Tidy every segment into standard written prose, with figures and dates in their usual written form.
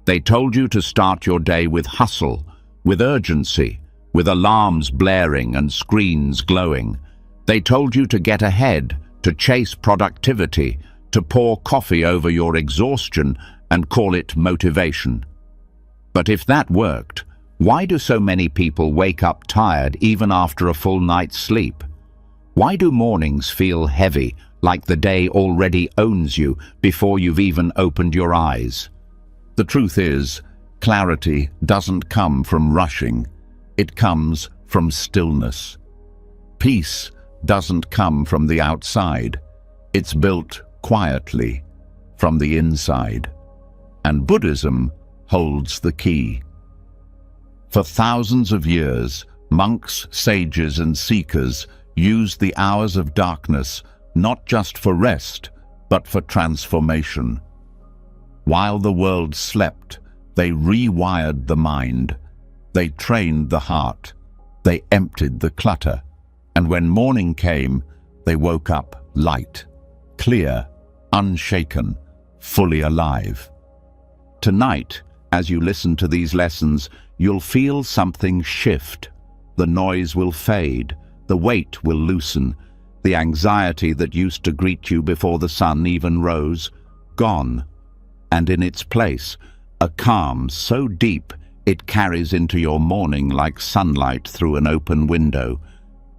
They told you to start your day with hustle, with urgency, with alarms blaring and screens glowing. They told you to get ahead, to chase productivity, to pour coffee over your exhaustion and call it motivation. But if that worked, why do so many people wake up tired even after a full night's sleep? Why do mornings feel heavy, like the day already owns you before you've even opened your eyes? The truth is, clarity doesn't come from rushing. It comes from stillness. Peace doesn't come from the outside. It's built quietly from the inside. And Buddhism holds the key. For thousands of years, monks, sages, and seekers used the hours of darkness not just for rest, but for transformation. While the world slept, they rewired the mind. They trained the heart. They emptied the clutter. And when morning came, they woke up light, clear, unshaken, fully alive. Tonight, as you listen to these lessons, you'll feel something shift. The noise will fade. The weight will loosen. The anxiety that used to greet you before the sun even rose, gone. And in its place, a calm so deep it carries into your morning like sunlight through an open window.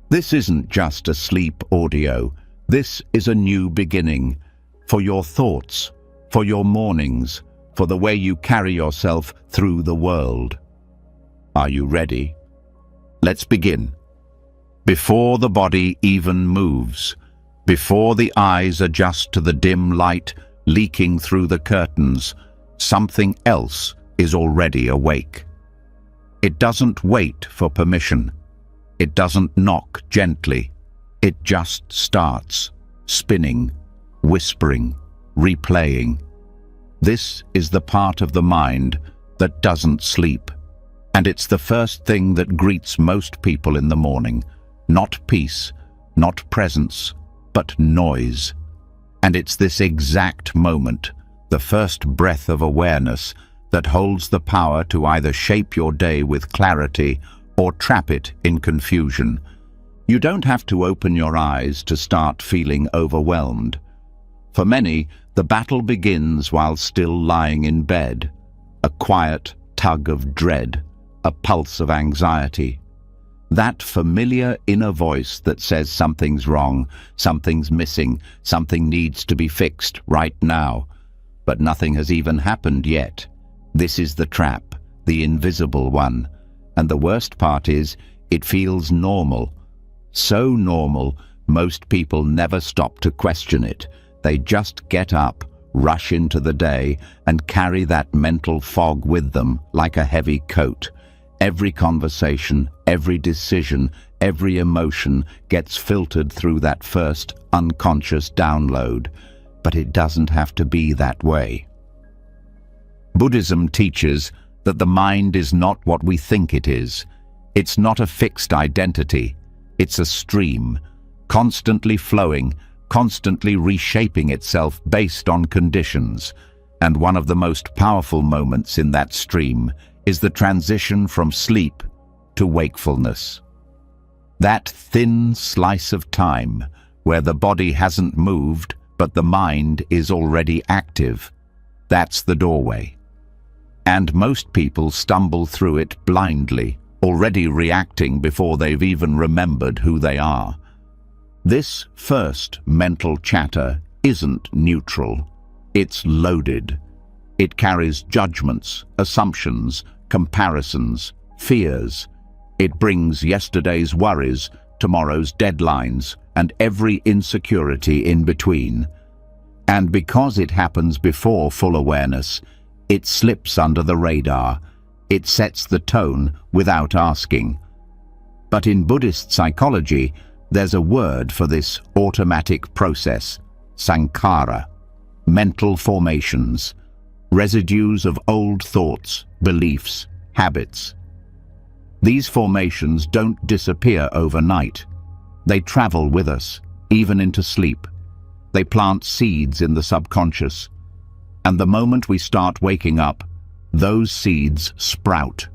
This isn't just a sleep audio. This is a new beginning for your thoughts, for your mornings, for the way you carry yourself through the world. Are you ready? Let's begin. Before the body even moves, before the eyes adjust to the dim light leaking through the curtains, something else is already awake. It doesn't wait for permission. It doesn't knock gently. It just starts, spinning, whispering, replaying. This is the part of the mind that doesn't sleep. And it's the first thing that greets most people in the morning. Not peace, not presence, but noise. And it's this exact moment, the first breath of awareness, that holds the power to either shape your day with clarity or trap it in confusion. You don't have to open your eyes to start feeling overwhelmed. For many, the battle begins while still lying in bed, a quiet tug of dread, a pulse of anxiety. That familiar inner voice that says something's wrong, something's missing, something needs to be fixed right now. But nothing has even happened yet. This is the trap, the invisible one. And the worst part is, it feels normal. So normal, most people never stop to question it. They just get up, rush into the day, and carry that mental fog with them like a heavy coat. Every conversation, every decision, every emotion gets filtered through that first unconscious download. But it doesn't have to be that way. Buddhism teaches that the mind is not what we think it is. It's not a fixed identity. It's a stream, constantly flowing, constantly reshaping itself based on conditions. And one of the most powerful moments in that stream is the transition from sleep to wakefulness. That thin slice of time where the body hasn't moved, but the mind is already active. That's the doorway. And most people stumble through it blindly, already reacting before they've even remembered who they are. This first mental chatter isn't neutral. It's loaded. It carries judgments, assumptions, comparisons, fears. It brings yesterday's worries, tomorrow's deadlines, and every insecurity in between. And because it happens before full awareness, it slips under the radar. It sets the tone without asking. But in Buddhist psychology, there's a word for this automatic process: sankhara, mental formations, residues of old thoughts, beliefs, habits. These formations don't disappear overnight. They travel with us, even into sleep. They plant seeds in the subconscious. And the moment we start waking up, those seeds sprout.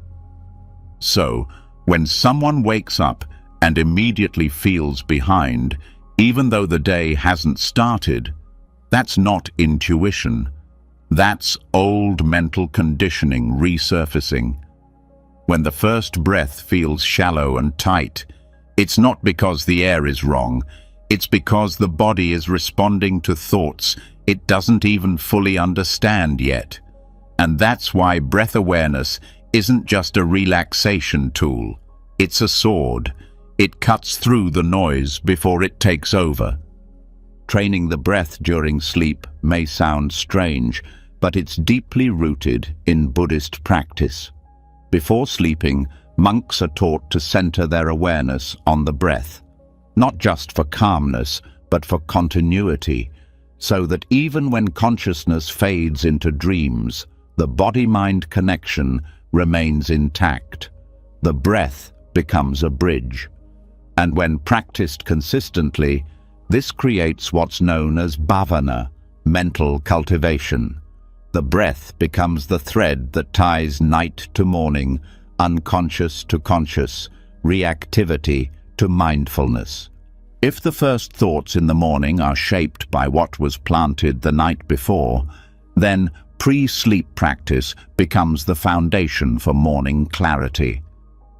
So, when someone wakes up and immediately feels behind, even though the day hasn't started, that's not intuition. That's old mental conditioning resurfacing. When the first breath feels shallow and tight, it's not because the air is wrong, it's because the body is responding to thoughts it doesn't even fully understand yet. And that's why breath awareness isn't just a relaxation tool. It's a sword. It cuts through the noise before it takes over. Training the breath during sleep may sound strange, but it's deeply rooted in Buddhist practice. Before sleeping, monks are taught to center their awareness on the breath, not just for calmness, but for continuity, so that even when consciousness fades into dreams, the body-mind connection remains intact. The breath becomes a bridge. And when practiced consistently, this creates what's known as bhavana, mental cultivation. The breath becomes the thread that ties night to morning, unconscious to conscious, reactivity to mindfulness. If the first thoughts in the morning are shaped by what was planted the night before, then pre-sleep practice becomes the foundation for morning clarity.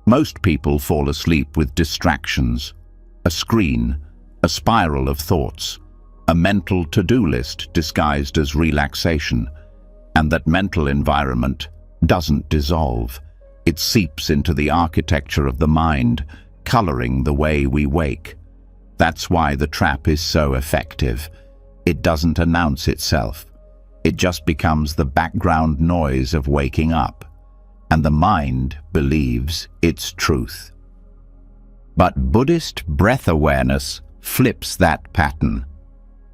Most people fall asleep with distractions, a screen, a spiral of thoughts, a mental to-do list disguised as relaxation. And that mental environment doesn't dissolve. It seeps into the architecture of the mind, coloring the way we wake. That's why the trap is so effective. It doesn't announce itself. It just becomes the background noise of waking up, and the mind believes it's truth. But Buddhist breath awareness flips that pattern.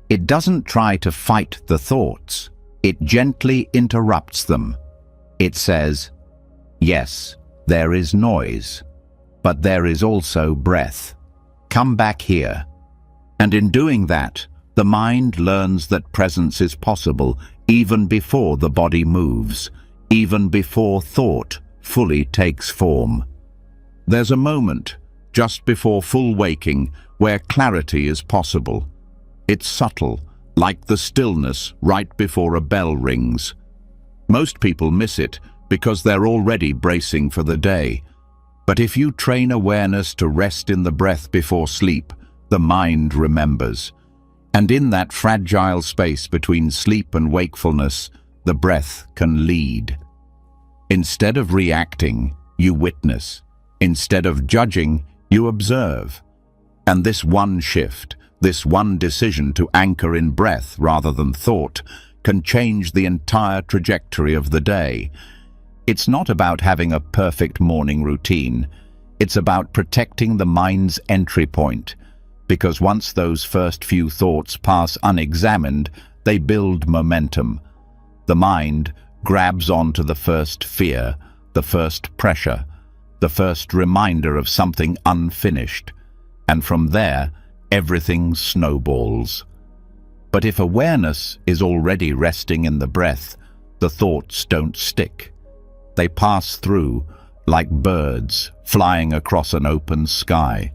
It doesn't try to fight the thoughts. It gently interrupts them. It says, yes, there is noise, but there is also breath. Come back here. And in doing that, the mind learns that presence is possible even before the body moves, even before thought fully takes form. There's a moment, just before full waking, where clarity is possible. It's subtle, like the stillness right before a bell rings. Most people miss it because they're already bracing for the day. But if you train awareness to rest in the breath before sleep, the mind remembers. And in that fragile space between sleep and wakefulness, the breath can lead. Instead of reacting, you witness. Instead of judging, you observe. And this one shift, this one decision to anchor in breath rather than thought, can change the entire trajectory of the day. It's not about having a perfect morning routine. It's about protecting the mind's entry point, because once those first few thoughts pass unexamined, they build momentum. The mind grabs onto the first fear, the first pressure, the first reminder of something unfinished, and from there, everything snowballs. But if awareness is already resting in the breath, the thoughts don't stick. They pass through like birds flying across an open sky,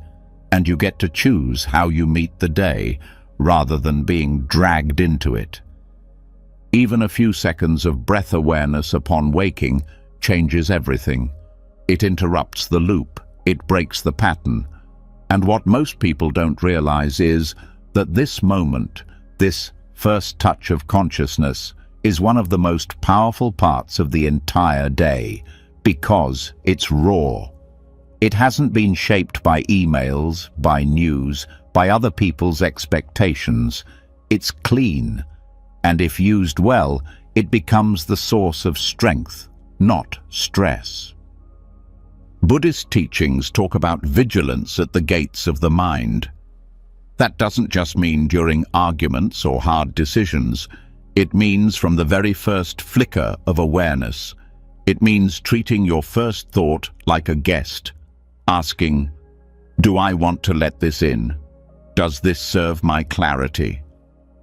and you get to choose how you meet the day rather than being dragged into it. Even a few seconds of breath awareness upon waking changes everything. It interrupts the loop, it breaks the pattern. And what most people don't realize is that this moment, this first touch of consciousness, is one of the most powerful parts of the entire day, because it's raw. It hasn't been shaped by emails, by news, by other people's expectations. It's clean, and if used well, it becomes the source of strength, not stress. Buddhist teachings talk about vigilance at the gates of the mind. That doesn't just mean during arguments or hard decisions. It means from the very first flicker of awareness. It means treating your first thought like a guest, asking, do I want to let this in? Does this serve my clarity?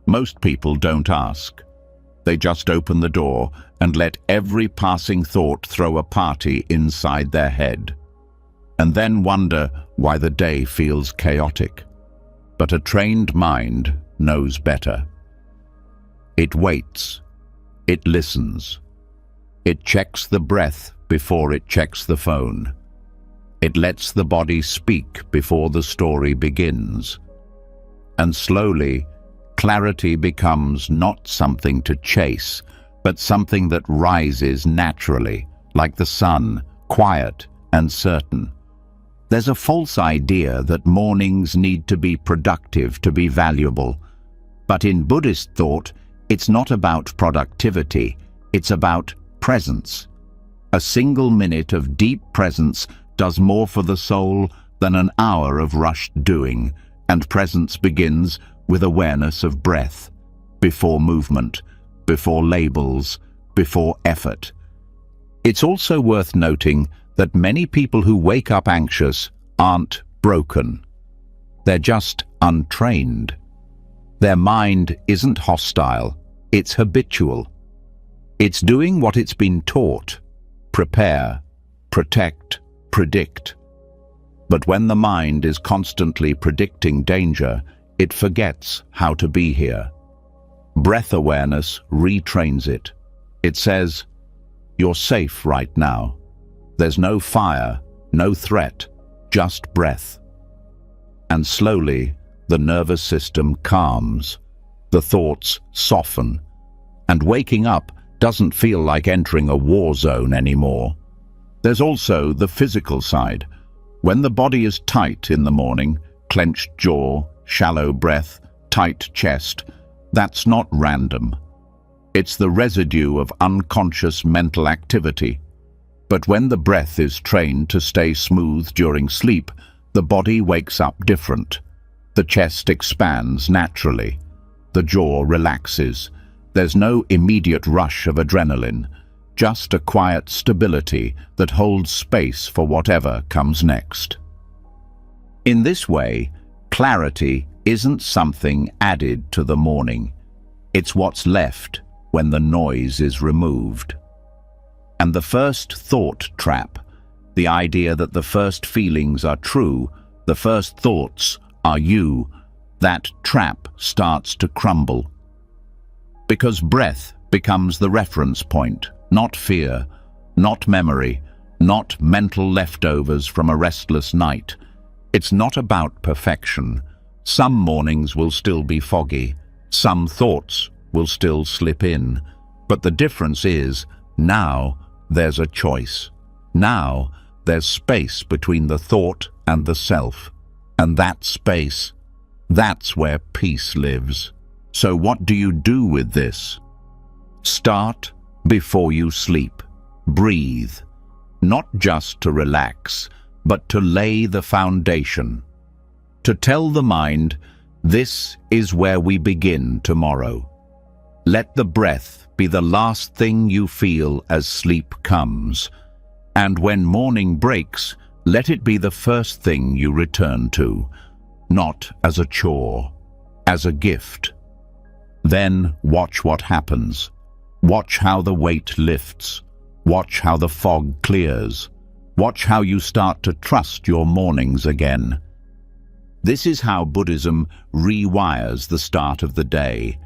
Most people don't ask. They just open the door and let every passing thought throw a party inside their head, and then wonder why the day feels chaotic. But a trained mind knows better. It waits. It listens. It checks the breath before it checks the phone. It lets the body speak before the story begins. And slowly, clarity becomes not something to chase, but something that rises naturally, like the sun, quiet and certain. There's a false idea that mornings need to be productive to be valuable. But in Buddhist thought, it's not about productivity, it's about presence. A single minute of deep presence does more for the soul than an hour of rushed doing, and presence begins with awareness of breath, before movement, before labels, before effort. It's also worth noting that many people who wake up anxious aren't broken. They're just untrained. Their mind isn't hostile, it's habitual. It's doing what it's been taught: prepare, protect, predict. But when the mind is constantly predicting danger, it forgets how to be here. Breath awareness retrains it. It says, "You're safe right now. There's no fire, no threat, just breath." And slowly, the nervous system calms. The thoughts soften. And waking up doesn't feel like entering a war zone anymore. There's also the physical side. When the body is tight in the morning, clenched jaw, shallow breath, tight chest, that's not random. It's the residue of unconscious mental activity. But when the breath is trained to stay smooth during sleep, the body wakes up different. The chest expands naturally. The jaw relaxes. There's no immediate rush of adrenaline, just a quiet stability that holds space for whatever comes next. In this way, clarity isn't something added to the morning. It's what's left when the noise is removed. And the first thought trap, the idea that the first feelings are true, the first thoughts are you, that trap starts to crumble. Because breath becomes the reference point, not fear, not memory, not mental leftovers from a restless night. It's not about perfection. Some mornings will still be foggy, some thoughts will still slip in, but the difference is, now there's a choice. Now there's space between the thought and the self, and that space, that's where peace lives. So what do you do with this? Start before you sleep. Breathe, not just to relax, but to lay the foundation. To tell the mind, this is where we begin tomorrow. Let the breath be the last thing you feel as sleep comes, and when morning breaks, let it be the first thing you return to, not as a chore, as a gift. Then watch what happens. Watch how the weight lifts. Watch how the fog clears. Watch how you start to trust your mornings again. This is how Buddhism rewires the start of the day.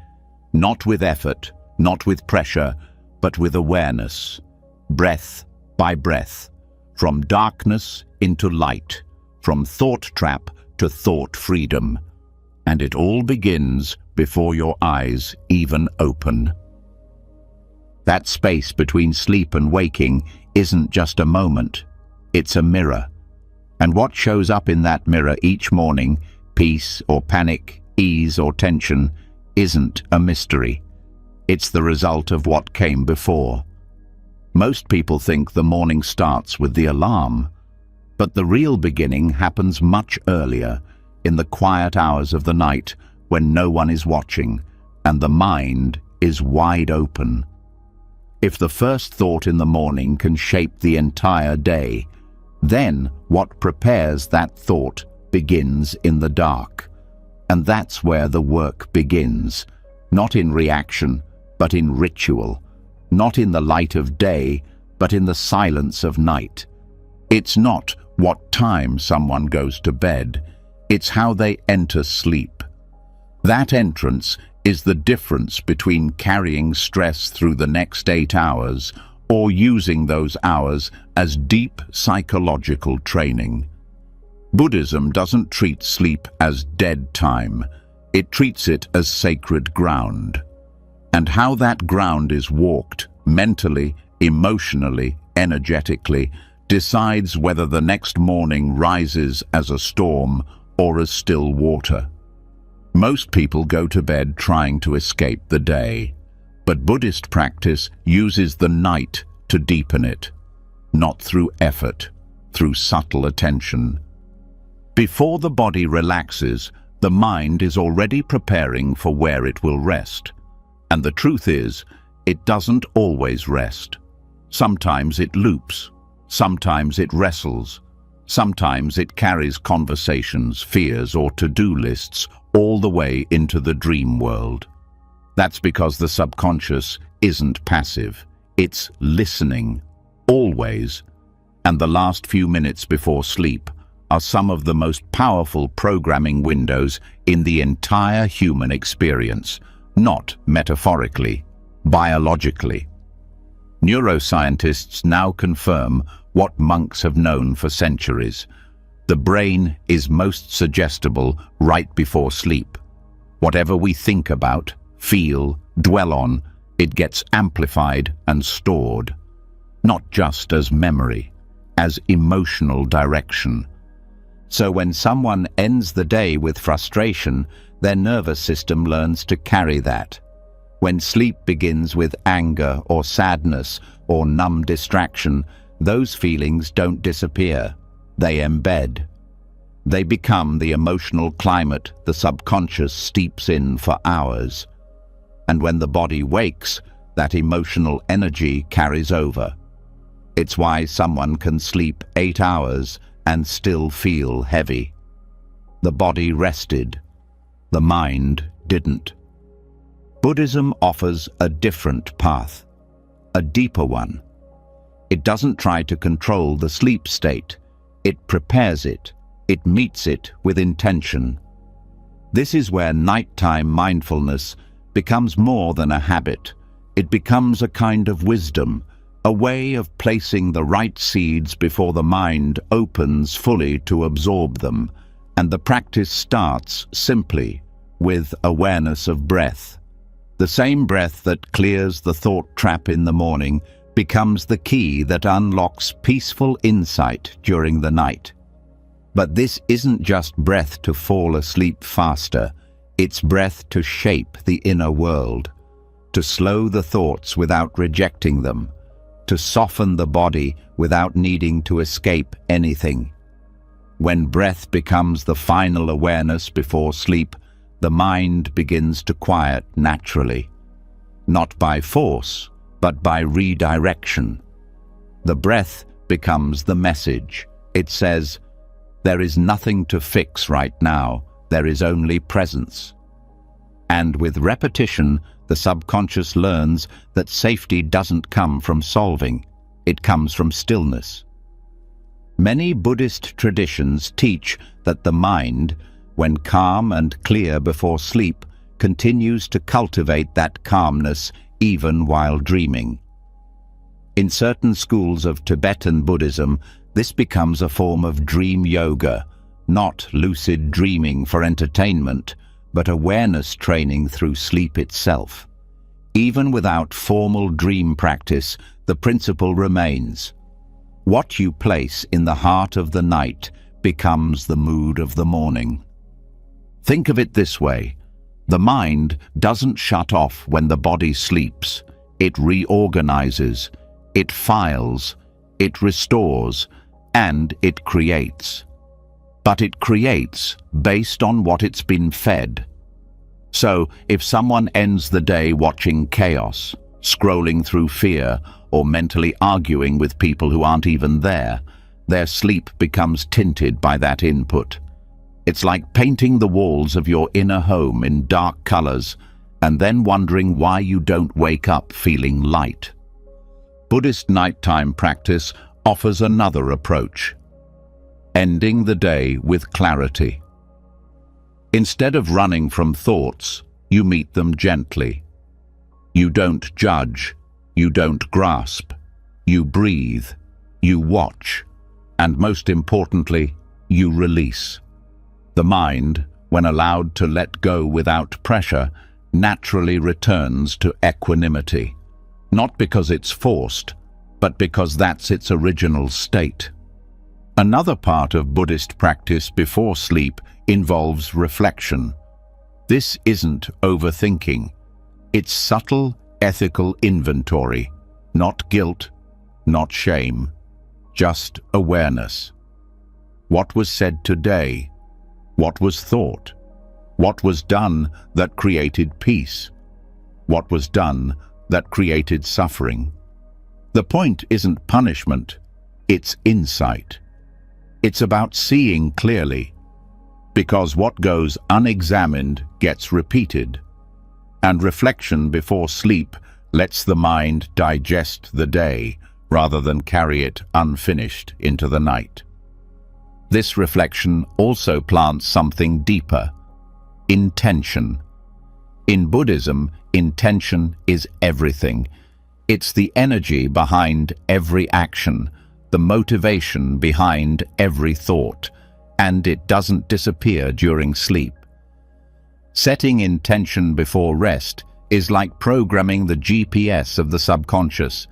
Not with effort, not with pressure, but with awareness. Breath by breath. From darkness into light. From thought trap to thought freedom. And it all begins before your eyes even open. That space between sleep and waking isn't just a moment, it's a mirror. And what shows up in that mirror each morning, peace or panic, ease or tension, isn't a mystery. It's the result of what came before. Most people think the morning starts with the alarm, but the real beginning happens much earlier, in the quiet hours of the night when no one is watching and the mind is wide open. If the first thought in the morning can shape the entire day, then what prepares that thought begins in the dark. And that's where the work begins, not in reaction, but in ritual. not in the light of day, but in the silence of night. It's not what time someone goes to bed, it's how they enter sleep. That entrance is the difference between carrying stress through the next 8 hours or using those hours as deep psychological training. Buddhism doesn't treat sleep as dead time, it treats it as sacred ground. And how that ground is walked, mentally, emotionally, energetically, decides whether the next morning rises as a storm or as still water. Most people go to bed trying to escape the day, but Buddhist practice uses the night to deepen it, not through effort, through subtle attention. Before the body relaxes, the mind is already preparing for where it will rest. And the truth is, it doesn't always rest. Sometimes it loops, sometimes it wrestles, sometimes it carries conversations, fears, or to-do lists all the way into the dream world. That's because the subconscious isn't passive, it's listening, always. And the last few minutes before sleep are some of the most powerful programming windows in the entire human experience, not metaphorically, biologically. Neuroscientists now confirm what monks have known for centuries. The brain is most suggestible right before sleep. Whatever we think about, feel, dwell on, it gets amplified and stored, not just as memory, as emotional direction. So when someone ends the day with frustration, their nervous system learns to carry that. When sleep begins with anger or sadness or numb distraction, those feelings don't disappear, they embed. They become the emotional climate the subconscious steeps in for hours. And when the body wakes, that emotional energy carries over. It's why someone can sleep 8 hours and still feel heavy. The body rested, the mind didn't. Buddhism offers a different path, a deeper one. It doesn't try to control the sleep state, it prepares it, it meets it with intention. This is where nighttime mindfulness becomes more than a habit. It becomes a kind of wisdom, a way of placing the right seeds before the mind opens fully to absorb them, and the practice starts simply with awareness of breath. The same breath that clears the thought trap in the morning becomes the key that unlocks peaceful insight during the night. But this isn't just breath to fall asleep faster, it's breath to shape the inner world, to slow the thoughts without rejecting them, to soften the body without needing to escape anything. When breath becomes the final awareness before sleep, the mind begins to quiet naturally, not by force, but by redirection. The breath becomes the message. It says, "There is nothing to fix right now, there is only presence." And with repetition, the subconscious learns that safety doesn't come from solving, it comes from stillness. Many Buddhist traditions teach that the mind, when calm and clear before sleep, continues to cultivate that calmness even while dreaming. In certain schools of Tibetan Buddhism, this becomes a form of dream yoga, not lucid dreaming for entertainment, but awareness training through sleep itself. Even without formal dream practice, the principle remains. What you place in the heart of the night becomes the mood of the morning. Think of it this way. The mind doesn't shut off when the body sleeps. It reorganizes, it files, it restores, and it creates. But it creates based on what it's been fed. So, if someone ends the day watching chaos, scrolling through fear, or mentally arguing with people who aren't even there, their sleep becomes tinted by that input. It's like painting the walls of your inner home in dark colors and then wondering why you don't wake up feeling light. Buddhist nighttime practice offers another approach, ending the day with clarity. Instead of running from thoughts, you meet them gently. You don't judge, you don't grasp, you breathe, you watch, and most importantly, you release. The mind, when allowed to let go without pressure, naturally returns to equanimity, not because it's forced, but because that's its original state. Another part of Buddhist practice before sleep involves reflection. This isn't overthinking. It's subtle, ethical inventory, not guilt, not shame, just awareness. What was said today? What was thought? What was done that created peace? What was done that created suffering? The point isn't punishment, it's insight. It's about seeing clearly, because what goes unexamined gets repeated, and reflection before sleep lets the mind digest the day rather than carry it unfinished into the night. This reflection also plants something deeper: intention. In Buddhism, intention is everything. It's the energy behind every action, the motivation behind every thought, and it doesn't disappear during sleep. Setting intention before rest is like programming the GPS of the subconscious.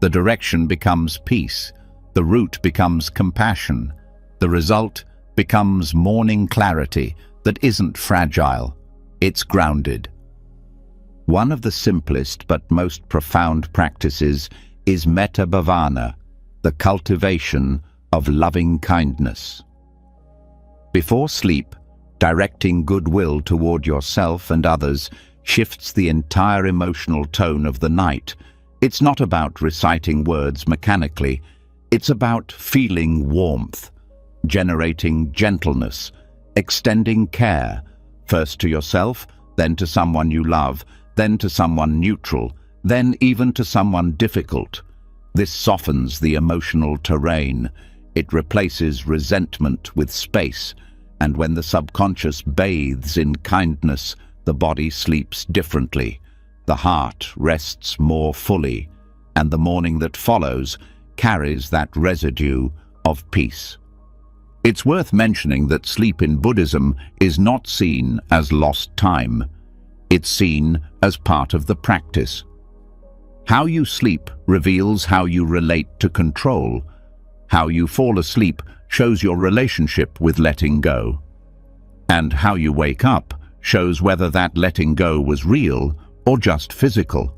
The direction becomes peace, the route becomes compassion, the result becomes morning clarity that isn't fragile, it's grounded. One of the simplest but most profound practices is metta bhavana, the cultivation of loving kindness. Before sleep, directing goodwill toward yourself and others shifts the entire emotional tone of the night. It's not about reciting words mechanically, it's about feeling warmth, generating gentleness, extending care, first to yourself, then to someone you love, then to someone neutral, then even to someone difficult. This softens the emotional terrain. It replaces resentment with space, and when the subconscious bathes in kindness, the body sleeps differently, the heart rests more fully, and the morning that follows carries that residue of peace. It's worth mentioning that sleep in Buddhism is not seen as lost time. It's seen as part of the practice. How you sleep reveals how you relate to control. How you fall asleep shows your relationship with letting go. And how you wake up shows whether that letting go was real or just physical.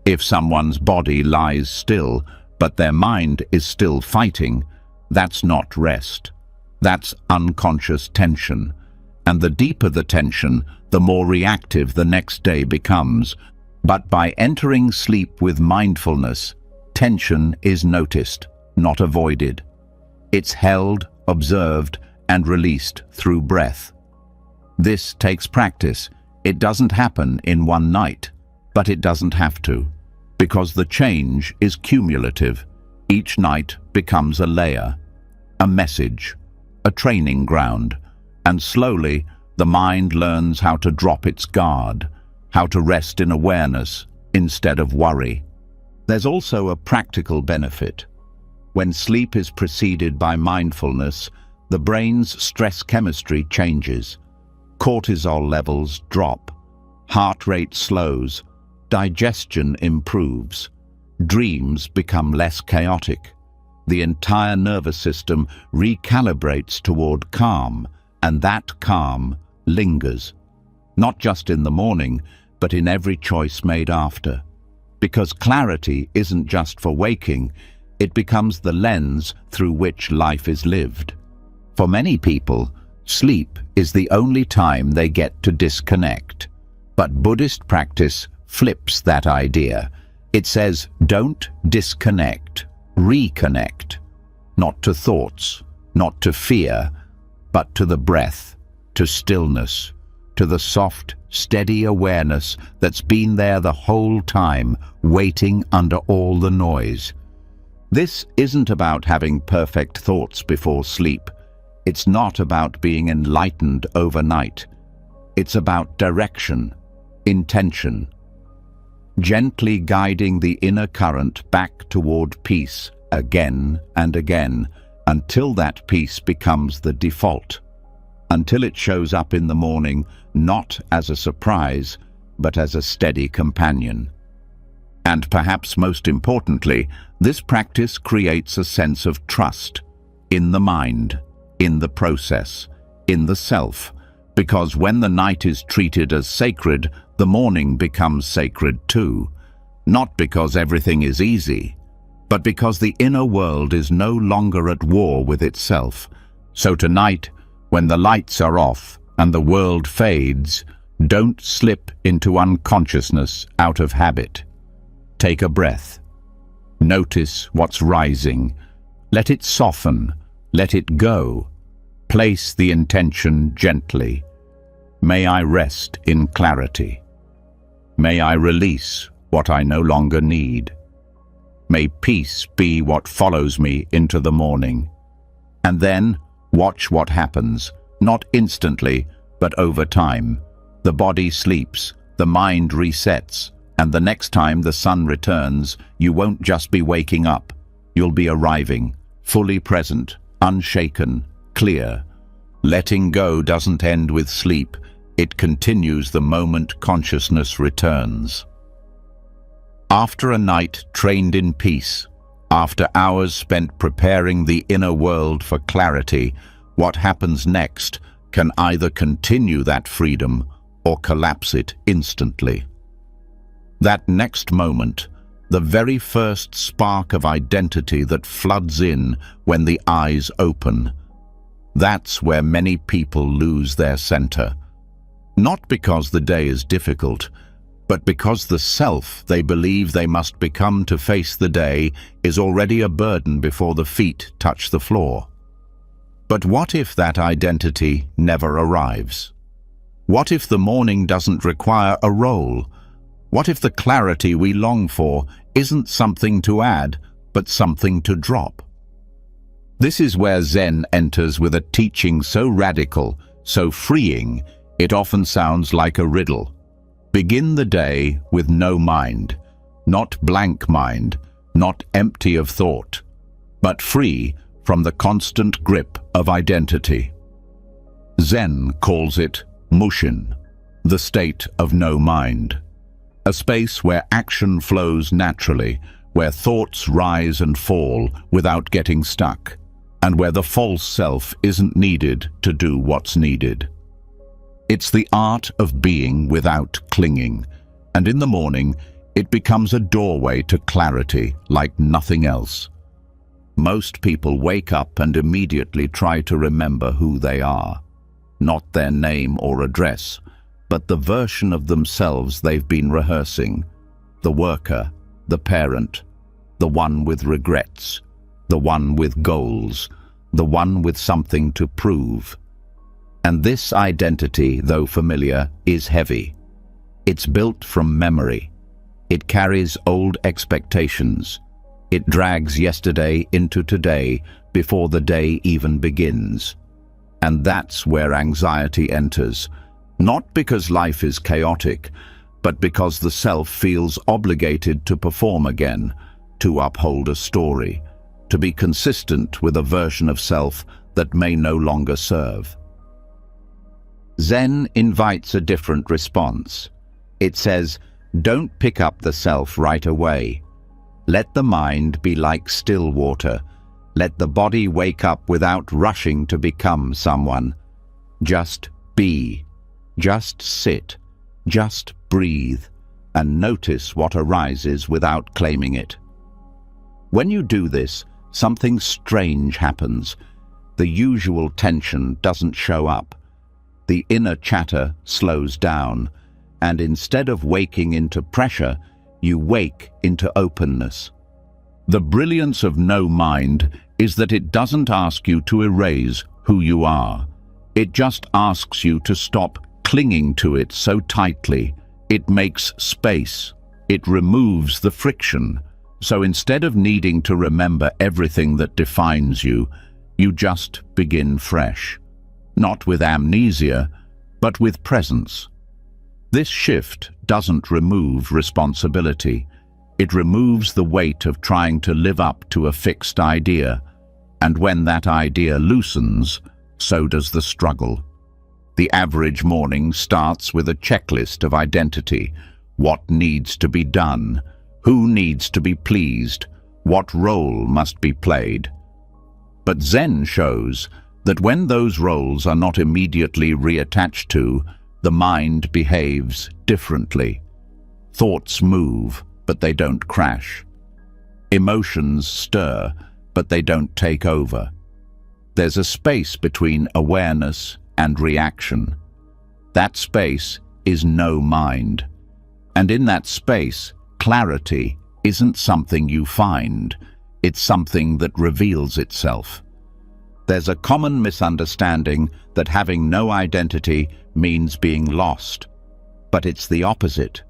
If someone's body lies still, but their mind is still fighting, that's not rest. That's unconscious tension. And the deeper the tension, the more reactive the next day becomes. But by entering sleep with mindfulness, tension is noticed, not avoided. It's held, observed, and released through breath. This takes practice. It doesn't happen in one night, but it doesn't have to, because the change is cumulative. Each night becomes a layer, a message, a training ground, and slowly the mind learns how to drop its guard, how to rest in awareness instead of worry. There's also a practical benefit. When sleep is preceded by mindfulness, the brain's stress chemistry changes. Cortisol levels drop, heart rate slows, digestion improves, dreams become less chaotic. The entire nervous system recalibrates toward calm, and that calm lingers, not just in the morning, but in every choice made after. Because clarity isn't just for waking, it becomes the lens through which life is lived. For many people, sleep is the only time they get to disconnect. But Buddhist practice flips that idea. It says, don't disconnect, reconnect. Not to thoughts, not to fear, but to the breath, to stillness, to the soft, steady awareness that's been there the whole time, waiting under all the noise. This isn't about having perfect thoughts before sleep. It's not about being enlightened overnight. It's about direction, intention, gently guiding the inner current back toward peace again and again, until that peace becomes the default, until it shows up in the morning not as a surprise, but as a steady companion. And perhaps most importantly, this practice creates a sense of trust in the mind, in the process, in the self, because when the night is treated as sacred, the morning becomes sacred too. Not because everything is easy, but because the inner world is no longer at war with itself. So tonight, when the lights are off and the world fades, don't slip into unconsciousness out of habit. Take a breath. Notice what's rising. Let it soften. Let it go. Place the intention gently. May I rest in clarity. May I release what I no longer need. May peace be what follows me into the morning. And then watch what happens, not instantly, but over time. The body sleeps, the mind resets, and the next time the sun returns, you won't just be waking up. You'll be arriving, fully present, unshaken, clear. Letting go doesn't end with sleep. It continues the moment consciousness returns. After a night trained in peace, after hours spent preparing the inner world for clarity, what happens next can either continue that freedom or collapse it instantly. That next moment, the very first spark of identity that floods in when the eyes open, that's where many people lose their center. Not because the day is difficult, but because the self they believe they must become to face the day is already a burden before the feet touch the floor. But what if that identity never arrives? What if the morning doesn't require a role? What if the clarity we long for isn't something to add, but something to drop? This is where Zen enters with a teaching so radical, so freeing, it often sounds like a riddle. Begin the day with no mind, not blank mind, not empty of thought, but free from the constant grip of identity. Zen calls it Mushin, the state of no mind. A space where action flows naturally, where thoughts rise and fall without getting stuck, and where the false self isn't needed to do what's needed. It's the art of being without clinging, and in the morning, it becomes a doorway to clarity like nothing else. Most people wake up and immediately try to remember who they are, not their name or address, but the version of themselves they've been rehearsing, the worker, the parent, the one with regrets, the one with goals, the one with something to prove. And this identity, though familiar, is heavy. It's built from memory. It carries old expectations. It drags yesterday into today before the day even begins. And that's where anxiety enters. Not because life is chaotic, but because the self feels obligated to perform again, to uphold a story, to be consistent with a version of self that may no longer serve. Zen invites a different response. It says, don't pick up the self right away. Let the mind be like still water. Let the body wake up without rushing to become someone. Just be. Just sit, just breathe, and notice what arises without claiming it. When you do this, something strange happens. The usual tension doesn't show up. The inner chatter slows down, and instead of waking into pressure, you wake into openness. The brilliance of no mind is that it doesn't ask you to erase who you are. It just asks you to stop clinging to it so tightly, it makes space. It removes the friction. So instead of needing to remember everything that defines you, you just begin fresh. Not with amnesia, but with presence. This shift doesn't remove responsibility. It removes the weight of trying to live up to a fixed idea. And when that idea loosens, so does the struggle. The average morning starts with a checklist of identity. What needs to be done? Who needs to be pleased? What role must be played? But Zen shows that when those roles are not immediately reattached to, the mind behaves differently. Thoughts move, but they don't crash. Emotions stir, but they don't take over. There's a space between awareness and reaction. That space is no mind. And in that space, clarity isn't something you find, it's something that reveals itself. There's a common misunderstanding that having no identity means being lost, but it's the opposite.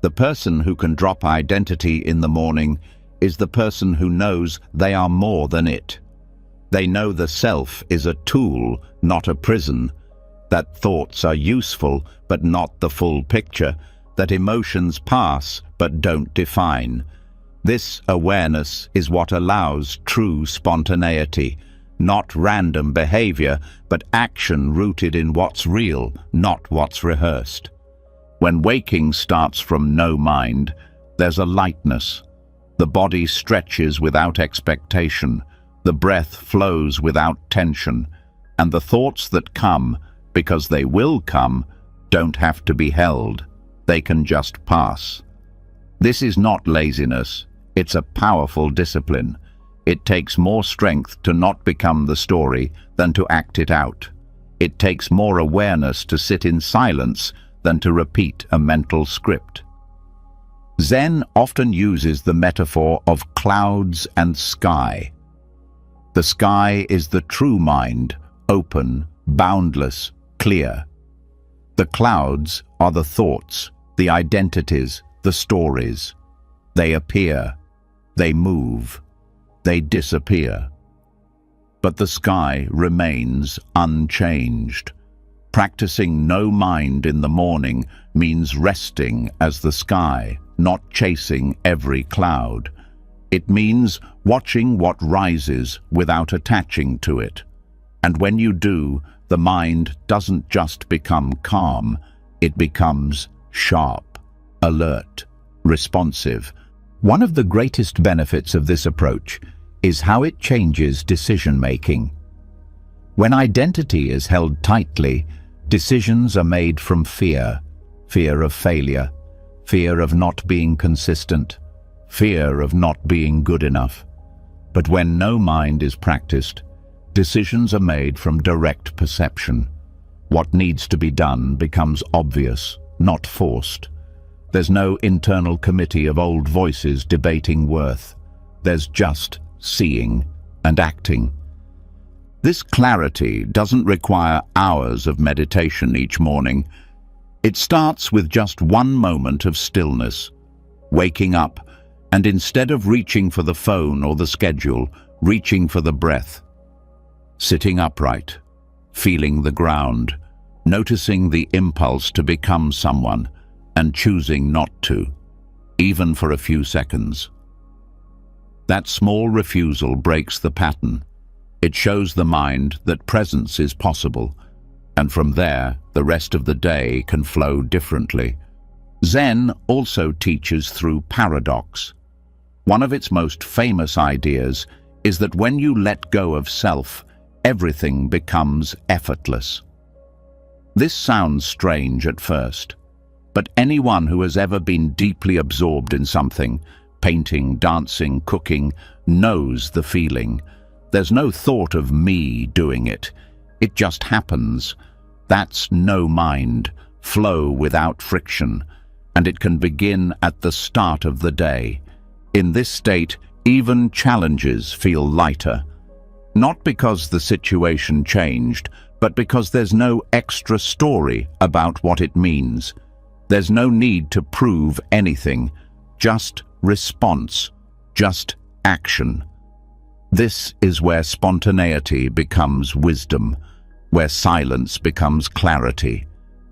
The person who can drop identity in the morning is the person who knows they are more than it. They know the self is a tool, not a prison, that thoughts are useful but not the full picture, that emotions pass but don't define. This awareness is what allows true spontaneity, not random behavior, but action rooted in what's real, not what's rehearsed. When waking starts from no mind, there's a lightness. The body stretches without expectation, the breath flows without tension, and the thoughts that come, because they will come, don't have to be held. They can just pass. This is not laziness, it's a powerful discipline. It takes more strength to not become the story than to act it out. It takes more awareness to sit in silence than to repeat a mental script. Zen often uses the metaphor of clouds and sky. The sky is the true mind, open, boundless, clear. The clouds are the thoughts, the identities, the stories. They appear, they move, they disappear. But the sky remains unchanged. Practicing no mind in the morning means resting as the sky, not chasing every cloud. It means watching what rises without attaching to it. And when you do, the mind doesn't just become calm, it becomes sharp, alert, responsive. One of the greatest benefits of this approach is how it changes decision-making. When identity is held tightly, decisions are made from fear, fear of failure, fear of not being consistent, fear of not being good enough. But when no mind is practiced, decisions are made from direct perception. What needs to be done becomes obvious, not forced. There's no internal committee of old voices debating worth. There's just seeing and acting. This clarity doesn't require hours of meditation each morning. It starts with just one moment of stillness, waking up, and instead of reaching for the phone or the schedule, reaching for the breath. Sitting upright, feeling the ground, noticing the impulse to become someone, and choosing not to, even for a few seconds. That small refusal breaks the pattern. It shows the mind that presence is possible, and from there, the rest of the day can flow differently. Zen also teaches through paradox. One of its most famous ideas is that when you let go of self, everything becomes effortless. This sounds strange at first, but anyone who has ever been deeply absorbed in something, painting, dancing, cooking, knows the feeling. There's no thought of me doing it. It just happens. That's no mind, flow without friction, and it can begin at the start of the day. In this state, even challenges feel lighter. Not because the situation changed, but because there's no extra story about what it means. There's no need to prove anything, just response, just action. This is where spontaneity becomes wisdom, where silence becomes clarity,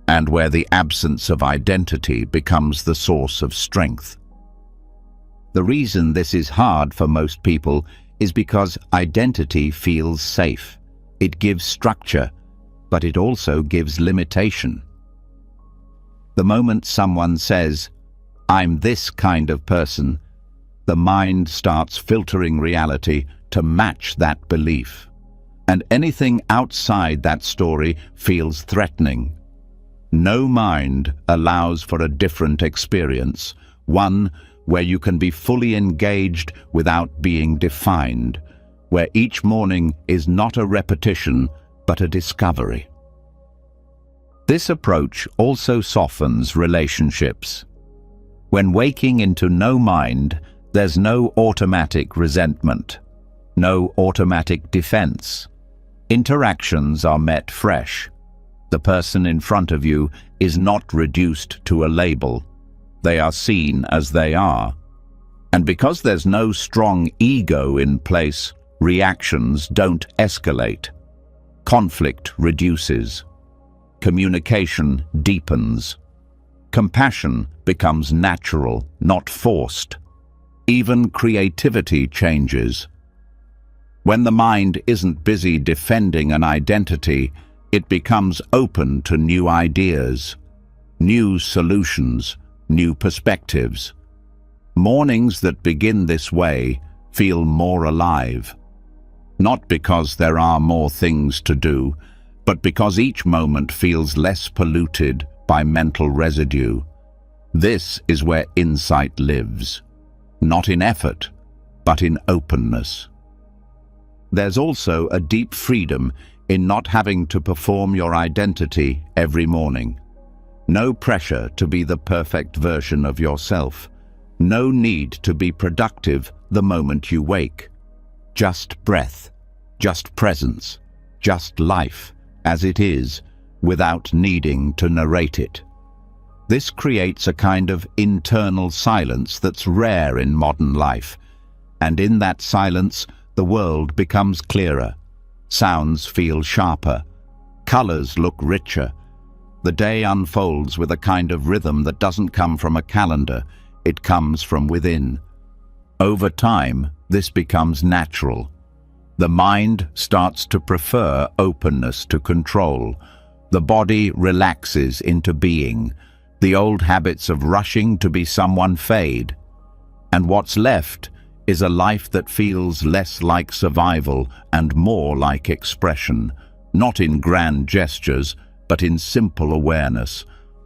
and where the absence of identity becomes the source of strength. The reason this is hard for most people is because identity feels safe. It gives structure, but it also gives limitation. The moment someone says, "I'm this kind of person," the mind starts filtering reality to match that belief. And anything outside that story feels threatening. No mind allows for a different experience, one where you can be fully engaged without being defined, where each morning is not a repetition but a discovery. This approach also softens relationships. When waking into no mind, there's no automatic resentment, no automatic defense. Interactions are met fresh. The person in front of you is not reduced to a label. They are seen as they are. And because there's no strong ego in place, reactions don't escalate. Conflict reduces. Communication deepens. Compassion becomes natural, not forced. Even creativity changes. When the mind isn't busy defending an identity, it becomes open to new ideas, new solutions, new perspectives. Mornings that begin this way feel more alive. Not because there are more things to do, but because each moment feels less polluted by mental residue. This is where insight lives, not in effort, but in openness. There's also a deep freedom in not having to perform your identity every morning. No pressure to be the perfect version of yourself. No need to be productive the moment you wake. Just breath, just presence, just life as it is, without needing to narrate it. This creates a kind of internal silence that's rare in modern life, and in that silence, the world becomes clearer. Sounds feel sharper. Colors look richer. The day unfolds with a kind of rhythm that doesn't come from a calendar. It comes from within. Over time, this becomes natural. The mind starts to prefer openness to control. The body relaxes into being. The old habits of rushing to be someone fade. And what's left is a life that feels less like survival and more like expression, not in grand gestures, but in simple awareness.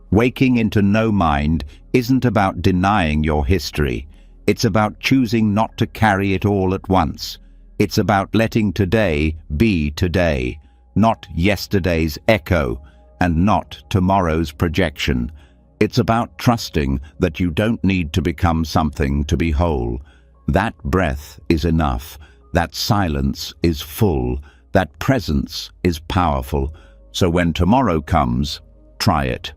Waking into no mind isn't about denying your history. It's about choosing not to carry it all at once. It's about letting today be today, not yesterday's echo and not tomorrow's projection. It's about trusting that you don't need to become something to be whole. That breath is enough. That silence is full. That presence is powerful. So when tomorrow comes, try it.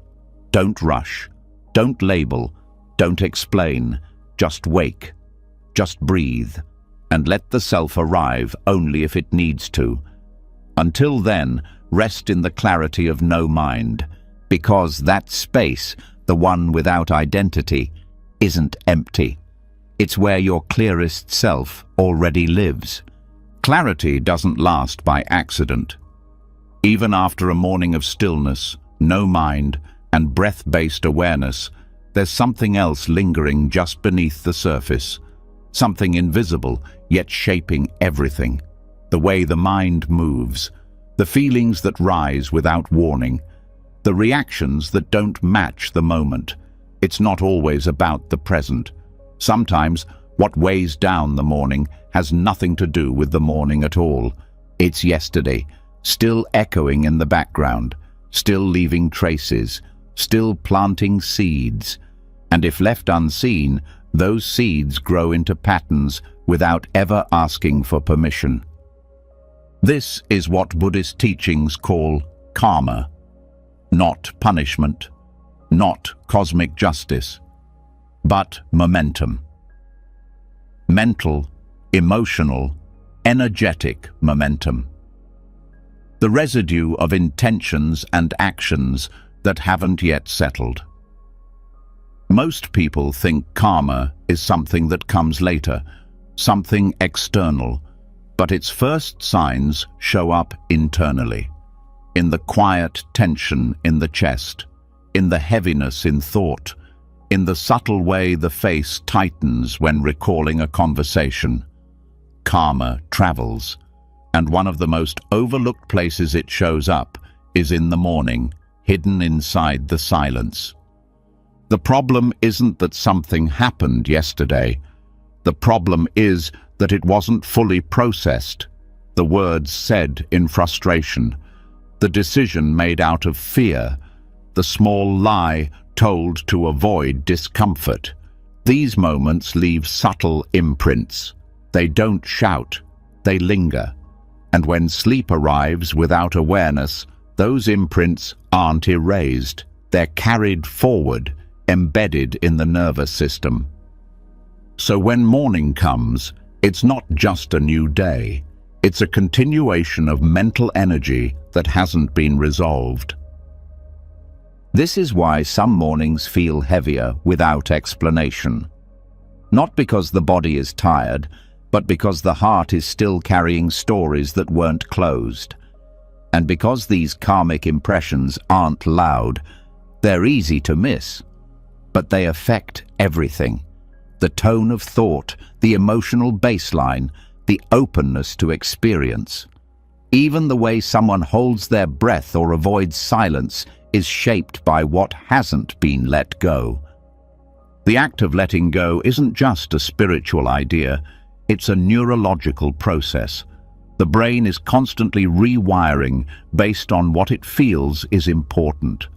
Don't rush. Don't label. Don't explain. Just wake. Just breathe. And let the self arrive only if it needs to. Until then, rest in the clarity of no mind, because that space, the one without identity, isn't empty. It's where your clearest self already lives. Clarity doesn't last by accident. Even after a morning of stillness, no mind, and breath-based awareness, there's something else lingering just beneath the surface. Something invisible, yet shaping everything. The way the mind moves, the feelings that rise without warning, the reactions that don't match the moment. It's not always about the present. Sometimes what weighs down the morning has nothing to do with the morning at all. It's yesterday, still echoing in the background, still leaving traces, still planting seeds. And if left unseen, those seeds grow into patterns without ever asking for permission. This is what Buddhist teachings call karma, not punishment, not cosmic justice, but momentum. Mental, emotional, energetic momentum. The residue of intentions and actions that haven't yet settled. Most people think karma is something that comes later, something external, but its first signs show up internally, in the quiet tension in the chest, in the heaviness in thought, in the subtle way the face tightens when recalling a conversation. Karma travels, and one of the most overlooked places it shows up is in the morning, hidden inside the silence. The problem isn't that something happened yesterday. The problem is that it wasn't fully processed. The words said in frustration, the decision made out of fear, the small lie told to avoid discomfort. These moments leave subtle imprints. They don't shout, they linger. And when sleep arrives without awareness, those imprints aren't erased. They're carried forward, embedded in the nervous system. So when morning comes, it's not just a new day. It's a continuation of mental energy that hasn't been resolved. This is why some mornings feel heavier without explanation. Not because the body is tired, but because the heart is still carrying stories that weren't closed. And because these karmic impressions aren't loud, they're easy to miss. But they affect everything. The tone of thought, the emotional baseline, the openness to experience. Even the way someone holds their breath or avoids silence is shaped by what hasn't been let go. The act of letting go isn't just a spiritual idea, it's a neurological process. The brain is constantly rewiring based on what it feels is important.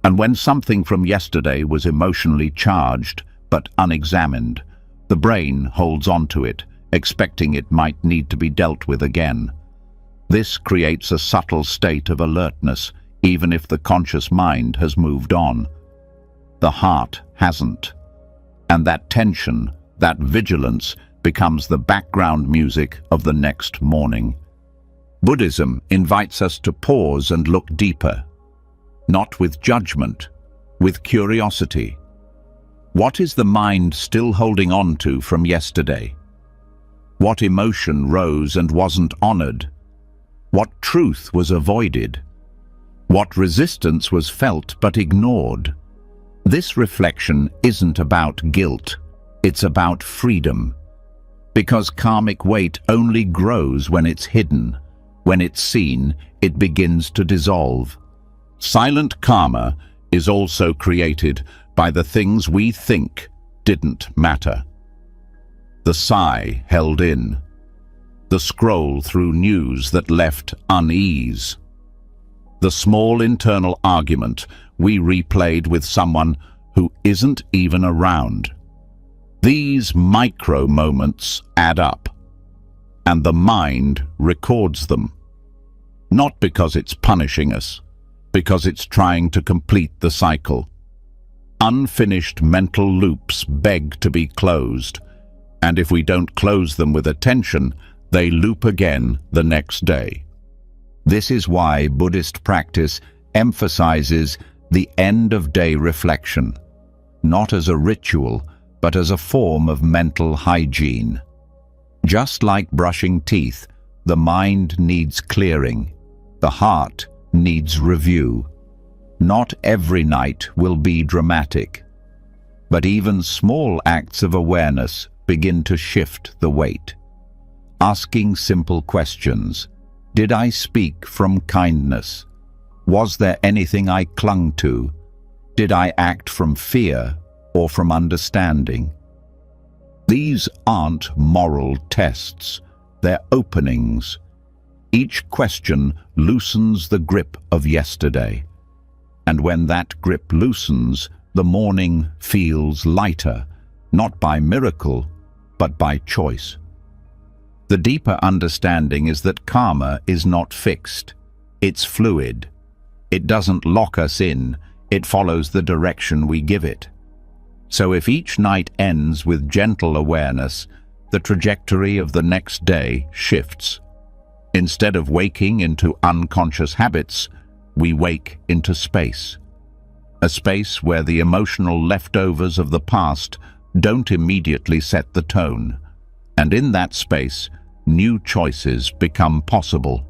And when something from yesterday was emotionally charged but unexamined, the brain holds onto it, expecting it might need to be dealt with again. This creates a subtle state of alertness, even if the conscious mind has moved on. The heart hasn't. And that tension, that vigilance, becomes the background music of the next morning. Buddhism invites us to pause and look deeper, not with judgment, with curiosity. What is the mind still holding on to from yesterday? What emotion rose and wasn't honored? What truth was avoided? What resistance was felt but ignored? This reflection isn't about guilt, it's about freedom. Because karmic weight only grows when it's hidden. When it's seen, it begins to dissolve. Silent karma is also created by the things we think didn't matter. The sigh held in. The scroll through news that left unease. The small internal argument we replayed with someone who isn't even around. These micro moments add up, and the mind records them. Not because it's punishing us, because it's trying to complete the cycle. Unfinished mental loops beg to be closed, and if we don't close them with attention, they loop again the next day. This is why Buddhist practice emphasizes the end-of-day reflection, not as a ritual, but as a form of mental hygiene. Just like brushing teeth, the mind needs clearing, the heart needs review. Not every night will be dramatic, but even small acts of awareness begin to shift the weight. Asking simple questions. Did I speak from kindness? Was there anything I clung to? Did I act from fear or from understanding? These aren't moral tests, they're openings. Each question loosens the grip of yesterday. And when that grip loosens, the morning feels lighter, not by miracle, but by choice. The deeper understanding is that karma is not fixed. It's fluid. It doesn't lock us in, it follows the direction we give it. So if each night ends with gentle awareness, the trajectory of the next day shifts. Instead of waking into unconscious habits, we wake into space. A space where the emotional leftovers of the past don't immediately set the tone. And in that space, new choices become possible.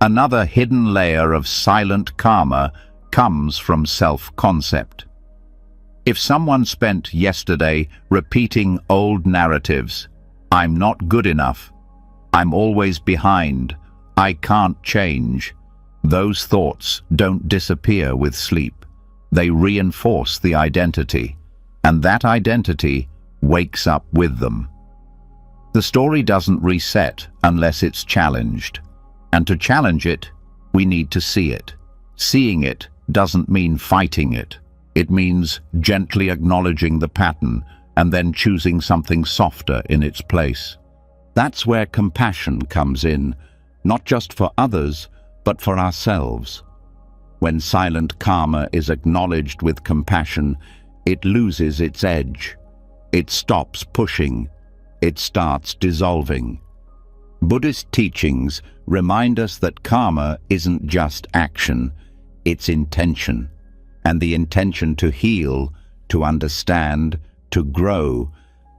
Another hidden layer of silent karma comes from self-concept. If someone spent yesterday repeating old narratives, "I'm not good enough," "I'm always behind," "I can't change," those thoughts don't disappear with sleep. They reinforce the identity, and that identity wakes up with them. The story doesn't reset unless it's challenged. And to challenge it, we need to see it. Seeing it doesn't mean fighting it. It means gently acknowledging the pattern and then choosing something softer in its place. That's where compassion comes in, not just for others, but for ourselves. When silent karma is acknowledged with compassion, it loses its edge. It stops pushing. It starts dissolving. Buddhist teachings remind us that karma isn't just action, it's intention. And the intention to heal, to understand, to grow,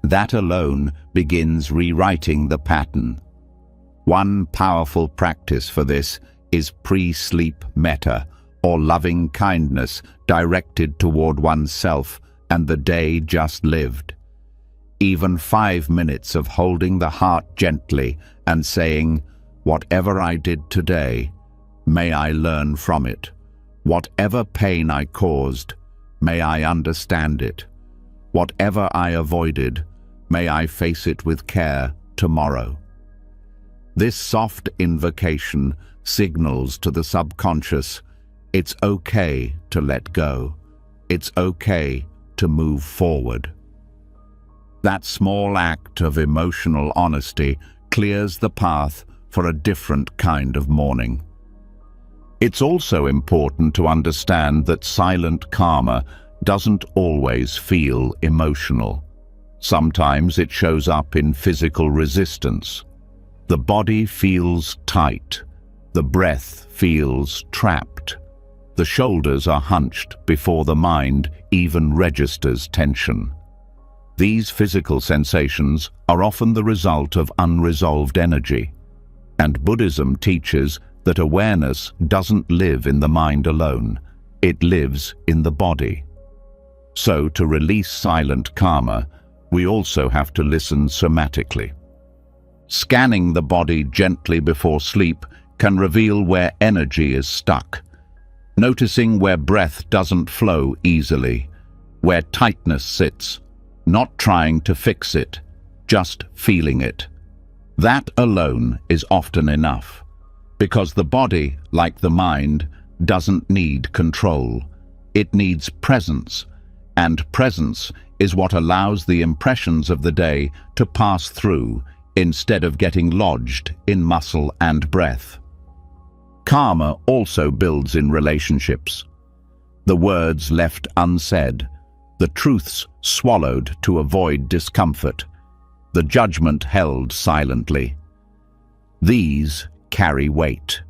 that alone begins rewriting the pattern. One powerful practice for this is pre-sleep metta, or loving kindness directed toward oneself and the day just lived. Even 5 minutes of holding the heart gently and saying, "Whatever I did today, may I learn from it. Whatever pain I caused, may I understand it. Whatever I avoided, may I face it with care tomorrow." This soft invocation signals to the subconscious, it's okay to let go. It's okay to move forward. That small act of emotional honesty clears the path for a different kind of morning. It's also important to understand that silent karma doesn't always feel emotional. Sometimes it shows up in physical resistance. The body feels tight. The breath feels trapped. The shoulders are hunched before the mind even registers tension. These physical sensations are often the result of unresolved energy. And Buddhism teaches that awareness doesn't live in the mind alone. It lives in the body. So to release silent karma, we also have to listen somatically. Scanning the body gently before sleep can reveal where energy is stuck. Noticing where breath doesn't flow easily, where tightness sits, not trying to fix it, just feeling it. That alone is often enough, because the body, like the mind, doesn't need control. It needs presence, and presence is what allows the impressions of the day to pass through instead of getting lodged in muscle and breath. Karma also builds in relationships. The words left unsaid, the truths swallowed to avoid discomfort, the judgment held silently. These carry weight.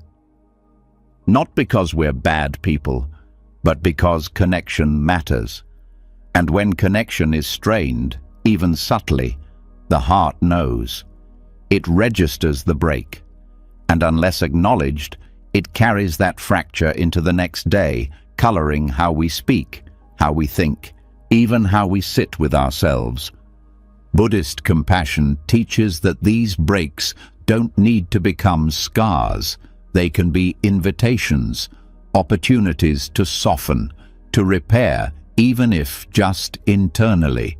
Not because we're bad people, but because connection matters. And when connection is strained, even subtly, the heart knows. It registers the break, and unless acknowledged, it carries that fracture into the next day, coloring how we speak, how we think, even how we sit with ourselves. Buddhist compassion teaches that these breaks don't need to become scars. They can be invitations, opportunities to soften, to repair, even if just internally.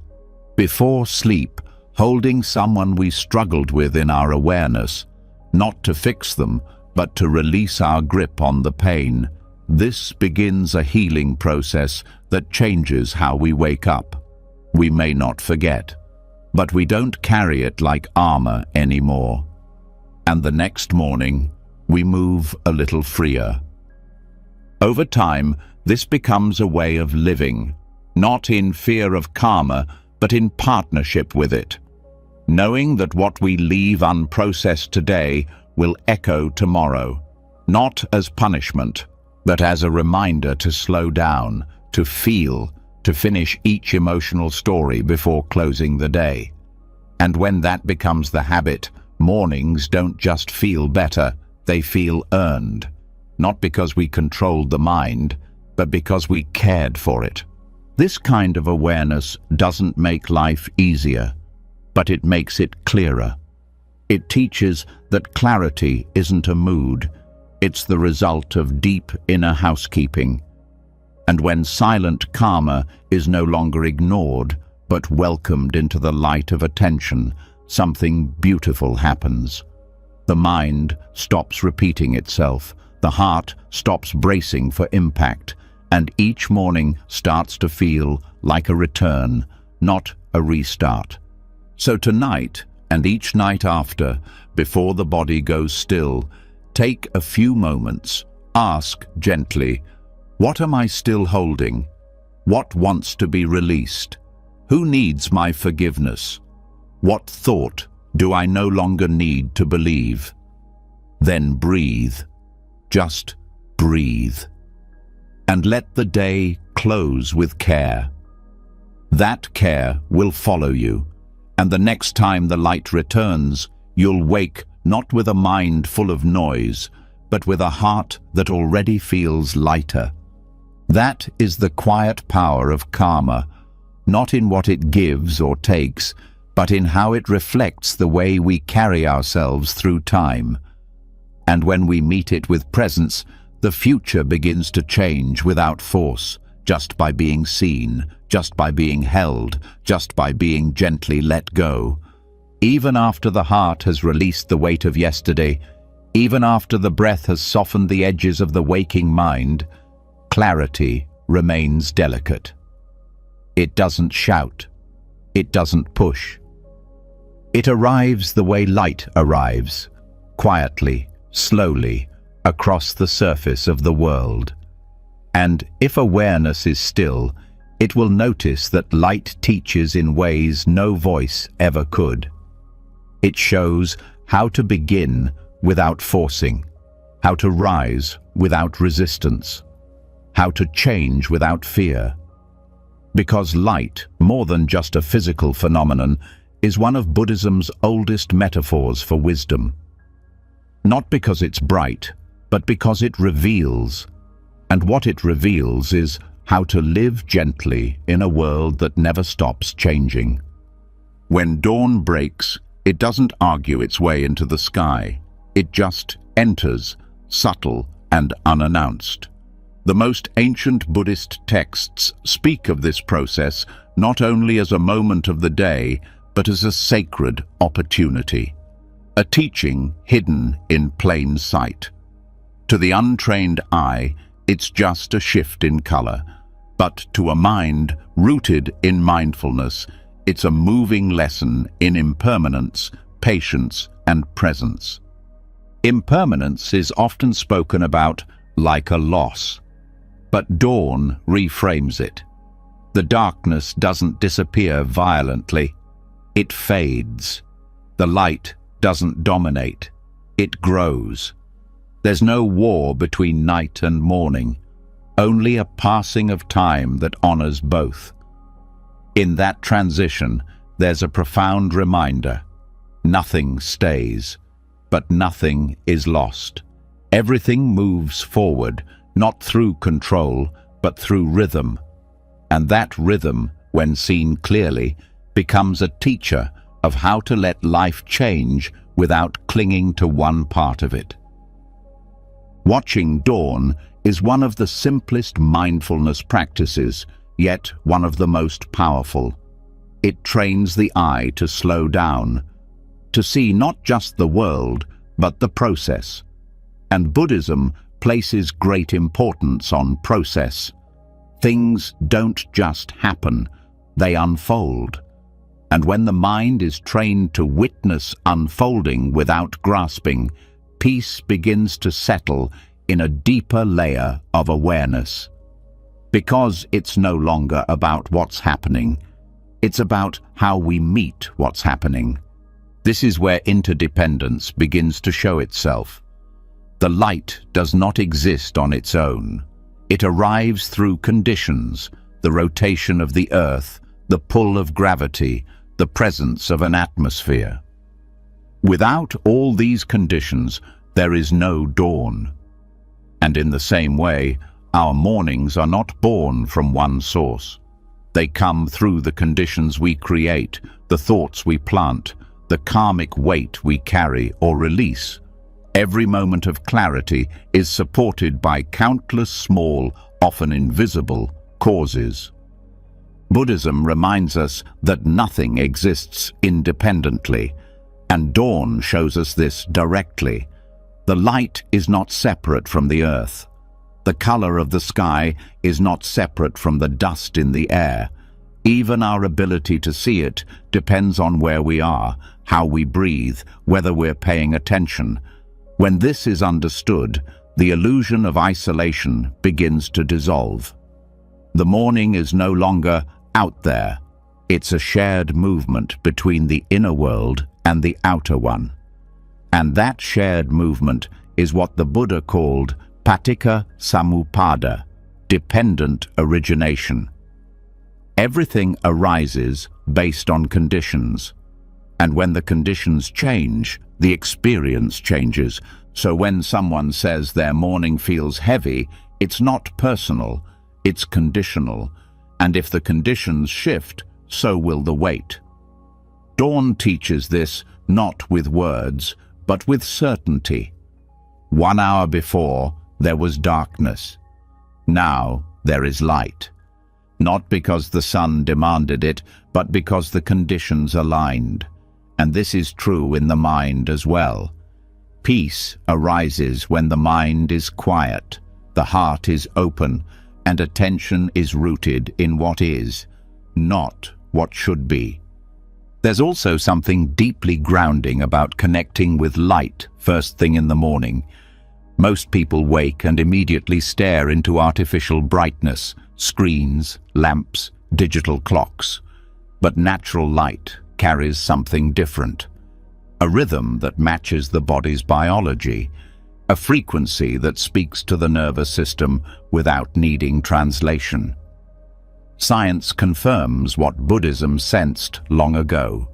Before sleep, holding someone we struggled with in our awareness, not to fix them, but to release our grip on the pain. This begins a healing process that changes how we wake up. We may not forget, but we don't carry it like armor anymore. And the next morning, we move a little freer. Over time, this becomes a way of living, not in fear of karma, but in partnership with it, knowing that what we leave unprocessed today will echo tomorrow, not as punishment, but as a reminder to slow down, to feel, to finish each emotional story before closing the day. And when that becomes the habit, mornings don't just feel better, they feel earned. Not because we controlled the mind, but because we cared for it. This kind of awareness doesn't make life easier, but it makes it clearer. It teaches that clarity isn't a mood, it's the result of deep inner housekeeping. And when silent karma is no longer ignored, but welcomed into the light of attention, something beautiful happens. The mind stops repeating itself, the heart stops bracing for impact, and each morning starts to feel like a return, not a restart. So tonight, and each night after, before the body goes still, take a few moments, ask gently, what am I still holding? What wants to be released? Who needs my forgiveness? What thought do I no longer need to believe? Then breathe. Just breathe. And let the day close with care. That care will follow you, and the next time the light returns, you'll wake not with a mind full of noise, but with a heart that already feels lighter. That is the quiet power of karma, not in what it gives or takes, but in how it reflects the way we carry ourselves through time. And when we meet it with presence, the future begins to change without force, just by being seen, just by being held, just by being gently let go. Even after the heart has released the weight of yesterday, even after the breath has softened the edges of the waking mind, clarity remains delicate. It doesn't shout. It doesn't push. It arrives the way light arrives, quietly, slowly, across the surface of the world. And if awareness is still, it will notice that light teaches in ways no voice ever could. It shows how to begin without forcing, how to rise without resistance, how to change without fear. Because light, more than just a physical phenomenon, is one of Buddhism's oldest metaphors for wisdom. Not because it's bright, but because it reveals. And what it reveals is how to live gently in a world that never stops changing. When dawn breaks, it doesn't argue its way into the sky. It just enters, subtle and unannounced. The most ancient Buddhist texts speak of this process not only as a moment of the day, but as a sacred opportunity, a teaching hidden in plain sight. To the untrained eye, it's just a shift in color, but to a mind rooted in mindfulness, it's a moving lesson in impermanence, patience, and presence. Impermanence is often spoken about like a loss, but dawn reframes it. The darkness doesn't disappear violently. It fades. The light doesn't dominate. It grows. There's no war between night and morning, only a passing of time that honors both. In that transition, there's a profound reminder. Nothing stays, but nothing is lost. Everything moves forward, not through control, but through rhythm. And that rhythm, when seen clearly, becomes a teacher of how to let life change without clinging to one part of it. Watching dawn is one of the simplest mindfulness practices, yet one of the most powerful. It trains the eye to slow down, to see not just the world, but the process. And Buddhism places great importance on process. Things don't just happen, they unfold. And when the mind is trained to witness unfolding without grasping, peace begins to settle in a deeper layer of awareness. Because it's no longer about what's happening, it's about how we meet what's happening. This is where interdependence begins to show itself. The light does not exist on its own. It arrives through conditions, the rotation of the earth, the pull of gravity, the presence of an atmosphere. Without all these conditions, there is no dawn. And in the same way, our mornings are not born from one source. They come through the conditions we create, the thoughts we plant, the karmic weight we carry or release. Every moment of clarity is supported by countless small, often invisible, causes. Buddhism reminds us that nothing exists independently, and dawn shows us this directly. The light is not separate from the earth. The color of the sky is not separate from the dust in the air. Even our ability to see it depends on where we are, how we breathe, whether we're paying attention. When this is understood, the illusion of isolation begins to dissolve. The morning is no longer out there. It's a shared movement between the inner world and the outer one. And that shared movement is what the Buddha called paticca samuppada, dependent origination. Everything arises based on conditions, and when the conditions change, the experience changes. So when someone says their morning feels heavy, it's not personal, it's conditional, and if the conditions shift, so will the weight. Dawn teaches this not with words, but with certainty. 1 hour before, there was darkness. Now there is light. Not because the sun demanded it, but because the conditions aligned. And this is true in the mind as well. Peace arises when the mind is quiet, the heart is open, and attention is rooted in what is, not what should be. There's also something deeply grounding about connecting with light first thing in the morning. Most people wake and immediately stare into artificial brightness, screens, lamps, digital clocks. But natural light carries something different. A rhythm that matches the body's biology, a frequency that speaks to the nervous system without needing translation. Science confirms what Buddhism sensed long ago.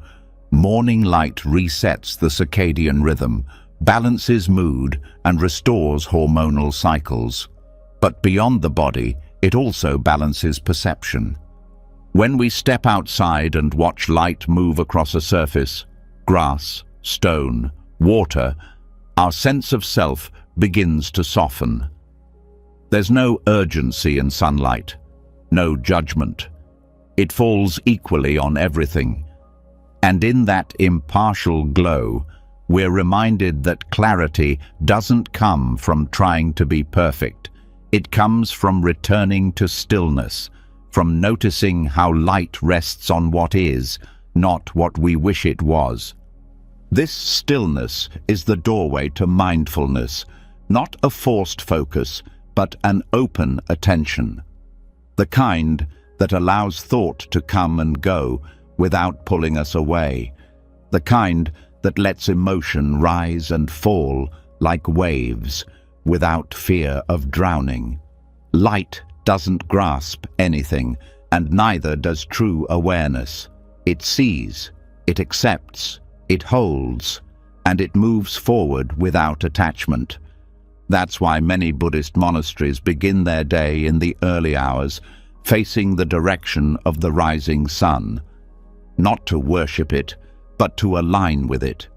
Morning light resets the circadian rhythm, balances mood, and restores hormonal cycles. But beyond the body, it also balances perception. When we step outside and watch light move across a surface, grass, stone, water, our sense of self begins to soften. There's no urgency in sunlight, no judgment. It falls equally on everything. And in that impartial glow, we're reminded that clarity doesn't come from trying to be perfect. It comes from returning to stillness, from noticing how light rests on what is, not what we wish it was. This stillness is the doorway to mindfulness, not a forced focus, but an open attention. The kind that allows thought to come and go without pulling us away. The kind that lets emotion rise and fall like waves without fear of drowning. Light doesn't grasp anything, and neither does true awareness. It sees, it accepts, it holds, and it moves forward without attachment. That's why many Buddhist monasteries begin their day in the early hours, facing the direction of the rising sun. Not to worship it, but to align with it.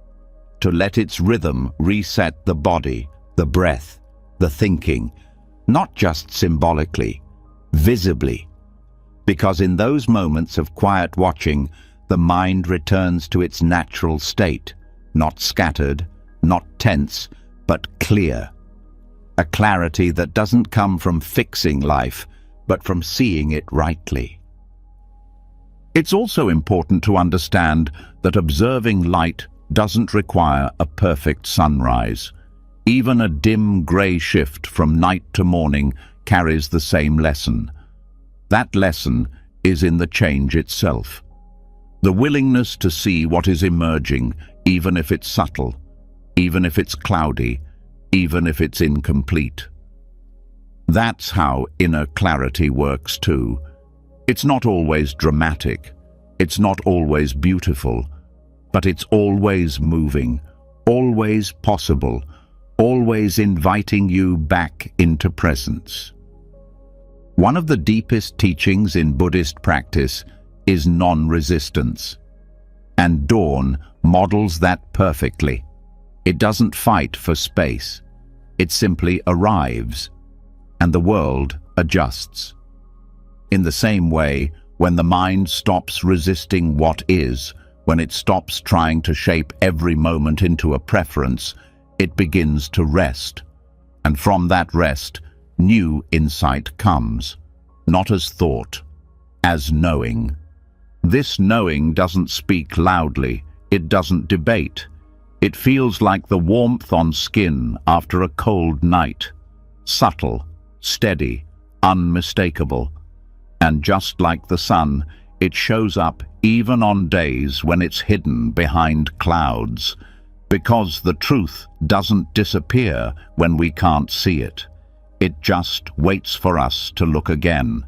To let its rhythm reset the body, the breath, the thinking, not just symbolically, visibly. Because in those moments of quiet watching, the mind returns to its natural state, not scattered, not tense, but clear. A clarity that doesn't come from fixing life, but from seeing it rightly. It's also important to understand that observing light doesn't require a perfect sunrise. Even a dim grey shift from night to morning carries the same lesson. That lesson is in the change itself. The willingness to see what is emerging, even if it's subtle, even if it's cloudy, even if it's incomplete. That's how inner clarity works too. It's not always dramatic, it's not always beautiful, but it's always moving, always possible, always inviting you back into presence. One of the deepest teachings in Buddhist practice is non-resistance. And dawn models that perfectly. It doesn't fight for space. It simply arrives, and the world adjusts. In the same way, when the mind stops resisting what is, when it stops trying to shape every moment into a preference, it begins to rest. And from that rest, new insight comes, not as thought, as knowing. This knowing doesn't speak loudly, it doesn't debate. It feels like the warmth on skin after a cold night, subtle, steady, unmistakable. And just like the sun, it shows up even on days when it's hidden behind clouds, because the truth doesn't disappear when we can't see it. It just waits for us to look again.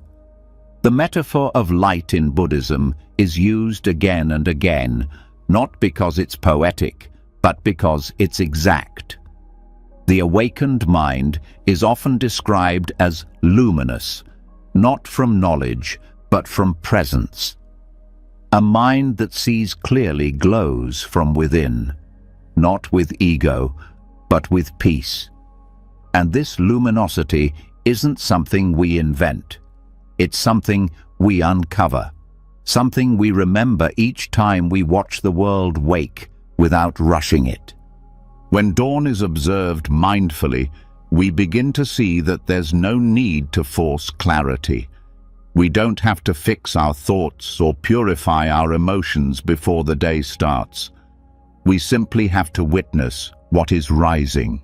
The metaphor of light in Buddhism is used again and again, not because it's poetic, but because it's exact. The awakened mind is often described as luminous, not from knowledge, but from presence. A mind that sees clearly glows from within, not with ego, but with peace. And this luminosity isn't something we invent. It's something we uncover, something we remember each time we watch the world wake without rushing it. When dawn is observed mindfully, we begin to see that there's no need to force clarity. We don't have to fix our thoughts or purify our emotions before the day starts. We simply have to witness what is rising,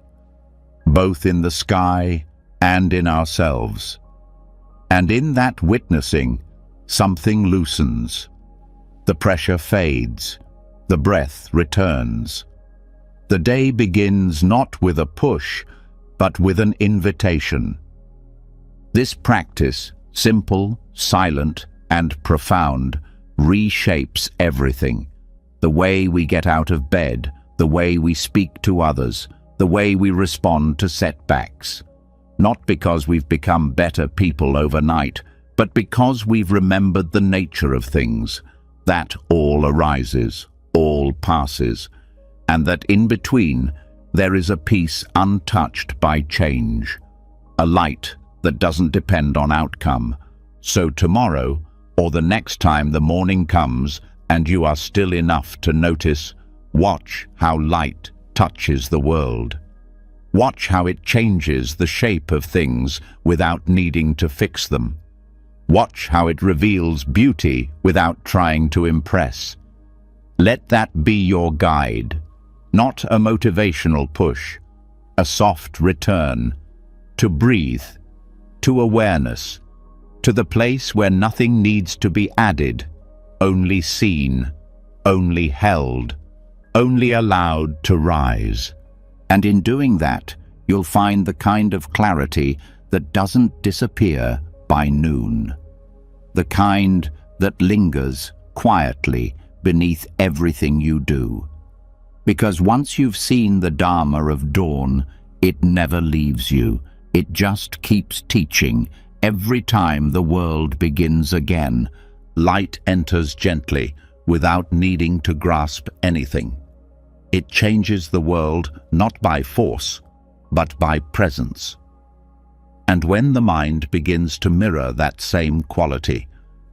both in the sky and in ourselves. And in that witnessing, something loosens. The pressure fades. The breath returns. The day begins not with a push, but with an invitation. This practice, simple, silent, and profound, reshapes everything. The way we get out of bed, the way we speak to others, the way we respond to setbacks. Not because we've become better people overnight, but because we've remembered the nature of things, that all arises, all passes, and that in between there is a peace untouched by change, a light that doesn't depend on outcome. So tomorrow, or the next time the morning comes and you are still enough to notice, watch how light touches the world. Watch how it changes the shape of things without needing to fix them. Watch how it reveals beauty without trying to impress. Let that be your guide, not a motivational push, a soft return, to breathe, to awareness, to the place where nothing needs to be added, only seen, only held, only allowed to rise. And in doing that, you'll find the kind of clarity that doesn't disappear by noon. The kind that lingers quietly beneath everything you do. Because once you've seen the Dharma of dawn, it never leaves you. It just keeps teaching. Every time the world begins again, light enters gently without needing to grasp anything. It changes the world not by force, but by presence. And when the mind begins to mirror that same quality,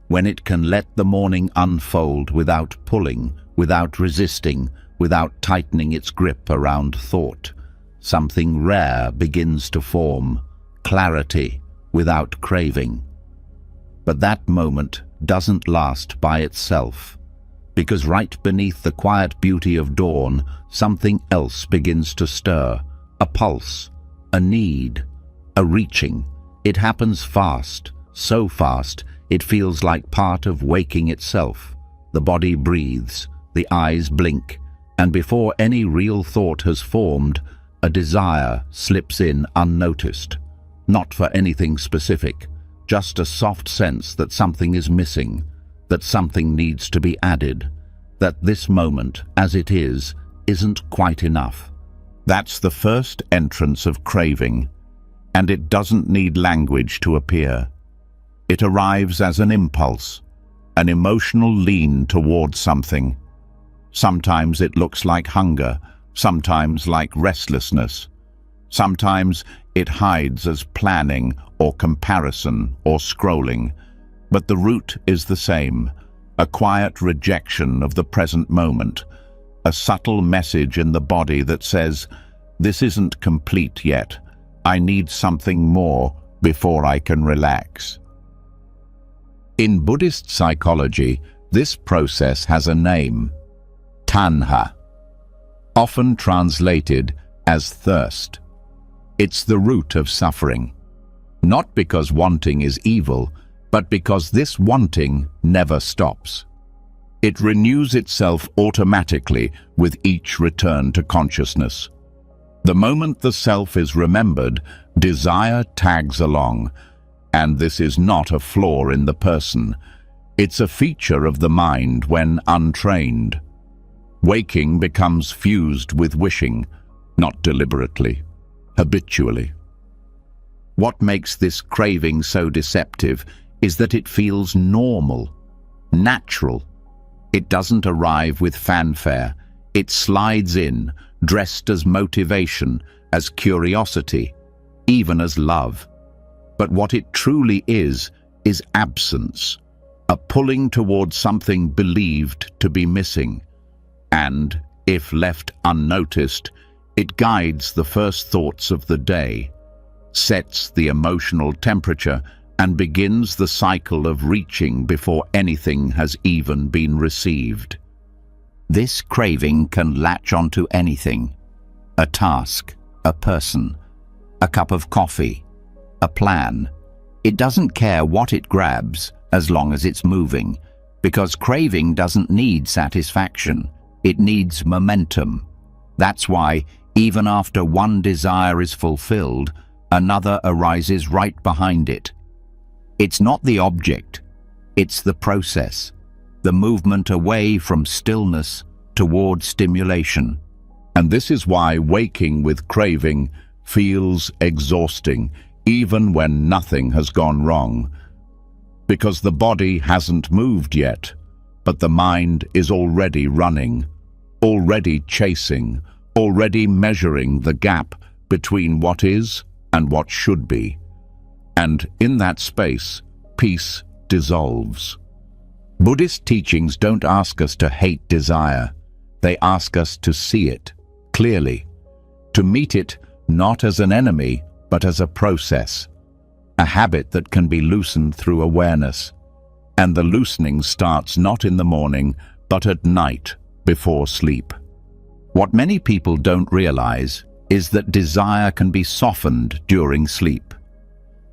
when it can let the morning unfold without pulling, without resisting, without tightening its grip around thought, something rare begins to form, clarity without craving. But that moment doesn't last by itself, because right beneath the quiet beauty of dawn, something else begins to stir, a pulse, a need, a reaching. It happens fast, so fast it feels like part of waking itself. The body breathes, the eyes blink, and before any real thought has formed, a desire slips in unnoticed. Not for anything specific, just a soft sense that something is missing, that something needs to be added, that this moment, as it is, isn't quite enough. That's the first entrance of craving, and it doesn't need language to appear. It arrives as an impulse, an emotional lean towards something. Sometimes it looks like hunger, sometimes like restlessness. Sometimes it hides as planning or comparison or scrolling, but the root is the same, a quiet rejection of the present moment, a subtle message in the body that says, "This isn't complete yet. I need something more before I can relax." In Buddhist psychology, this process has a name, tanha, often translated as thirst. It's the root of suffering, not because wanting is evil, but because this wanting never stops. It renews itself automatically with each return to consciousness. The moment the self is remembered, desire tags along, and this is not a flaw in the person. It's a feature of the mind when untrained. Waking becomes fused with wishing, not deliberately, habitually. What makes this craving so deceptive is that it feels normal, natural. It doesn't arrive with fanfare. It slides in, dressed as motivation, as curiosity, even as love. But what it truly is absence, a pulling towards something believed to be missing. And, if left unnoticed, it guides the first thoughts of the day, sets the emotional temperature, and begins the cycle of reaching before anything has even been received. This craving can latch onto anything: a task, a person, a cup of coffee, a plan. It doesn't care what it grabs as long as it's moving, because craving doesn't need satisfaction. It needs momentum. That's why, even after one desire is fulfilled, another arises right behind it. It's not the object, it's the process, the movement away from stillness toward stimulation. And this is why waking with craving feels exhausting, even when nothing has gone wrong. Because the body hasn't moved yet, but the mind is already running, already chasing, already measuring the gap between what is and what should be. And in that space, peace dissolves. Buddhist teachings don't ask us to hate desire. They ask us to see it clearly, to meet it not as an enemy, but as a process, a habit that can be loosened through awareness. And the loosening starts not in the morning, but at night before sleep. What many people don't realize is that desire can be softened during sleep,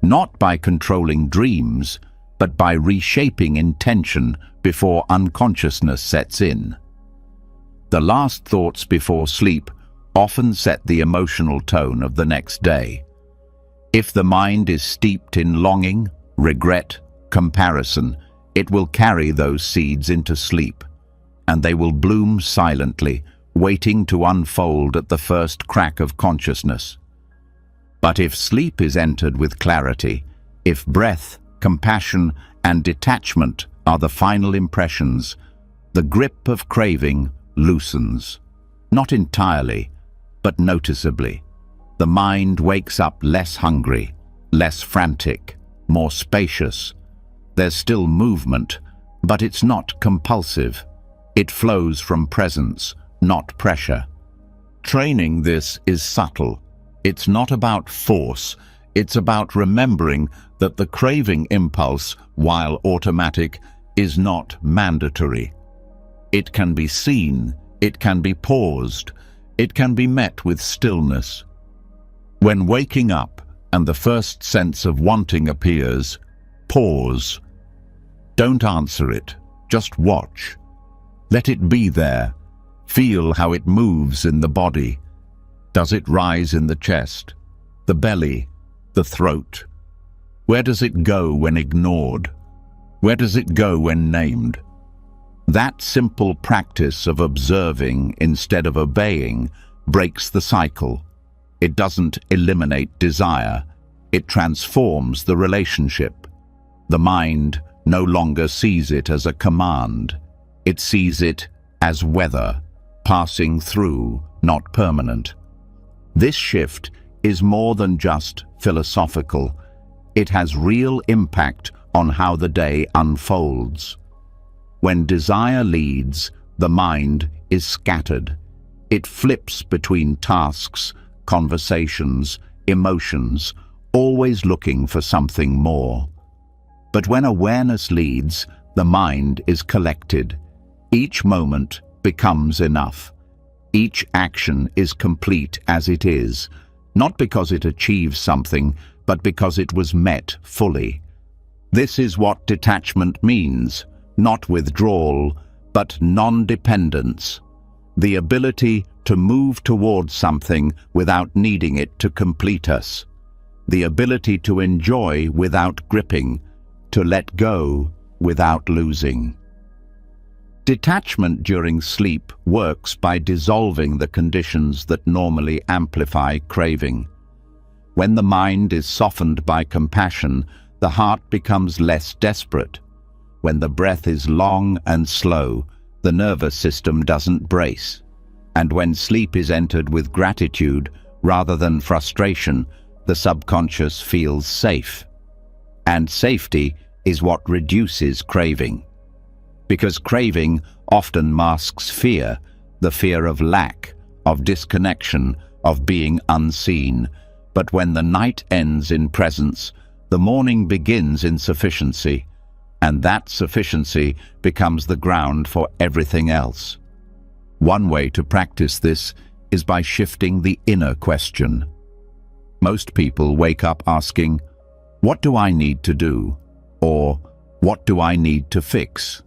not by controlling dreams, but by reshaping intention before unconsciousness sets in. The last thoughts before sleep often set the emotional tone of the next day. If the mind is steeped in longing, regret, comparison, it will carry those seeds into sleep, and they will bloom silently, waiting to unfold at the first crack of consciousness. But if sleep is entered with clarity, if breath, compassion, and detachment are the final impressions, the grip of craving loosens. Not entirely, but noticeably. The mind wakes up less hungry, less frantic, more spacious. There's still movement, but it's not compulsive. It flows from presence, not pressure. Training this is subtle. It's not about force. It's about remembering that the craving impulse, while automatic, is not mandatory. It can be seen, it can be paused, it can be met with stillness. When waking up and the first sense of wanting appears, pause. Don't answer it, just watch. Let it be there. Feel how it moves in the body. Does it rise in the chest, the belly, the throat? Where does it go when ignored? Where does it go when named? That simple practice of observing instead of obeying breaks the cycle. It doesn't eliminate desire. It transforms the relationship. The mind no longer sees it as a command. It sees it as weather, passing through, not permanent. This shift is more than just philosophical. It has real impact on how the day unfolds. When desire leads, the mind is scattered. It flips between tasks, conversations, emotions, always looking for something more. But when awareness leads, the mind is collected. Each moment becomes enough. Each action is complete as it is, not because it achieves something, but because it was met fully. This is what detachment means, not withdrawal, but non-dependence. The ability to move towards something without needing it to complete us. The ability to enjoy without gripping, to let go without losing. Detachment during sleep works by dissolving the conditions that normally amplify craving. When the mind is softened by compassion, the heart becomes less desperate. When the breath is long and slow, the nervous system doesn't brace. And when sleep is entered with gratitude rather than frustration, the subconscious feels safe. And safety is what reduces craving. Because craving often masks fear, the fear of lack, of disconnection, of being unseen. But when the night ends in presence, the morning begins in sufficiency, and that sufficiency becomes the ground for everything else. One way to practice this is by shifting the inner question. Most people wake up asking, "What do I need to do?" or "What do I need to fix?"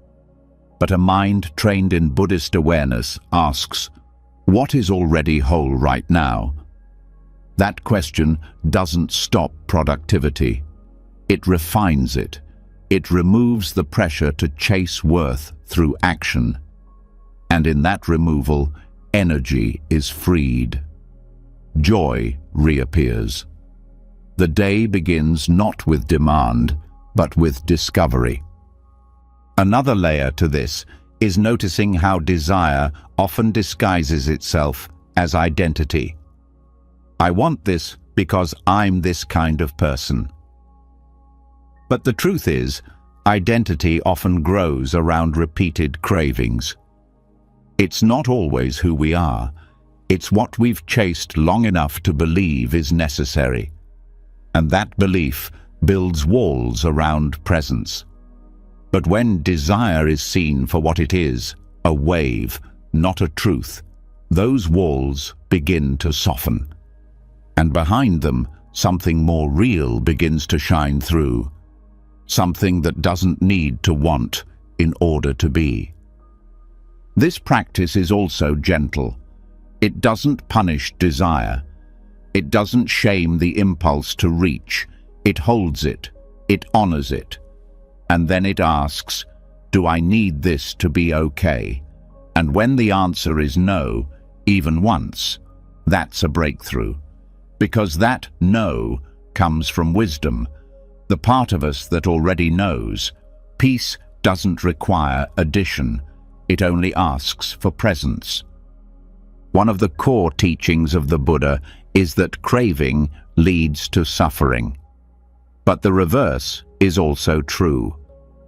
But a mind trained in Buddhist awareness asks, "What is already whole right now?" That question doesn't stop productivity. It refines it. It removes the pressure to chase worth through action. And in that removal, energy is freed. Joy reappears. The day begins not with demand, but with discovery. Another layer to this is noticing how desire often disguises itself as identity. I want this because I'm this kind of person. But the truth is, identity often grows around repeated cravings. It's not always who we are. It's what we've chased long enough to believe is necessary. And that belief builds walls around presence. But when desire is seen for what it is, a wave, not a truth, those walls begin to soften. And behind them, something more real begins to shine through. Something that doesn't need to want in order to be. This practice is also gentle. It doesn't punish desire. It doesn't shame the impulse to reach. It holds it. It honors it. And then it asks, "Do I need this to be okay?" And when the answer is no, even once, that's a breakthrough. Because that no comes from wisdom, the part of us that already knows. Peace doesn't require addition. It only asks for presence. One of the core teachings of the Buddha is that craving leads to suffering. But the reverse is also true.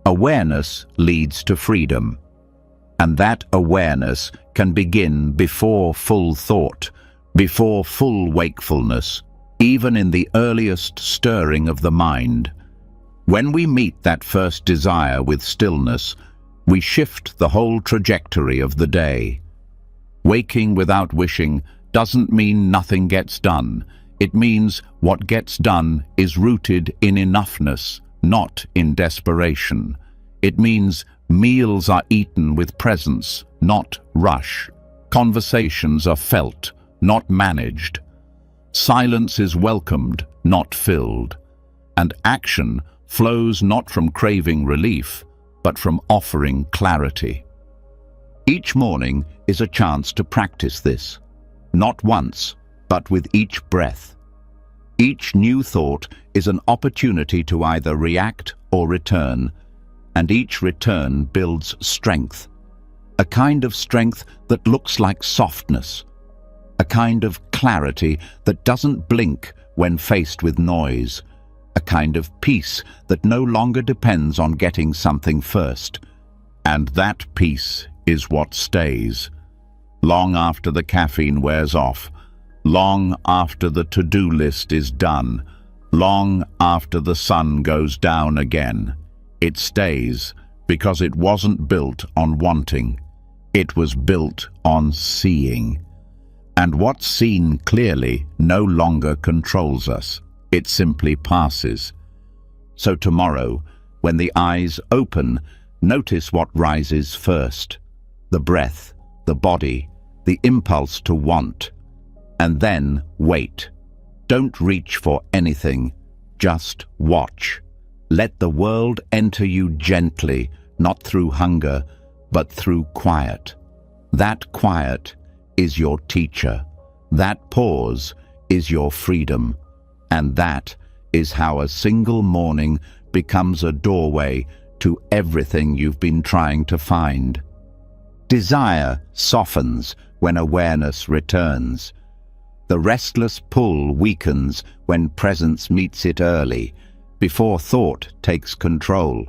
Awareness leads to freedom. And that awareness can begin before full thought, before full wakefulness, even in the earliest stirring of the mind. When we meet that first desire with stillness, we shift the whole trajectory of the day. Waking without wishing doesn't mean nothing gets done. It means what gets done is rooted in enoughness, not in desperation. It means meals are eaten with presence, not rush. Conversations are felt, not managed. Silence is welcomed, not filled. And action flows not from craving relief, but from offering clarity. Each morning is a chance to practice this, not once, but with each breath. Each new thought is an opportunity to either react or return, and each return builds strength. A kind of strength that looks like softness. A kind of clarity that doesn't blink when faced with noise. A kind of peace that no longer depends on getting something first. And that peace is what stays. Long after the caffeine wears off, long after the to-do list is done, long after the sun goes down again, it stays because it wasn't built on wanting. It was built on seeing. And what's seen clearly no longer controls us. It simply passes. So tomorrow, when the eyes open, notice what rises first. The breath, the body, the impulse to want. And then wait. Don't reach for anything. Just watch. Let the world enter you gently, not through hunger, but through quiet. That quiet is your teacher. That pause is your freedom. And that is how a single morning becomes a doorway to everything you've been trying to find. Desire softens when awareness returns. The restless pull weakens when presence meets it early, before thought takes control.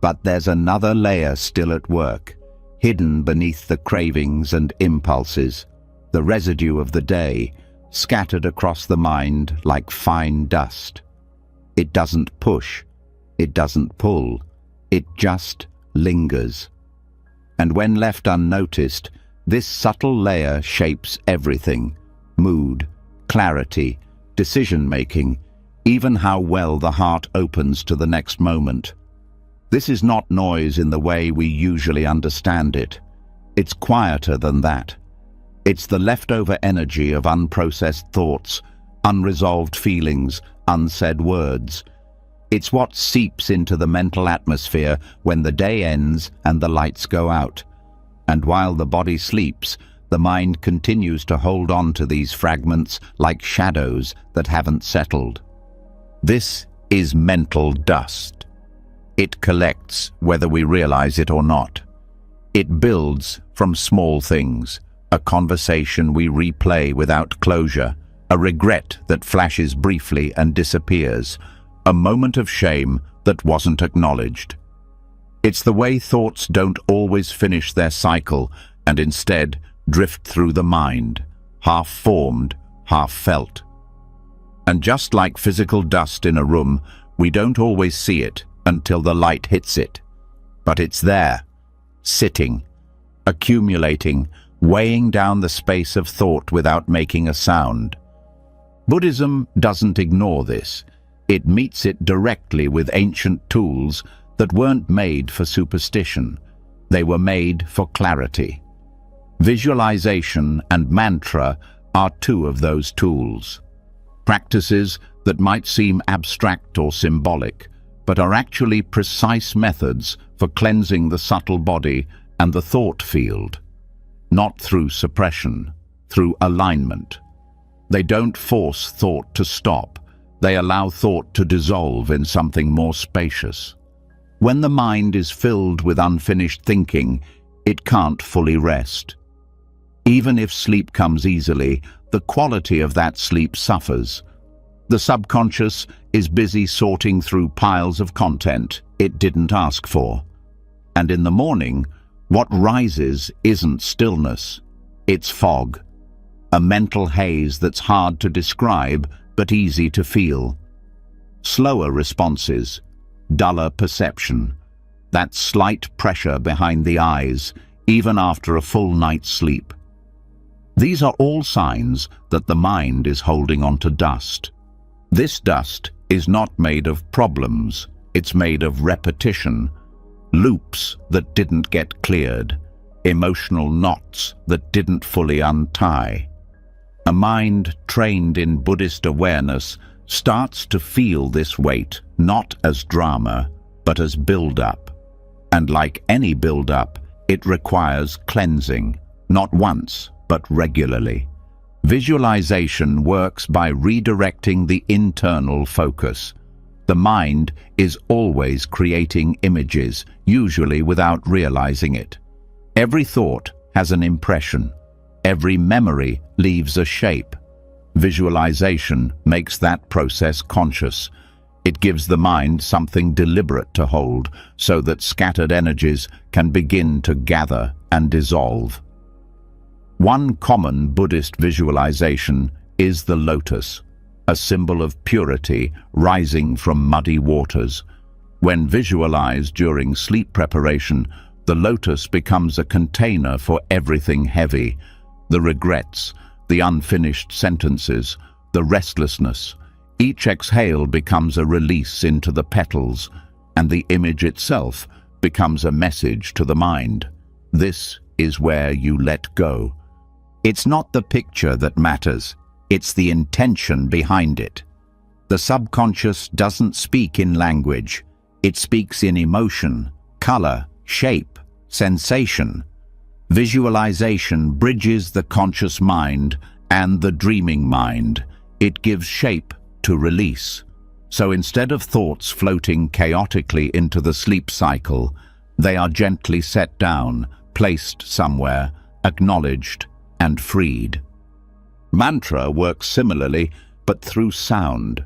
But there's another layer still at work, hidden beneath the cravings and impulses, the residue of the day, scattered across the mind like fine dust. It doesn't push, it doesn't pull, it just lingers. And when left unnoticed, this subtle layer shapes everything: mood, clarity, decision-making, even how well the heart opens to the next moment. This is not noise in the way we usually understand it. It's quieter than that. It's the leftover energy of unprocessed thoughts, unresolved feelings, unsaid words. It's what seeps into the mental atmosphere when the day ends and the lights go out. And while the body sleeps, the mind continues to hold on to these fragments like shadows that haven't settled. This is mental dust. It collects whether we realize it or not. It builds from small things, a conversation we replay without closure, a regret that flashes briefly and disappears, a moment of shame that wasn't acknowledged. It's the way thoughts don't always finish their cycle and instead drift through the mind, half formed, half felt. And just like physical dust in a room, we don't always see it until the light hits it. But it's there, sitting, accumulating, weighing down the space of thought without making a sound. Buddhism doesn't ignore this. It meets it directly with ancient tools that weren't made for superstition. They were made for clarity. Visualization and mantra are two of those tools. Practices that might seem abstract or symbolic, but are actually precise methods for cleansing the subtle body and the thought field. Not through suppression, through alignment. They don't force thought to stop. They allow thought to dissolve in something more spacious. When the mind is filled with unfinished thinking, it can't fully rest. Even if sleep comes easily, the quality of that sleep suffers. The subconscious is busy sorting through piles of content it didn't ask for. And in the morning, what rises isn't stillness, it's fog. A mental haze that's hard to describe, but easy to feel. Slower responses, duller perception, that slight pressure behind the eyes, even after a full night's sleep. These are all signs that the mind is holding on to dust. This dust is not made of problems, it's made of repetition, loops that didn't get cleared, emotional knots that didn't fully untie. A mind trained in Buddhist awareness starts to feel this weight not as drama, but as build-up. And like any build-up, it requires cleansing, not once, but regularly. Visualization works by redirecting the internal focus. The mind is always creating images, usually without realizing it. Every thought has an impression. Every memory leaves a shape. Visualization makes that process conscious. It gives the mind something deliberate to hold, so that scattered energies can begin to gather and dissolve. One common Buddhist visualization is the lotus, a symbol of purity rising from muddy waters. When visualized during sleep preparation, the lotus becomes a container for everything heavy, the regrets, the unfinished sentences, the restlessness. Each exhale becomes a release into the petals, and the image itself becomes a message to the mind. This is where you let go. It's not the picture that matters, it's the intention behind it. The subconscious doesn't speak in language, it speaks in emotion, color, shape, sensation. Visualization bridges the conscious mind and the dreaming mind. It gives shape to release. So instead of thoughts floating chaotically into the sleep cycle, they are gently set down, placed somewhere, acknowledged, and freed. Mantra works similarly, but through sound.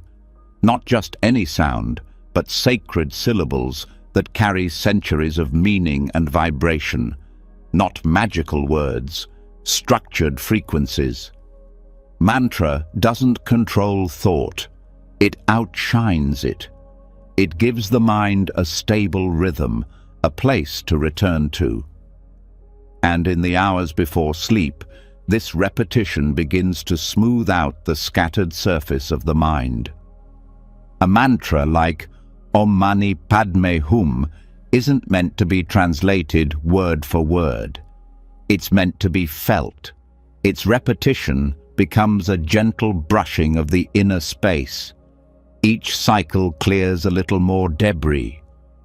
Not just any sound, but sacred syllables that carry centuries of meaning and vibration. Not magical words, structured frequencies. Mantra doesn't control thought. It outshines it. It gives the mind a stable rhythm, a place to return to. And in the hours before sleep, this repetition begins to smooth out the scattered surface of the mind. A mantra like Om Mani Padme Hum isn't meant to be translated word for word. It's meant to be felt. Its repetition becomes a gentle brushing of the inner space. Each cycle clears a little more debris.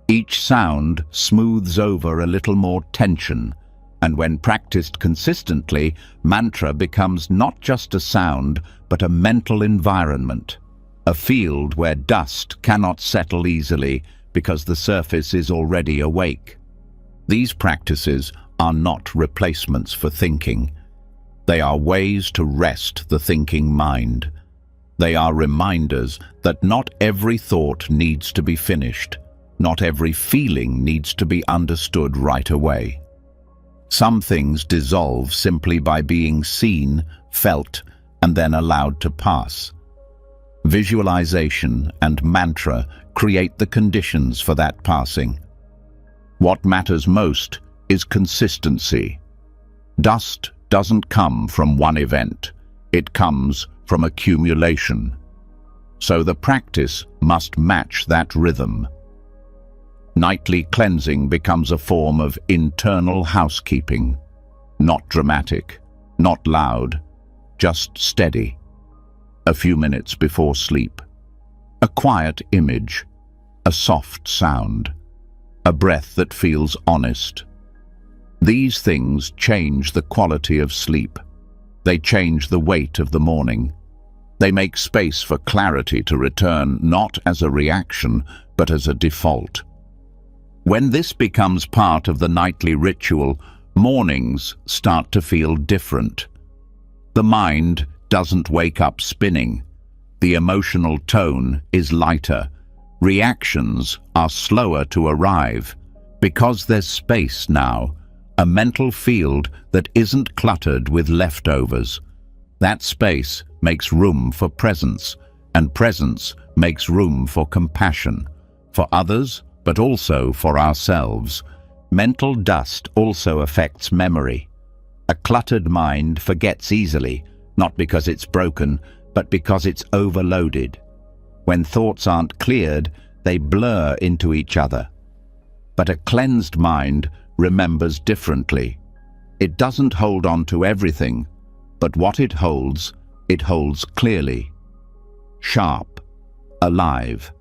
Each sound smooths over a little more tension. And when practiced consistently, mantra becomes not just a sound, but a mental environment. A field where dust cannot settle easily because the surface is already awake. These practices are not replacements for thinking. They are ways to rest the thinking mind. They are reminders that not every thought needs to be finished. Not every feeling needs to be understood right away. Some things dissolve simply by being seen, felt, and then allowed to pass. Visualization and mantra create the conditions for that passing. What matters most is consistency. Dust doesn't come from one event. It comes from accumulation. So the practice must match that rhythm. Nightly cleansing becomes a form of internal housekeeping. Not dramatic, not loud, just steady. A few minutes before sleep. A quiet image, a soft sound, a breath that feels honest. These things change the quality of sleep. They change the weight of the morning. They make space for clarity to return not as a reaction, but as a default. When this becomes part of the nightly ritual, mornings start to feel different. The mind doesn't wake up spinning. The emotional tone is lighter. Reactions are slower to arrive. Because there's space now, a mental field that isn't cluttered with leftovers. That space makes room for presence, and presence makes room for compassion. for others, but also for ourselves. Mental dust also affects memory. A cluttered mind forgets easily, not because it's broken, but because it's overloaded. When thoughts aren't cleared, they blur into each other. But a cleansed mind remembers differently. It doesn't hold on to everything, but what it holds clearly, sharp, alive.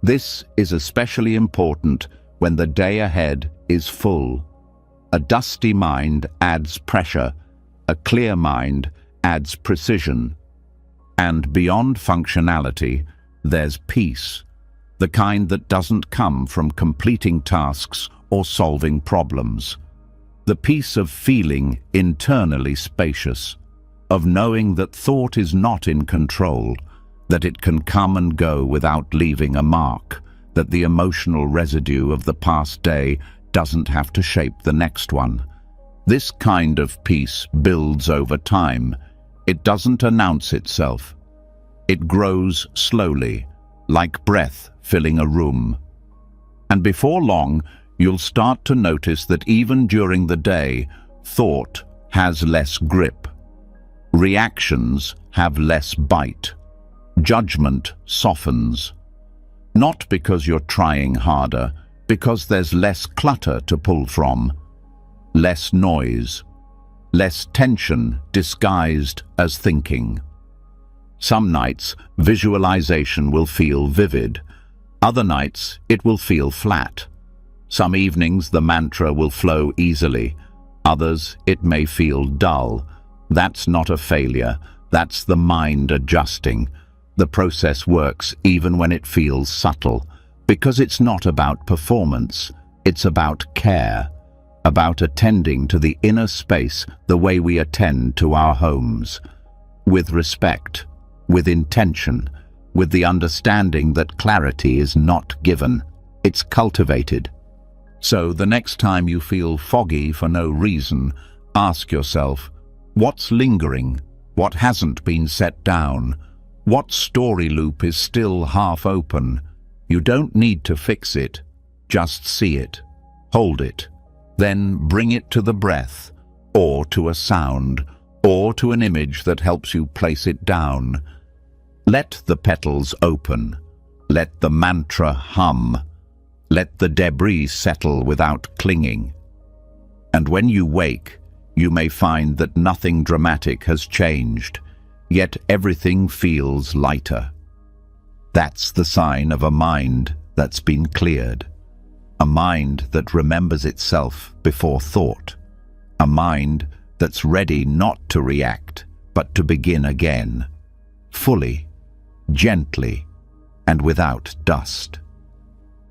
This is especially important when the day ahead is full. A dusty mind adds pressure, a clear mind adds precision. And beyond functionality, there's peace, the kind that doesn't come from completing tasks or solving problems. The peace of feeling internally spacious, of knowing that thought is not in control, that it can come and go without leaving a mark, that the emotional residue of the past day doesn't have to shape the next one. This kind of peace builds over time. It doesn't announce itself. It grows slowly, like breath filling a room. And before long, you'll start to notice that even during the day, thought has less grip. Reactions have less bite. Judgment softens. Not because you're trying harder, because there's less clutter to pull from, less noise, less tension disguised as thinking. Some nights, visualization will feel vivid. Other nights, it will feel flat. Some evenings, the mantra will flow easily. Others, it may feel dull. That's not a failure. That's the mind adjusting. The process works even when it feels subtle, because it's not about performance. It's about care, about attending to the inner space the way we attend to our homes, with respect, with intention, with the understanding that clarity is not given, it's cultivated. So the next time you feel foggy for no reason, ask yourself, what's lingering? What hasn't been set down? What story loop is still half open? You don't need to fix it, just see it, hold it, then bring it to the breath, or to a sound, or to an image that helps you place it down. Let the petals open. Let the mantra hum. Let the debris settle without clinging. And when you wake, you may find that nothing dramatic has changed, yet everything feels lighter. That's the sign of a mind that's been cleared. A mind that remembers itself before thought. A mind that's ready not to react, but to begin again, fully, gently, and without dust.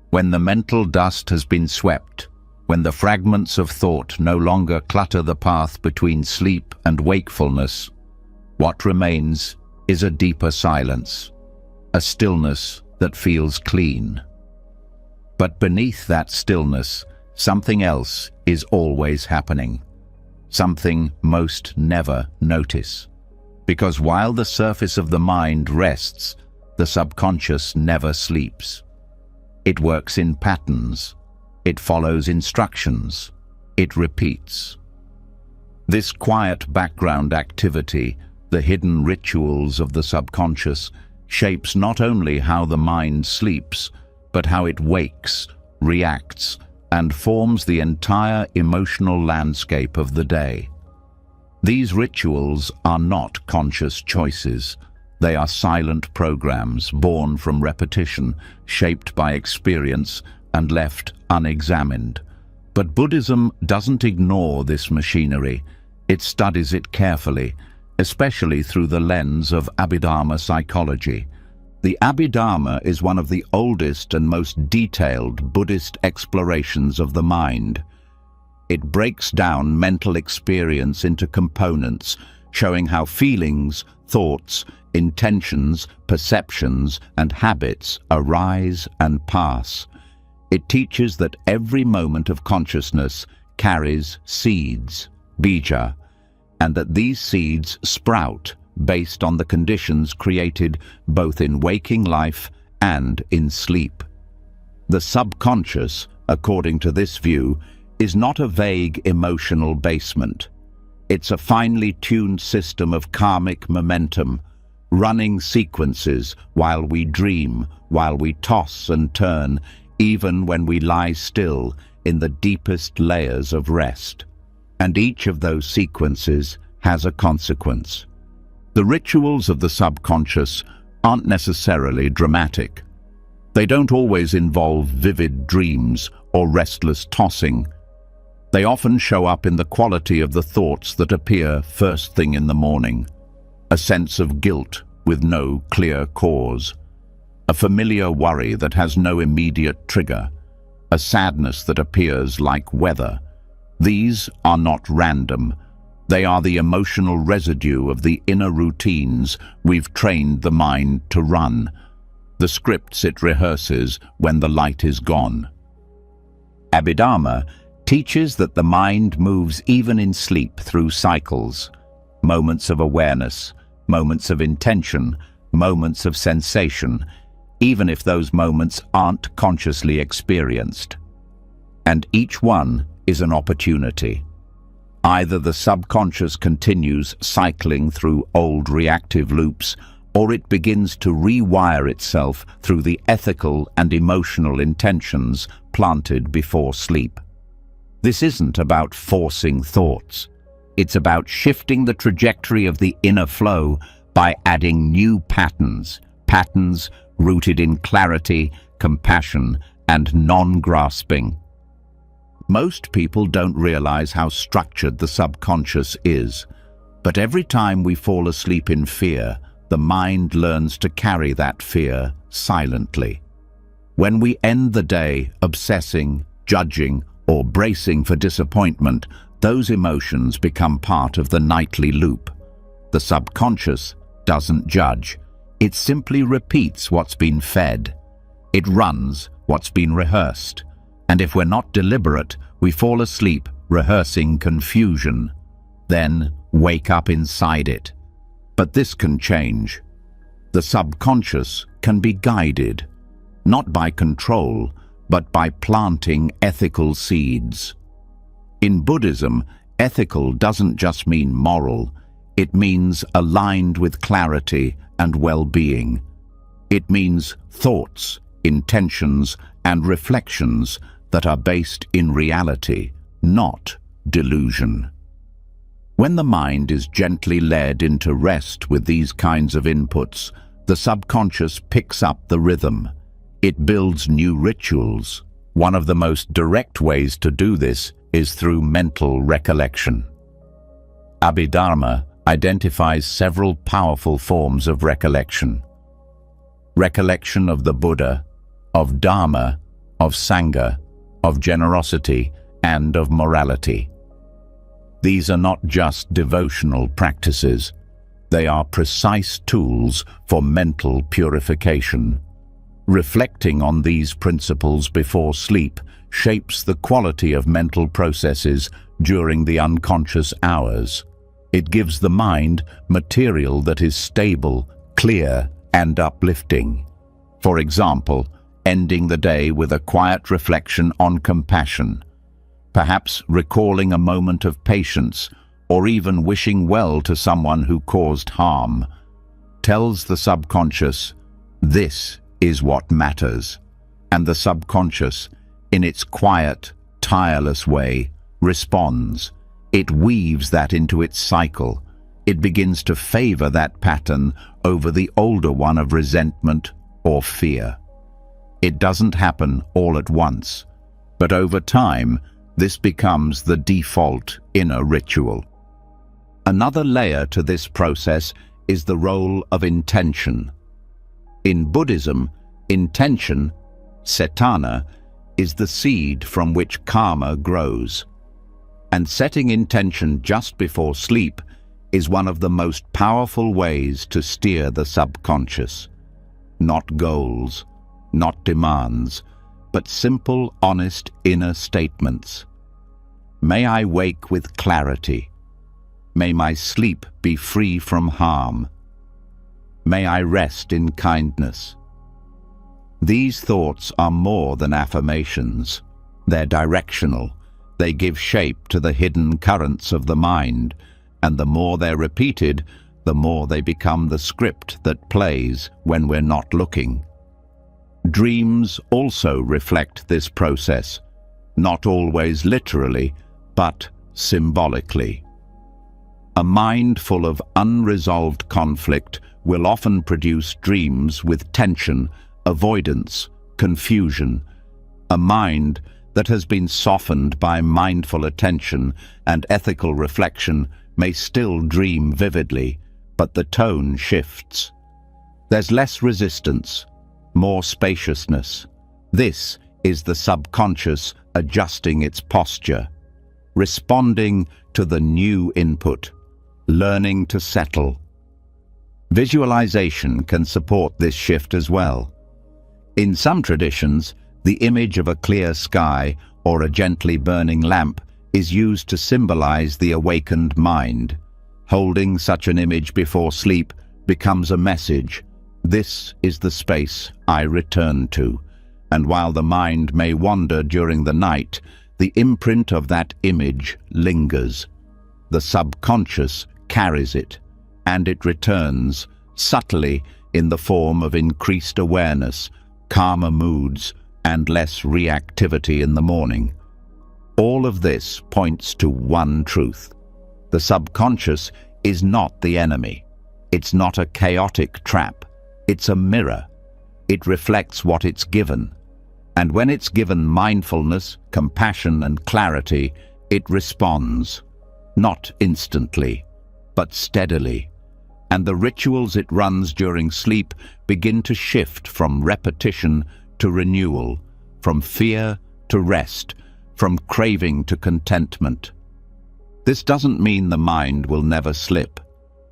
When the mental dust has been swept, when the fragments of thought no longer clutter the path between sleep and wakefulness, what remains is a deeper silence, a stillness that feels clean. But beneath that stillness, something else is always happening, something most never notice. Because while the surface of the mind rests, the subconscious never sleeps. It works in patterns. It follows instructions. It repeats. This quiet background activity, the hidden rituals of the subconscious, shapes not only how the mind sleeps, but how it wakes, reacts, and forms the entire emotional landscape of the day. These rituals are not conscious choices. They are silent programs born from repetition, shaped by experience, and left unexamined. But Buddhism doesn't ignore this machinery. It studies it carefully, especially through the lens of Abhidharma psychology. The Abhidharma is one of the oldest and most detailed Buddhist explorations of the mind. It breaks down mental experience into components, showing how feelings, thoughts, intentions, perceptions, and habits arise and pass. It teaches that every moment of consciousness carries seeds, bija, and that these seeds sprout based on the conditions created both in waking life and in sleep. The subconscious, according to this view, is not a vague emotional basement. It's a finely tuned system of karmic momentum, running sequences while we dream, while we toss and turn, even when we lie still in the deepest layers of rest. And each of those sequences has a consequence. The rituals of the subconscious aren't necessarily dramatic. They don't always involve vivid dreams or restless tossing. They often show up in the quality of the thoughts that appear first thing in the morning. A sense of guilt with no clear cause. A familiar worry that has no immediate trigger. A sadness that appears like weather. These are not random. They are the emotional residue of the inner routines we've trained the mind to run, the scripts it rehearses when the light is gone. Abhidharma teaches that the mind moves even in sleep through cycles, moments of awareness, moments of intention, moments of sensation, even if those moments aren't consciously experienced. And each one is an opportunity. Either the subconscious continues cycling through old reactive loops, or it begins to rewire itself through the ethical and emotional intentions planted before sleep. This isn't about forcing thoughts. It's about shifting the trajectory of the inner flow by adding new patterns rooted in clarity, compassion, and non-grasping. Most people don't realize how structured the subconscious is, but every time we fall asleep in fear, the mind learns to carry that fear silently. When we end the day obsessing, judging, or bracing for disappointment, those emotions become part of the nightly loop. The subconscious doesn't judge. It simply repeats what's been fed. It runs what's been rehearsed. And if we're not deliberate, we fall asleep rehearsing confusion, then wake up inside it. But this can change. The subconscious can be guided, not by control, but by planting ethical seeds. In Buddhism, ethical doesn't just mean moral, it means aligned with clarity and well-being. It means thoughts, intentions, and reflections that are based in reality, not delusion. When the mind is gently led into rest with these kinds of inputs, the subconscious picks up the rhythm. It builds new rituals. One of the most direct ways to do this is through mental recollection. Abhidharma identifies several powerful forms of recollection. Recollection of the Buddha, of Dharma, of Sangha, of generosity, and of morality. These are not just devotional practices. They are precise tools for mental purification. Reflecting on these principles before sleep shapes the quality of mental processes during the unconscious hours. It gives the mind material that is stable, clear, and uplifting. For example, ending the day with a quiet reflection on compassion, perhaps recalling a moment of patience, or even wishing well to someone who caused harm, tells the subconscious, this is what matters. And the subconscious, in its quiet, tireless way, responds. It weaves that into its cycle. It begins to favor that pattern over the older one of resentment or fear. It doesn't happen all at once, but over time, this becomes the default inner ritual. Another layer to this process is the role of intention. In Buddhism, intention, cetana, is the seed from which karma grows. And setting intention just before sleep is one of the most powerful ways to steer the subconscious. Not goals, not demands, but simple, honest inner statements. May I wake with clarity. May my sleep be free from harm. May I rest in kindness. These thoughts are more than affirmations. They're directional. They give shape to the hidden currents of the mind, and the more they're repeated, the more they become the script that plays when we're not looking. Dreams also reflect this process, not always literally, but symbolically. A mind full of unresolved conflict will often produce dreams with tension, avoidance, confusion. A mind that has been softened by mindful attention and ethical reflection may still dream vividly, but the tone shifts. There's less resistance, more spaciousness. This is the subconscious adjusting its posture, responding to the new input, learning to settle. Visualization can support this shift as well. In some traditions, the image of a clear sky or a gently burning lamp is used to symbolize the awakened mind. Holding such an image before sleep becomes a message. This is the space I return to. And while the mind may wander during the night, the imprint of that image lingers. The subconscious carries it, and it returns, subtly in the form of increased awareness, calmer moods, and less reactivity in the morning. All of this points to one truth. The subconscious is not the enemy. It's not a chaotic trap. It's a mirror. It reflects what it's given. And when it's given mindfulness, compassion, and clarity, it responds, not instantly, but steadily. And the rituals it runs during sleep begin to shift from repetition to renewal, from fear to rest, from craving to contentment. This doesn't mean the mind will never slip.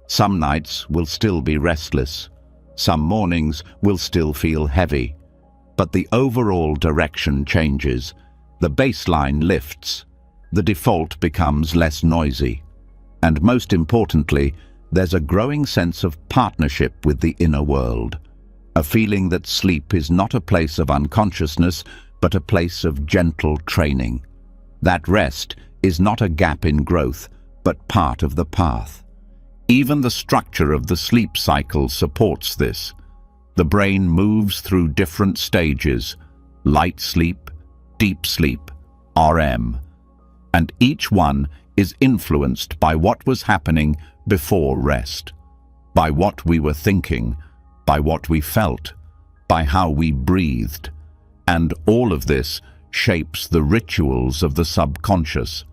Some nights will still be restless. Some mornings will still feel heavy. But the overall direction changes. The baseline lifts. The default becomes less noisy. And most importantly, there's a growing sense of partnership with the inner world. A feeling that sleep is not a place of unconsciousness, but a place of gentle training. That rest is not a gap in growth, but part of the path. Even the structure of the sleep cycle supports this. The brain moves through different stages: light sleep, deep sleep, REM. And each one is influenced by what was happening before rest, by what we were thinking, by what we felt, by how we breathed. And all of this shapes the rituals of the subconscious,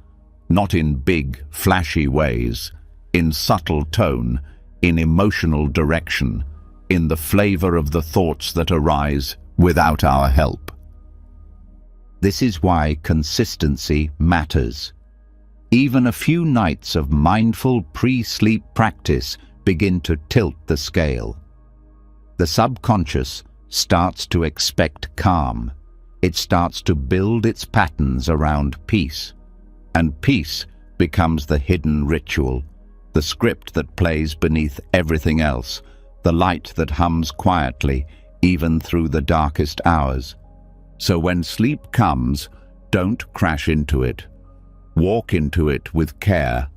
not in big, flashy ways, in subtle tone, in emotional direction, in the flavor of the thoughts that arise without our help. This is why consistency matters. Even a few nights of mindful pre-sleep practice begin to tilt the scale. The subconscious starts to expect calm. It starts to build its patterns around peace. And peace becomes the hidden ritual, the script that plays beneath everything else, the light that hums quietly even through the darkest hours. So when sleep comes, don't crash into it. Walk into it with care.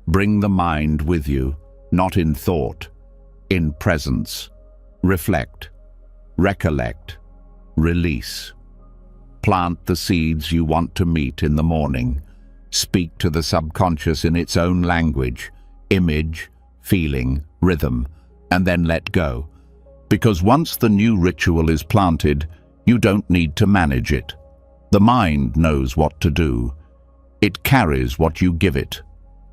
Bring the mind with you, not in thought, in presence. Reflect, recollect, release. Plant the seeds you want to meet in the morning. Speak to the subconscious in its own language, image, feeling, rhythm, and then let go. Because once the new ritual is planted, you don't need to manage it. The mind knows what to do. It carries what you give it.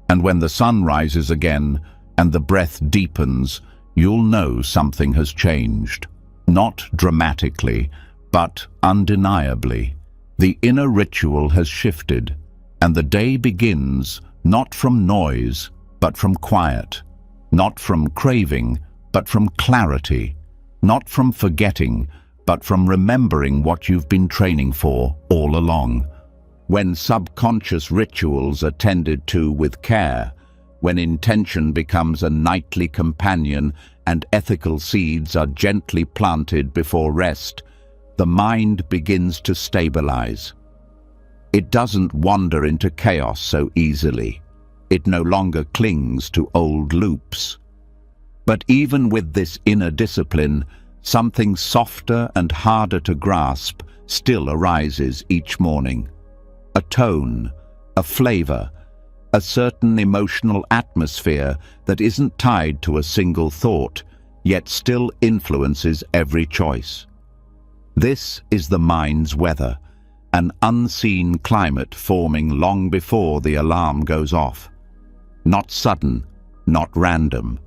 And when the sun rises again and the breath deepens, you'll know something has changed. Not dramatically, but undeniably. The inner ritual has shifted, and the day begins not from noise, but from quiet. Not from craving, but from clarity. Not from forgetting, but from remembering what you've been training for all along. When subconscious rituals are tended to with care, when intention becomes a nightly companion and ethical seeds are gently planted before rest, the mind begins to stabilize. It doesn't wander into chaos so easily. It no longer clings to old loops. But even with this inner discipline, something softer and harder to grasp still arises each morning. A tone, a flavor, a certain emotional atmosphere that isn't tied to a single thought, yet still influences every choice. This is the mind's weather, an unseen climate forming long before the alarm goes off. Not sudden, not random,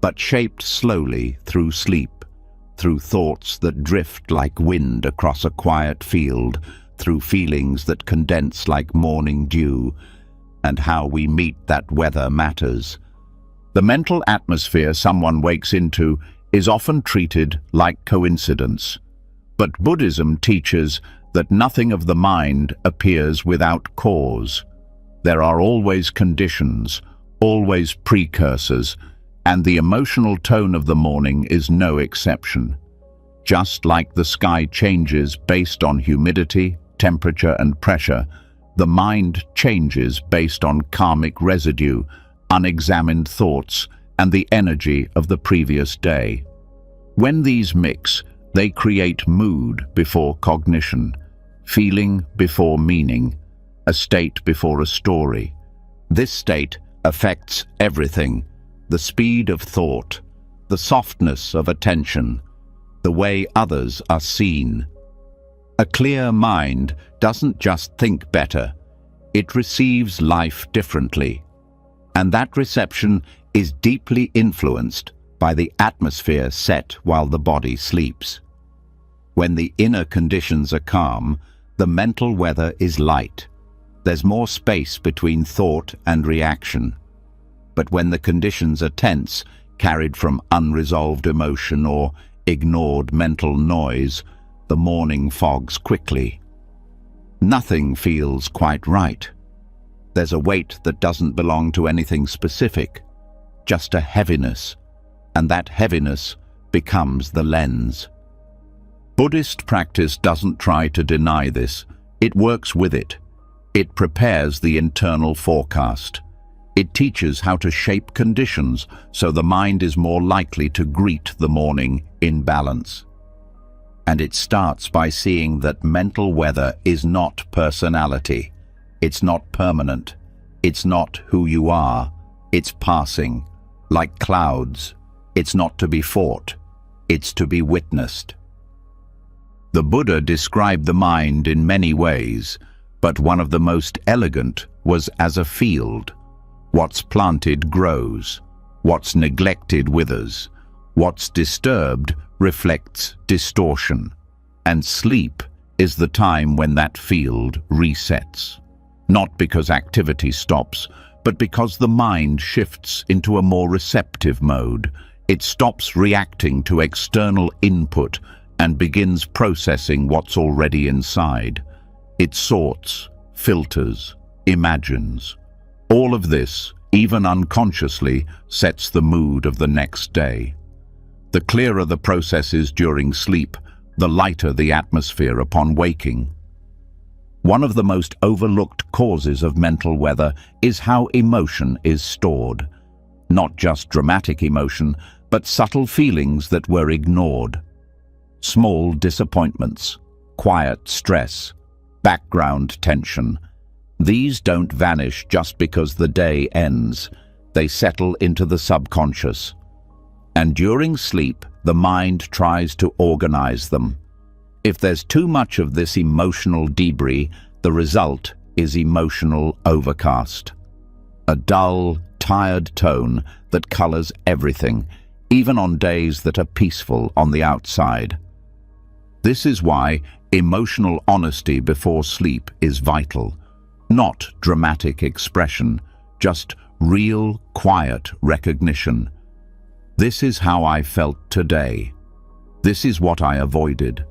but shaped slowly through sleep, through thoughts that drift like wind across a quiet field, through feelings that condense like morning dew. And how we meet that weather matters. The mental atmosphere someone wakes into is often treated like coincidence. But Buddhism teaches that nothing of the mind appears without cause. There are always conditions, always precursors, and the emotional tone of the morning is no exception. Just like the sky changes based on humidity, temperature, and pressure, the mind changes based on karmic residue, unexamined thoughts, and the energy of the previous day. When these mix, they create mood before cognition, feeling before meaning, a state before a story. This state affects everything: the speed of thought, the softness of attention, the way others are seen. A clear mind doesn't just think better, it receives life differently. And that reception is deeply influenced by the atmosphere set while the body sleeps. When the inner conditions are calm, the mental weather is light. There's more space between thought and reaction. But when the conditions are tense, carried from unresolved emotion or ignored mental noise, the morning fogs quickly. Nothing feels quite right. There's a weight that doesn't belong to anything specific, just a heaviness, and that heaviness becomes the lens. Buddhist practice doesn't try to deny this, it works with it. It prepares the internal forecast. It teaches how to shape conditions so the mind is more likely to greet the morning in balance. And it starts by seeing that mental weather is not personality. It's not permanent. It's not who you are. It's passing. Like clouds, it's not to be fought. It's to be witnessed. The Buddha described the mind in many ways, but one of the most elegant was as a field. What's planted grows. What's neglected withers. What's disturbed reflects distortion. And sleep is the time when that field resets. Not because activity stops, but because the mind shifts into a more receptive mode. It stops reacting to external input and begins processing what's already inside. It sorts, filters, imagines. All of this, even unconsciously, sets the mood of the next day. The clearer the process is during sleep, the lighter the atmosphere upon waking. One of the most overlooked causes of mental weather is how emotion is stored. Not just dramatic emotion, but subtle feelings that were ignored. Small disappointments, quiet stress, background tension. These don't vanish just because the day ends. They settle into the subconscious. And during sleep, the mind tries to organize them. If there's too much of this emotional debris, the result is emotional overcast. A dull, tired tone that colors everything, even on days that are peaceful on the outside. This is why emotional honesty before sleep is vital. Not dramatic expression, just real, quiet recognition. This is how I felt today. This is what I avoided.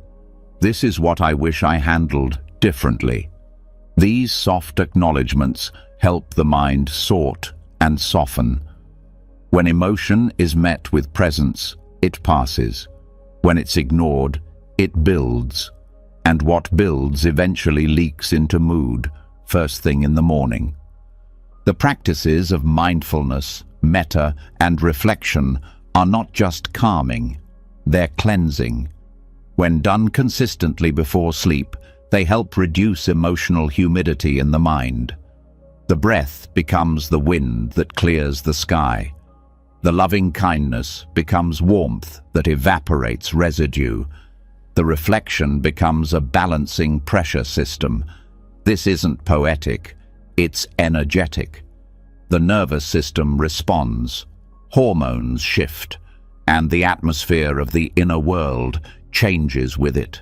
This is what I wish I handled differently. These soft acknowledgements help the mind sort and soften. When emotion is met with presence, it passes. When it's ignored, it builds, and what builds eventually leaks into mood first thing in the morning. The practices of mindfulness, metta, and reflection are not just calming, they're cleansing. When done consistently before sleep, they help reduce emotional humidity in the mind. The breath becomes the wind that clears the sky. The loving kindness becomes warmth that evaporates residue. The reflection becomes a balancing pressure system. This isn't poetic, it's energetic. The nervous system responds, hormones shift, and the atmosphere of the inner world changes with it.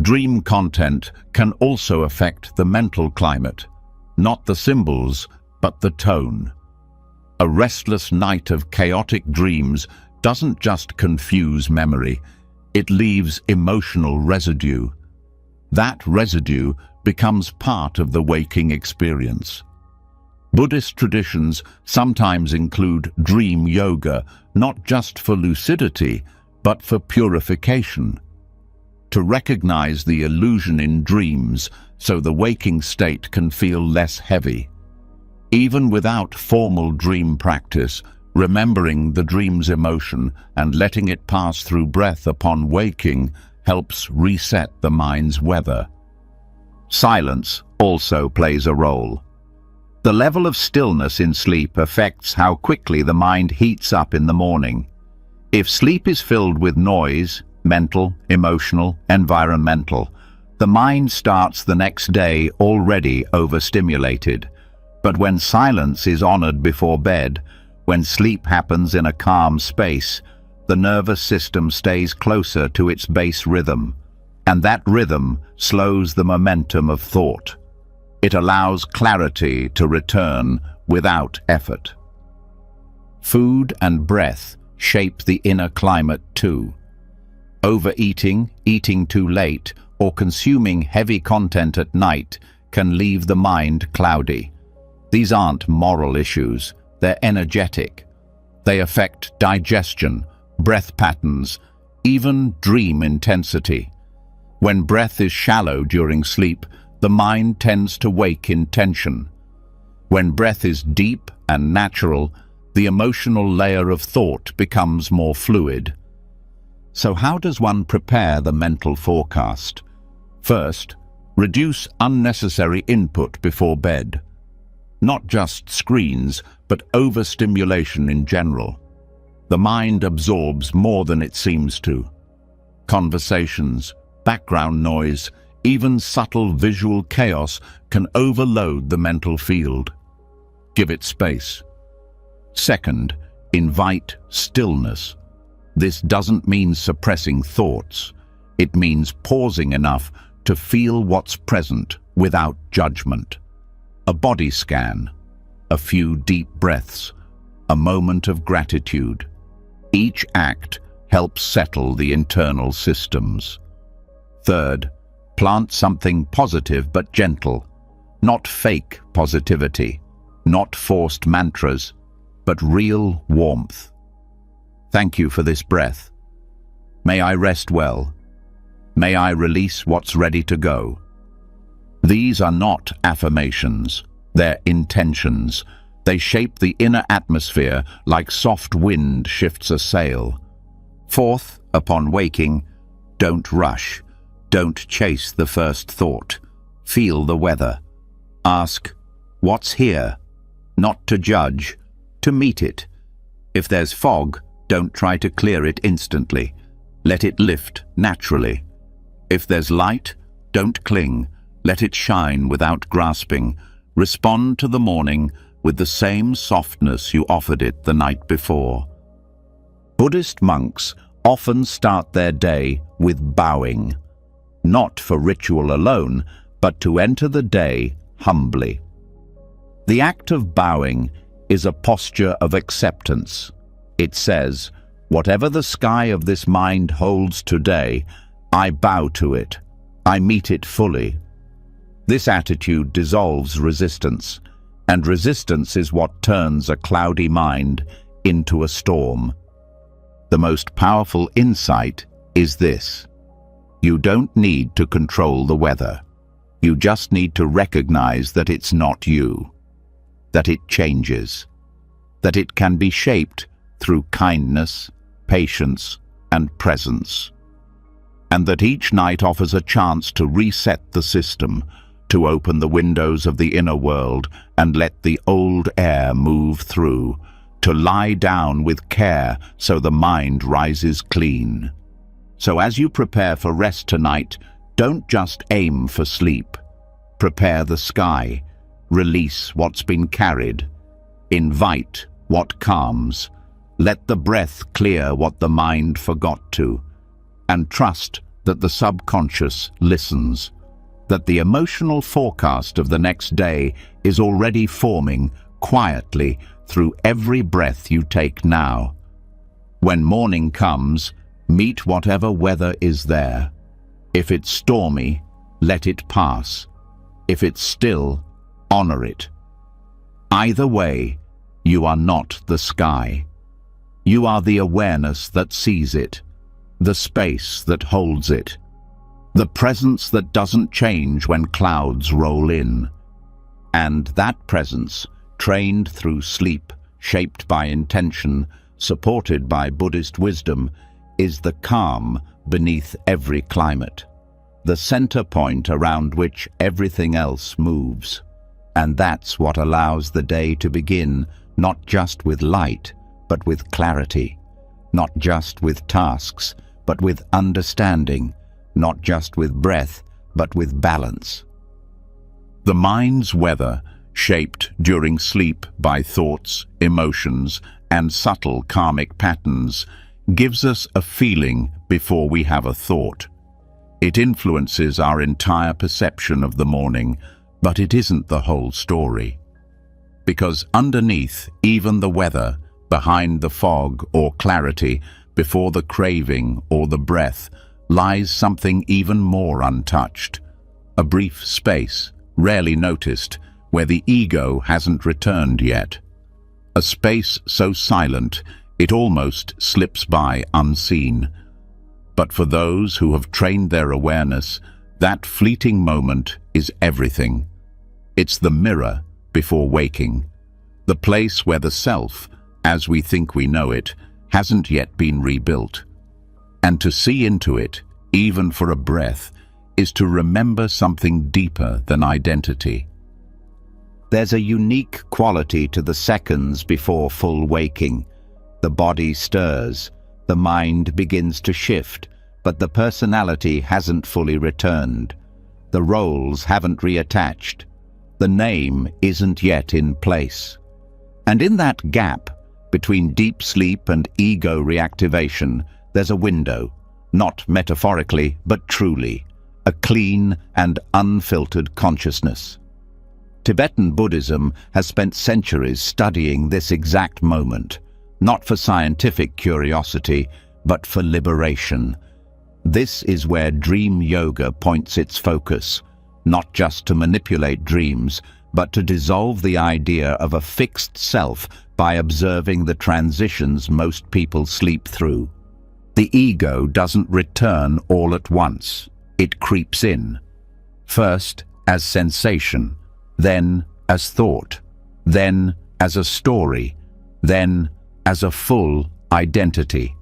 Dream content can also affect the mental climate, not the symbols, but the tone. A restless night of chaotic dreams doesn't just confuse memory, it leaves emotional residue. That residue becomes part of the waking experience. Buddhist traditions sometimes include dream yoga, not just for lucidity, but for purification. To recognize the illusion in dreams so the waking state can feel less heavy. Even without formal dream practice, remembering the dream's emotion and letting it pass through breath upon waking helps reset the mind's weather. Silence also plays a role. The level of stillness in sleep affects how quickly the mind heats up in the morning. If sleep is filled with noise, mental, emotional, environmental, the mind starts the next day already overstimulated. But when silence is honored before bed, when sleep happens in a calm space, the nervous system stays closer to its base rhythm, and that rhythm slows the momentum of thought. It allows clarity to return without effort. Food and breath shape the inner climate too. Overeating, eating too late, or consuming heavy content at night can leave the mind cloudy. These aren't moral issues, they're energetic. They affect digestion, breath patterns, even dream intensity. When breath is shallow during sleep, the mind tends to wake in tension. When breath is deep and natural, the emotional layer of thought becomes more fluid. So how does one prepare the mental forecast? First, reduce unnecessary input before bed. Not just screens, but overstimulation in general. The mind absorbs more than it seems to. Conversations, background noise, even subtle visual chaos can overload the mental field. Give it space. Second, invite stillness. This doesn't mean suppressing thoughts. It means pausing enough to feel what's present without judgment. A body scan, a few deep breaths, a moment of gratitude. Each act helps settle the internal systems. Third, plant something positive but gentle. Not fake positivity, not forced mantras, but real warmth. Thank you for this breath. May I rest well. May I release what's ready to go. These are not affirmations, they're intentions. They shape the inner atmosphere like soft wind shifts a sail. Fourth, upon waking, don't rush. Don't chase the first thought. Feel the weather. Ask, what's here? Not to judge, to meet it. If there's fog, don't try to clear it instantly. Let it lift naturally. If there's light, don't cling. Let it shine without grasping. Respond to the morning with the same softness you offered it the night before. Buddhist monks often start their day with bowing, not for ritual alone, but to enter the day humbly. The act of bowing is a posture of acceptance. It says, whatever the sky of this mind holds today, I bow to it. I meet it fully. This attitude dissolves resistance, and resistance is what turns a cloudy mind into a storm. The most powerful insight is this: You don't need to control the weather. You just need to recognize that it's not you, that it changes, that it can be shaped through kindness, patience, and presence, and that each night offers a chance to reset the system, to open the windows of the inner world and let the old air move through, to lie down with care so the mind rises clean. So as you prepare for rest tonight, don't just aim for sleep. Prepare the sky, release what's been carried, invite what calms, let the breath clear what the mind forgot to, and trust that the subconscious listens, that the emotional forecast of the next day is already forming quietly through every breath you take now. When morning comes, meet whatever weather is there. If it's stormy, let it pass. If it's still, honor it. Either way, you are not the sky. You are the awareness that sees it, the space that holds it, the presence that doesn't change when clouds roll in. And that presence, trained through sleep, shaped by intention, supported by Buddhist wisdom, is the calm beneath every climate, the center point around which everything else moves. And that's what allows the day to begin, not just with light, but with clarity, not just with tasks, but with understanding, not just with breath, but with balance. The mind's weather, shaped during sleep by thoughts, emotions, and subtle karmic patterns, gives us a feeling before we have a thought. It influences our entire perception of the morning, but it isn't the whole story. Because underneath even the weather, behind the fog or clarity, before the craving or the breath, lies something even more untouched. A brief space, rarely noticed, where the ego hasn't returned yet. A space so silent it almost slips by unseen. But for those who have trained their awareness, that fleeting moment is everything. It's the mirror before waking, the place where the self, as we think we know it, hasn't yet been rebuilt. And to see into it, even for a breath, is to remember something deeper than identity. There's a unique quality to the seconds before full waking. The body stirs, the mind begins to shift, but the personality hasn't fully returned. The roles haven't reattached. The name isn't yet in place. And in that gap, between deep sleep and ego reactivation, there's a window, not metaphorically, but truly, a clean and unfiltered consciousness. Tibetan Buddhism has spent centuries studying this exact moment, not for scientific curiosity, but for liberation. This is where dream yoga points its focus, not just to manipulate dreams, but to dissolve the idea of a fixed self by observing the transitions most people sleep through. The ego doesn't return all at once. It creeps in, first as sensation, then as thought, then as a story, then as a full identity.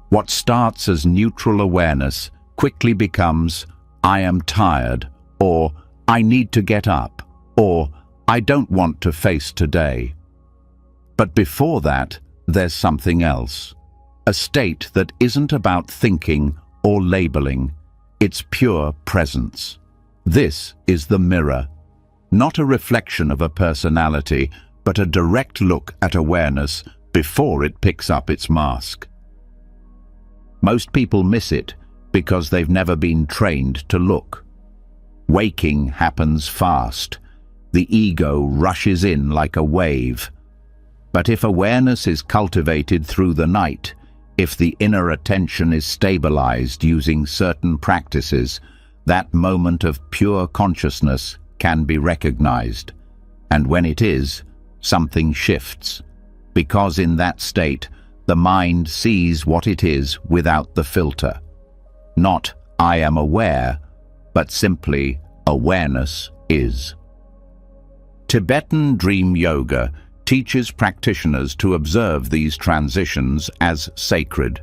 What starts as neutral awareness quickly becomes, I am tired, or I need to get up, or I don't want to face today. But before that, there's something else. A state that isn't about thinking or labeling. It's pure presence. This is the mirror. Not a reflection of a personality, but a direct look at awareness before it picks up its mask. Most people miss it because they've never been trained to look. Waking happens fast. The ego rushes in like a wave. But if awareness is cultivated through the night, if the inner attention is stabilized using certain practices, that moment of pure consciousness can be recognized. And when it is, something shifts. Because in that state, the mind sees what it is without the filter. Not, I am aware, but simply awareness is. Tibetan Dream Yoga teaches practitioners to observe these transitions as sacred.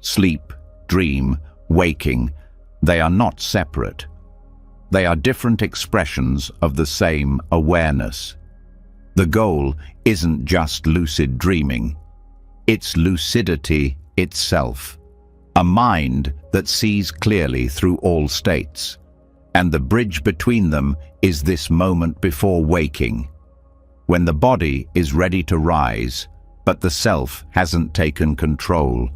Sleep, dream, waking, they are not separate. They are different expressions of the same awareness. The goal isn't just lucid dreaming. It's lucidity itself, a mind that sees clearly through all states. And the bridge between them is this moment before waking, when the body is ready to rise, but the self hasn't taken control.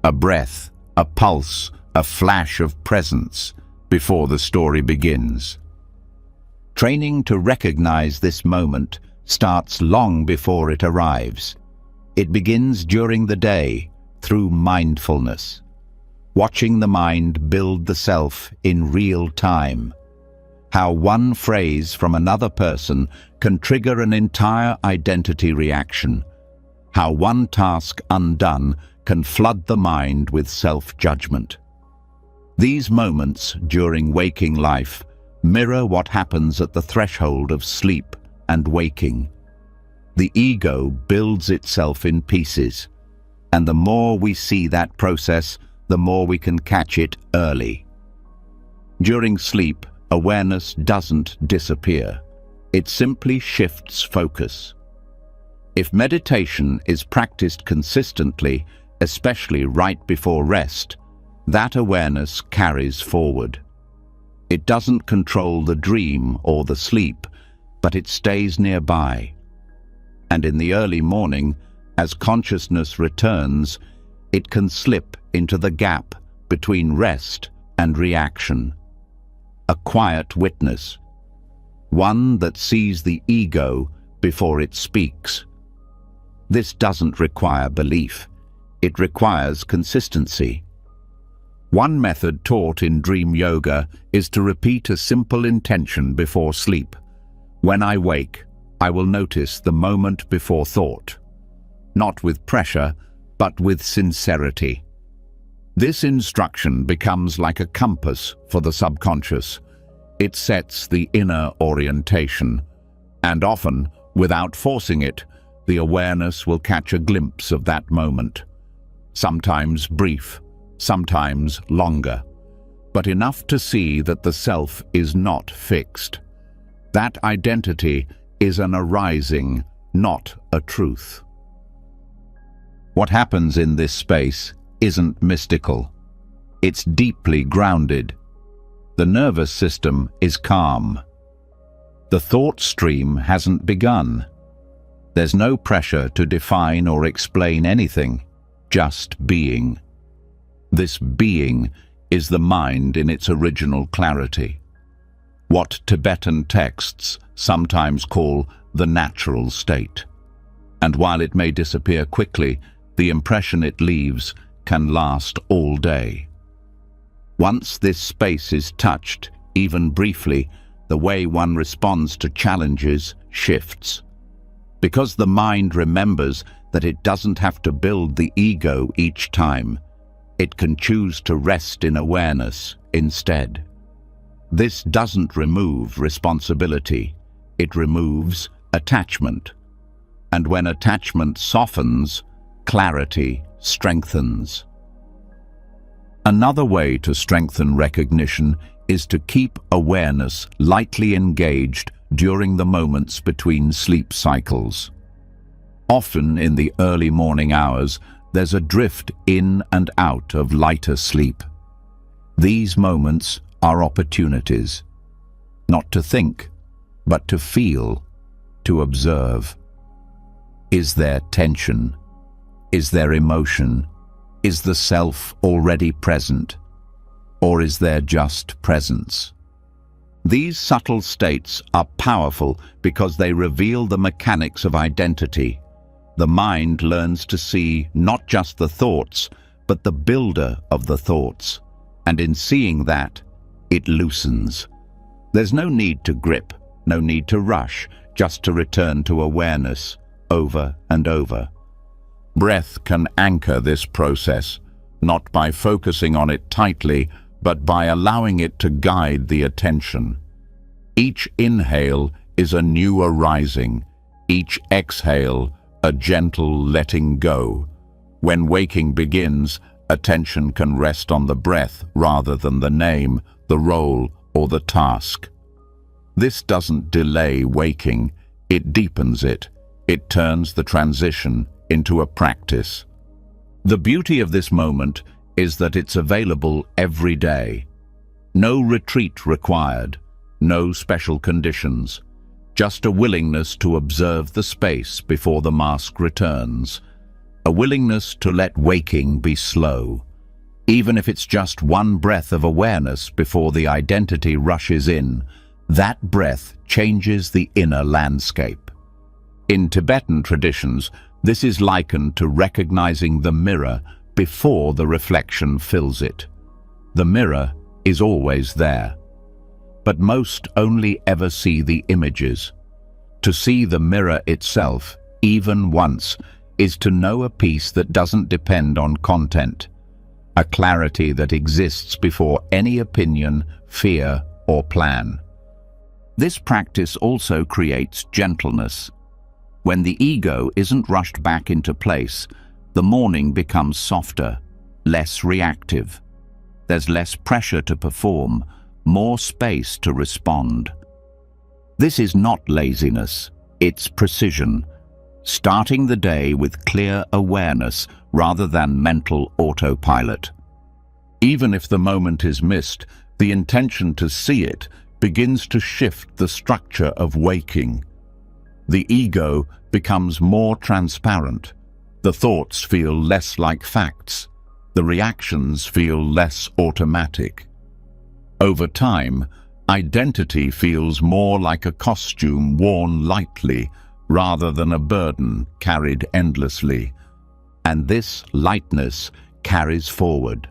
A breath, a pulse, a flash of presence before the story begins. Training to recognize this moment starts long before it arrives. It begins during the day through mindfulness, watching the mind build the self in real time. How one phrase from another person can trigger an entire identity reaction. How one task undone can flood the mind with self-judgment. These moments during waking life mirror what happens at the threshold of sleep and waking. The ego builds itself in pieces, and the more we see that process, the more we can catch it early. During sleep, awareness doesn't disappear. It simply shifts focus. If meditation is practiced consistently, especially right before rest, that awareness carries forward. It doesn't control the dream or the sleep, but it stays nearby. And in the early morning, as consciousness returns, it can slip into the gap between rest and reaction. A quiet witness, one that sees the ego before it speaks. This doesn't require belief. It requires consistency. One method taught in Dream Yoga is to repeat a simple intention before sleep. When I wake, I will notice the moment before thought. Not with pressure, but with sincerity. This instruction becomes like a compass for the subconscious. It sets the inner orientation, and often, without forcing it, the awareness will catch a glimpse of that moment. Sometimes brief, sometimes longer, but enough to see that the self is not fixed. That identity is an arising, not a truth. What happens in this space isn't mystical. It's deeply grounded. The nervous system is calm. The thought stream hasn't begun. There's no pressure to define or explain anything, just being. This being is the mind in its original clarity. What Tibetan texts sometimes call the natural state. And while it may disappear quickly, the impression it leaves can last all day. Once this space is touched, even briefly, the way one responds to challenges shifts. Because the mind remembers that it doesn't have to build the ego each time, it can choose to rest in awareness instead. This doesn't remove responsibility, it removes attachment. And when attachment softens, clarity strengthens. Another way to strengthen recognition is to keep awareness lightly engaged during the moments between sleep cycles. Often in the early morning hours, there's a drift in and out of lighter sleep. These moments are opportunities, not to think, but to feel, to observe. Is there tension? Is there emotion? Is the self already present? Or is there just presence? These subtle states are powerful because they reveal the mechanics of identity. The mind learns to see not just the thoughts, but the builder of the thoughts. And in seeing that, it loosens. There's no need to grip, no need to rush, just to return to awareness over and over. Breath can anchor this process, not by focusing on it tightly, but by allowing it to guide the attention. Each inhale is a new arising, each exhale a gentle letting go. When waking begins, attention can rest on the breath rather than the name, the role, or the task. This doesn't delay waking, it deepens it. It turns the transition into a practice. The beauty of this moment is that it's available every day. No retreat required, no special conditions, just a willingness to observe the space before the mask returns, a willingness to let waking be slow, even if it's just one breath of awareness before the identity rushes in. That breath changes the inner landscape. In Tibetan traditions, this is likened to recognizing the mirror before the reflection fills it. The mirror is always there, but most only ever see the images. To see the mirror itself, even once, is to know a peace that doesn't depend on content, a clarity that exists before any opinion, fear, or plan. This practice also creates gentleness. When the ego isn't rushed back into place, the morning becomes softer, less reactive. There's less pressure to perform, more space to respond. This is not laziness, it's precision, starting the day with clear awareness rather than mental autopilot. Even if the moment is missed, the intention to see it begins to shift the structure of waking. The ego becomes more transparent. The thoughts feel less like facts. The reactions feel less automatic. Over time, identity feels more like a costume worn lightly rather than a burden carried endlessly. And this lightness carries forward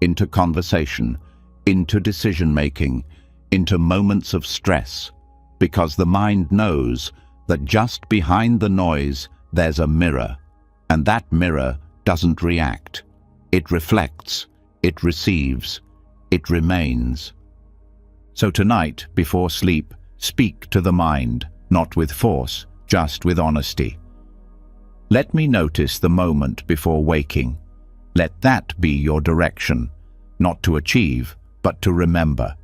into conversation, into decision-making, into moments of stress, because the mind knows that just behind the noise there's a mirror, and that mirror doesn't react. It reflects, it receives, it remains. So tonight, before sleep, speak to the mind, not with force, just with honesty. Let me notice the moment before waking. Let that be your direction, not to achieve, but to remember.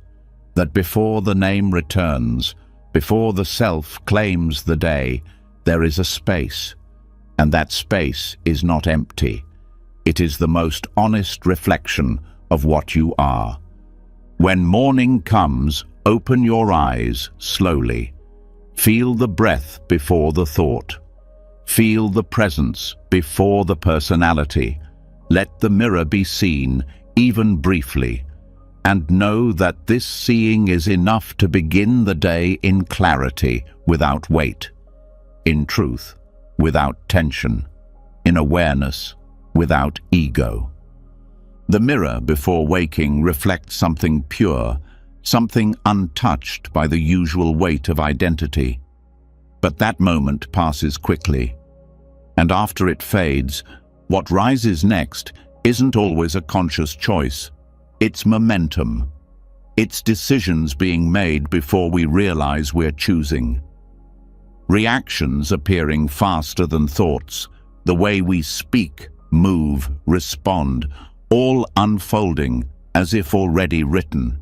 That before the name returns, before the self claims the day, there is a space, and that space is not empty. It is the most honest reflection of what you are. When morning comes, open your eyes slowly. Feel the breath before the thought. Feel the presence before the personality. Let the mirror be seen, even briefly, and know that this seeing is enough to begin the day in clarity, without weight, in truth, without tension, in awareness, without ego. The mirror before waking reflects something pure, something untouched by the usual weight of identity. But that moment passes quickly, and after it fades, what rises next isn't always a conscious choice. It's momentum. It's decisions being made before we realize we're choosing. Reactions appearing faster than thoughts, the way we speak, move, respond, all unfolding as if already written.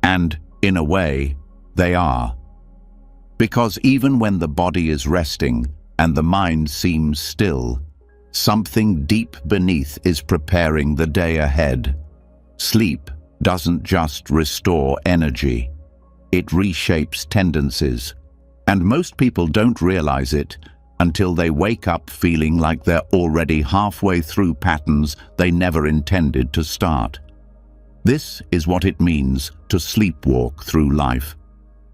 And, in a way, they are. Because even when the body is resting and the mind seems still, something deep beneath is preparing the day ahead. Sleep doesn't just restore energy, it reshapes tendencies. And most people don't realize it until they wake up feeling like they're already halfway through patterns they never intended to start. This is what it means to sleepwalk through life.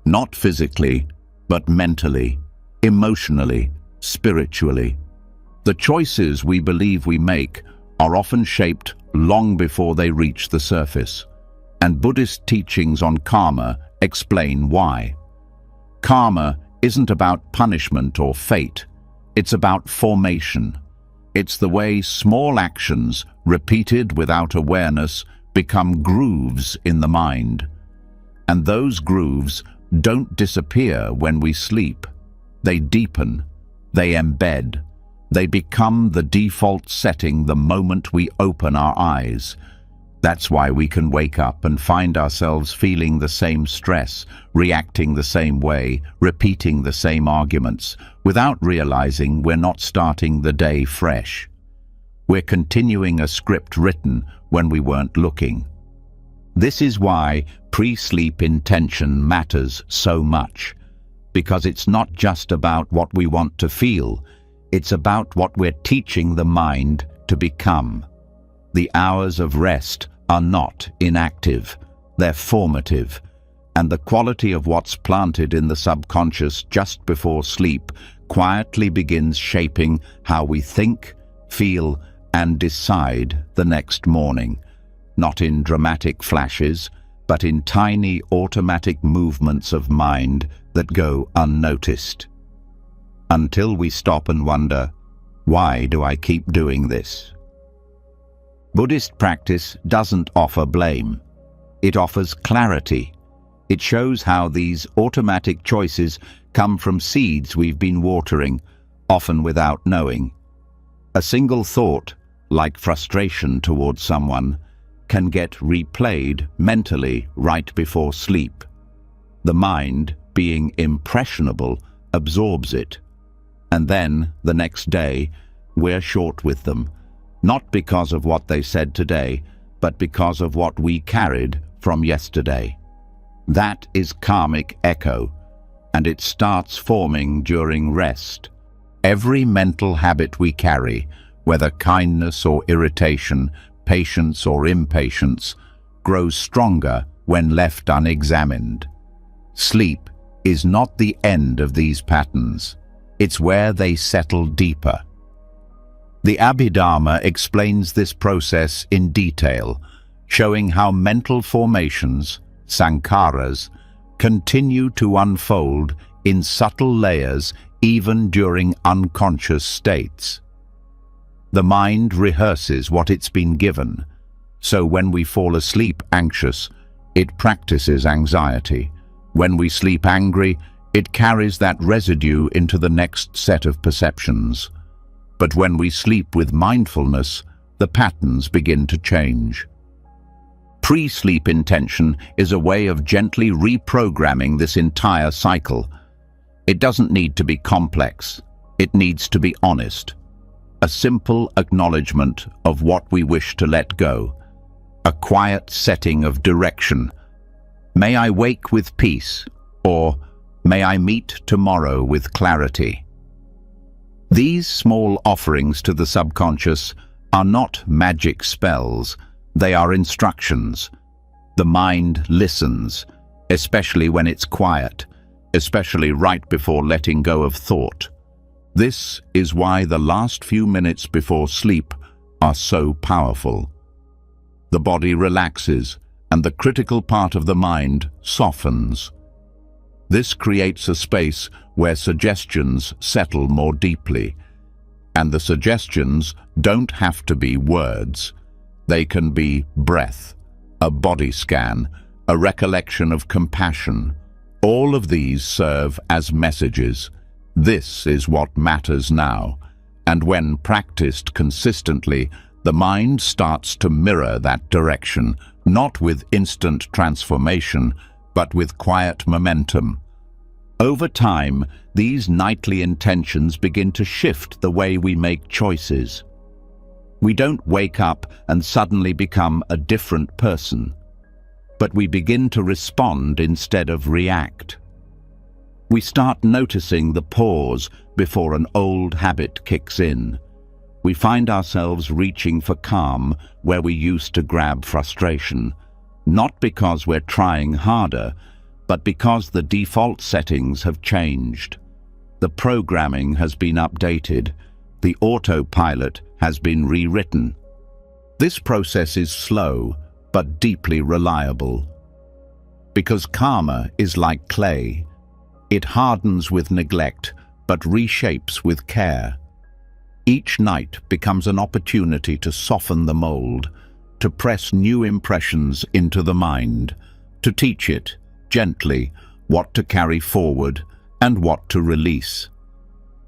Not physically, but mentally, emotionally, spiritually. The choices we believe we make are often shaped long before they reach the surface, and Buddhist teachings on karma explain why. Karma isn't about punishment or fate, it's about formation. It's the way small actions, repeated without awareness, become grooves in the mind. And those grooves don't disappear when we sleep. They deepen, they embed, they become the default setting the moment we open our eyes. That's why we can wake up and find ourselves feeling the same stress, reacting the same way, repeating the same arguments, without realizing we're not starting the day fresh. We're continuing a script written when we weren't looking. This is why pre-sleep intention matters so much, because it's not just about what we want to feel, it's about what we're teaching the mind to become. The hours of rest are not inactive, they're formative, and the quality of what's planted in the subconscious just before sleep quietly begins shaping how we think, feel, and decide the next morning, not in dramatic flashes, but in tiny automatic movements of mind that go unnoticed. Until we stop and wonder, why do I keep doing this? Buddhist practice doesn't offer blame. It offers clarity. It shows how these automatic choices come from seeds we've been watering, often without knowing. A single thought, like frustration towards someone, can get replayed mentally right before sleep. The mind, being impressionable, absorbs it. And then, the next day, we're short with them, not because of what they said today, but because of what we carried from yesterday. That is karmic echo, and it starts forming during rest. Every mental habit we carry, whether kindness or irritation, patience or impatience, grows stronger when left unexamined. Sleep is not the end of these patterns. It's where they settle deeper. The Abhidharma explains this process in detail, showing how mental formations, sankharas, continue to unfold in subtle layers even during unconscious states. The mind rehearses what it's been given, so when we fall asleep anxious, it practices anxiety. When we sleep angry, it carries that residue into the next set of perceptions. But when we sleep with mindfulness, the patterns begin to change. Pre-sleep intention is a way of gently reprogramming this entire cycle. It doesn't need to be complex. It needs to be honest. A simple acknowledgement of what we wish to let go. A quiet setting of direction. May I wake with peace, or may I meet tomorrow with clarity. These small offerings to the subconscious are not magic spells, they are instructions. The mind listens, especially when it's quiet, especially right before letting go of thought. This is why the last few minutes before sleep are so powerful. The body relaxes, and the critical part of the mind softens. This creates a space where suggestions settle more deeply. And the suggestions don't have to be words. They can be breath, a body scan, a recollection of compassion. All of these serve as messages. This is what matters now. And when practiced consistently, the mind starts to mirror that direction, not with instant transformation, but with quiet momentum. Over time, these nightly intentions begin to shift the way we make choices. We don't wake up and suddenly become a different person, but we begin to respond instead of react. We start noticing the pause before an old habit kicks in. We find ourselves reaching for calm where we used to grab frustration, not because we're trying harder, but because the default settings have changed. The programming has been updated. The autopilot has been rewritten. This process is slow, but deeply reliable. Because karma is like clay. It hardens with neglect, but reshapes with care. Each night becomes an opportunity to soften the mold, to press new impressions into the mind, to teach it, gently, what to carry forward and what to release.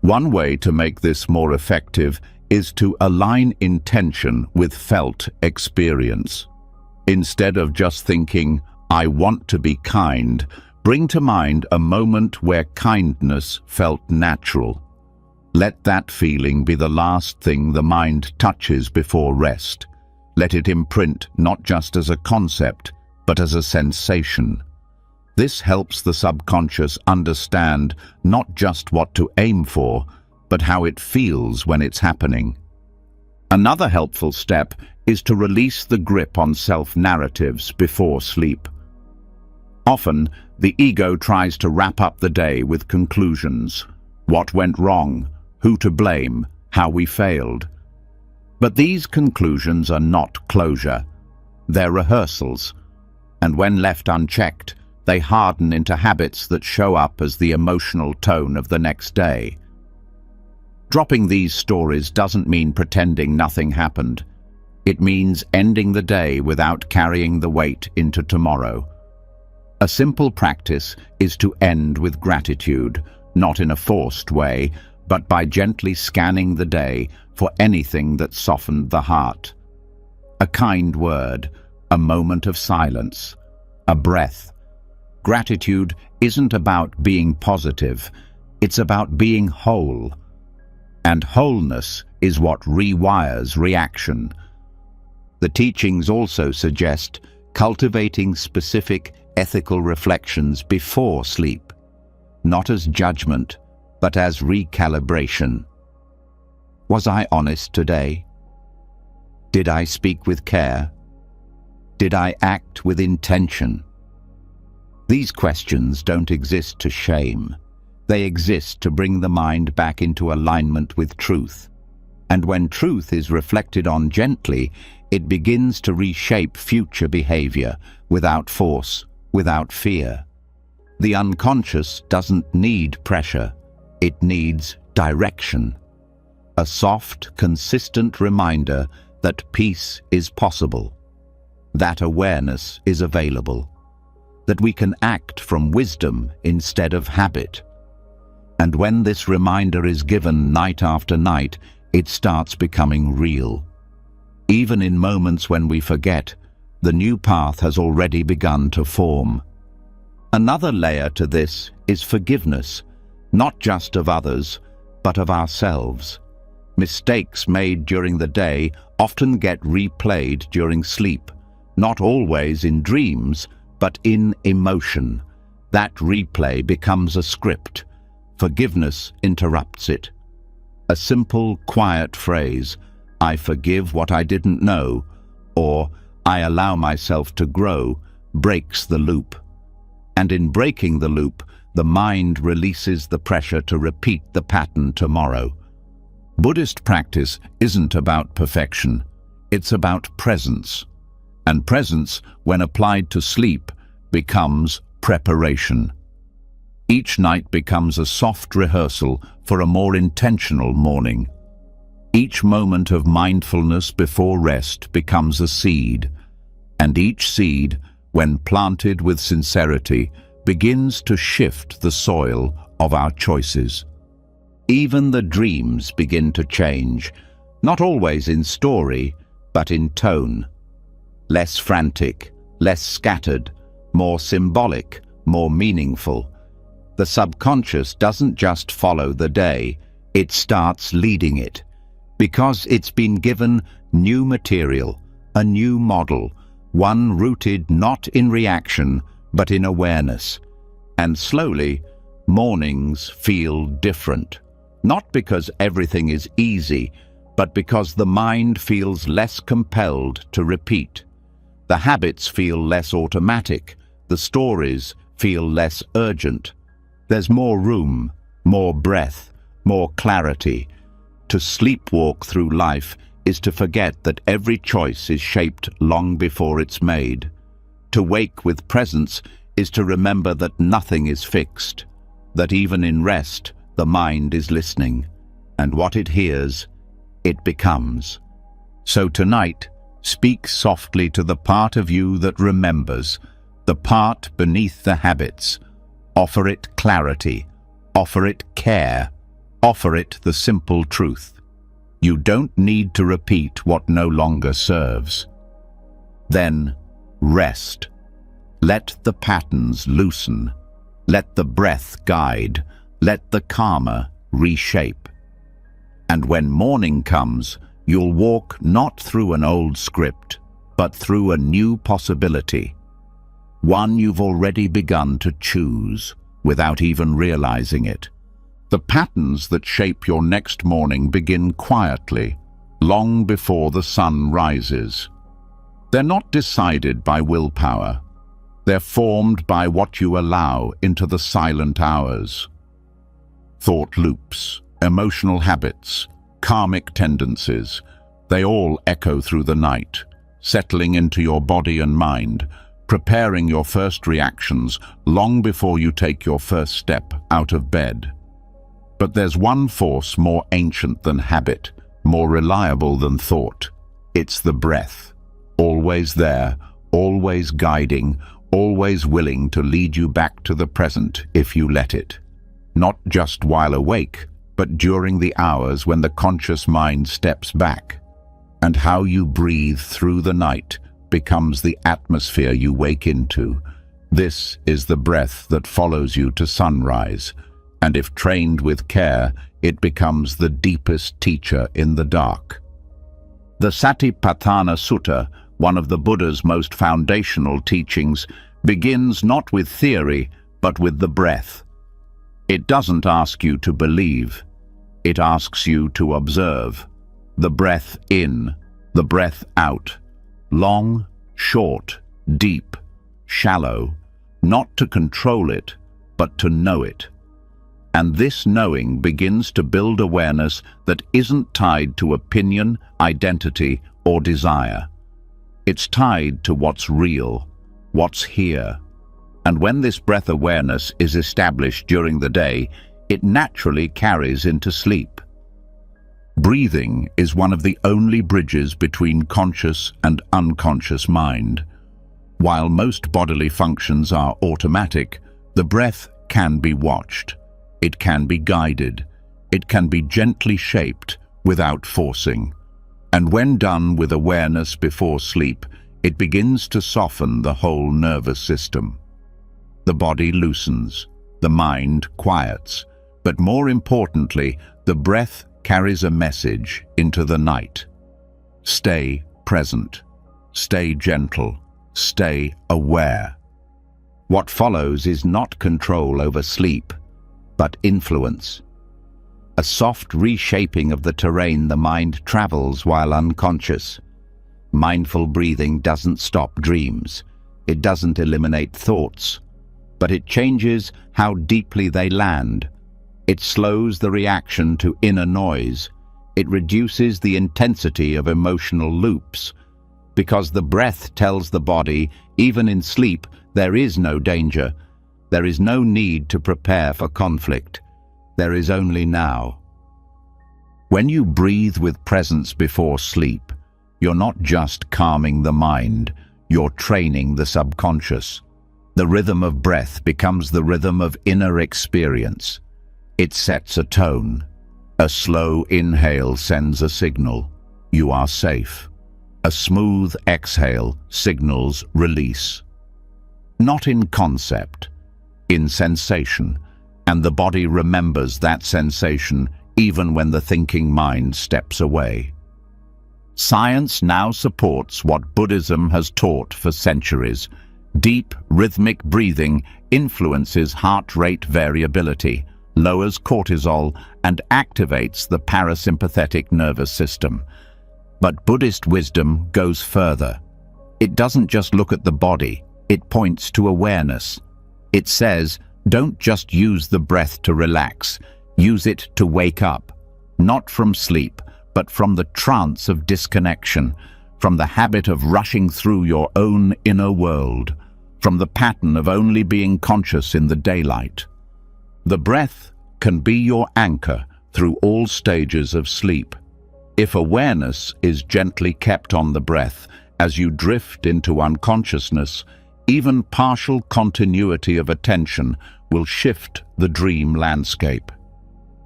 One way to make this more effective is to align intention with felt experience. Instead of just thinking, "I want to be kind," bring to mind a moment where kindness felt natural. Let that feeling be the last thing the mind touches before rest. Let it imprint not just as a concept, but as a sensation. This helps the subconscious understand not just what to aim for, but how it feels when it's happening. Another helpful step is to release the grip on self-narratives before sleep. Often, the ego tries to wrap up the day with conclusions. What went wrong? Who to blame? How we failed? But these conclusions are not closure. They're rehearsals, and when left unchecked, they harden into habits that show up as the emotional tone of the next day. Dropping these stories doesn't mean pretending nothing happened. It means ending the day without carrying the weight into tomorrow. A simple practice is to end with gratitude, not in a forced way, but by gently scanning the day for anything that softened the heart. A kind word, a moment of silence, a breath. Gratitude isn't about being positive, it's about being whole. And wholeness is what rewires reaction. The teachings also suggest cultivating specific ethical reflections before sleep, not as judgment, but as recalibration. Was I honest today? Did I speak with care? Did I act with intention? These questions don't exist to shame. They exist to bring the mind back into alignment with truth. And when truth is reflected on gently, it begins to reshape future behavior without force, without fear. The unconscious doesn't need pressure. It needs direction. A soft, consistent reminder that peace is possible, that awareness is available, that we can act from wisdom instead of habit. And when this reminder is given night after night, it starts becoming real. Even in moments when we forget, the new path has already begun to form. Another layer to this is forgiveness, not just of others, but of ourselves. Mistakes made during the day often get replayed during sleep, not always in dreams, but in emotion. That replay becomes a script. Forgiveness interrupts it. A simple, quiet phrase, "I forgive what I didn't know," or "I allow myself to grow," breaks the loop. And in breaking the loop, the mind releases the pressure to repeat the pattern tomorrow. Buddhist practice isn't about perfection. It's about presence. And presence, when applied to sleep, becomes preparation. Each night becomes a soft rehearsal for a more intentional morning. Each moment of mindfulness before rest becomes a seed, and each seed, when planted with sincerity, begins to shift the soil of our choices. Even the dreams begin to change, not always in story, but in tone. Less frantic, less scattered, more symbolic, more meaningful. The subconscious doesn't just follow the day, it starts leading it, because it's been given new material, a new model, one rooted not in reaction, but in awareness. And slowly, mornings feel different. Not because everything is easy, but because the mind feels less compelled to repeat. The habits feel less automatic, the stories feel less urgent. There's more room, more breath, more clarity. To sleepwalk through life is to forget that every choice is shaped long before it's made. To wake with presence is to remember that nothing is fixed, that even in rest, the mind is listening, and what it hears, it becomes. So tonight, Speak softly to the part of you that remembers, the part beneath the habits. Offer it clarity, offer it care, offer it the simple truth. You don't need to repeat what no longer serves. Then, rest. Let the patterns loosen. Let the breath guide. Let the karma reshape. And when morning comes, you'll walk not through an old script, but through a new possibility. One you've already begun to choose without even realizing it. The patterns that shape your next morning begin quietly, long before the sun rises. They're not decided by willpower. They're formed by what you allow into the silent hours. Thought loops, emotional habits, karmic tendencies, they all echo through the night, settling into your body and mind, preparing your first reactions long before you take your first step out of bed. But there's one force more ancient than habit, more reliable than thought. It's the breath. Always there, always guiding, always willing to lead you back to the present if you let it. Not just while awake, but during the hours when the conscious mind steps back. And how you breathe through the night becomes the atmosphere you wake into. This is the breath that follows you to sunrise, and if trained with care, it becomes the deepest teacher in the dark. The Satipatthana Sutta, one of the Buddha's most foundational teachings, begins not with theory, but with the breath. It doesn't ask you to believe. It asks you to observe. The breath in, the breath out. Long, short, deep, shallow. Not to control it, but to know it. And this knowing begins to build awareness that isn't tied to opinion, identity, or desire. It's tied to what's real, what's here. And when this breath awareness is established during the day, it naturally carries into sleep. Breathing is one of the only bridges between conscious and unconscious mind. While most bodily functions are automatic, the breath can be watched. It can be guided. It can be gently shaped without forcing. And when done with awareness before sleep, it begins to soften the whole nervous system. The body loosens, the mind quiets, but more importantly, the breath carries a message into the night. Stay present, stay gentle, stay aware. What follows is not control over sleep, but influence. A soft reshaping of the terrain the mind travels while unconscious. Mindful breathing doesn't stop dreams. It doesn't eliminate thoughts, but it changes how deeply they land. It slows the reaction to inner noise. It reduces the intensity of emotional loops, because the breath tells the body, even in sleep, there is no danger. There is no need to prepare for conflict. There is only now. When you breathe with presence before sleep, you're not just calming the mind, you're training the subconscious. The rhythm of breath becomes the rhythm of inner experience. It sets a tone. A slow inhale sends a signal. You are safe. A smooth exhale signals release. Not in concept, in sensation, and the body remembers that sensation even when the thinking mind steps away. Science now supports what Buddhism has taught for centuries. Deep, rhythmic breathing influences heart rate variability, lowers cortisol, and activates the parasympathetic nervous system. But Buddhist wisdom goes further. It doesn't just look at the body, it points to awareness. It says, don't just use the breath to relax, use it to wake up, not from sleep, but from the trance of disconnection, from the habit of rushing through your own inner world, from the pattern of only being conscious in the daylight. The breath can be your anchor through all stages of sleep. If awareness is gently kept on the breath as you drift into unconsciousness, even partial continuity of attention will shift the dream landscape.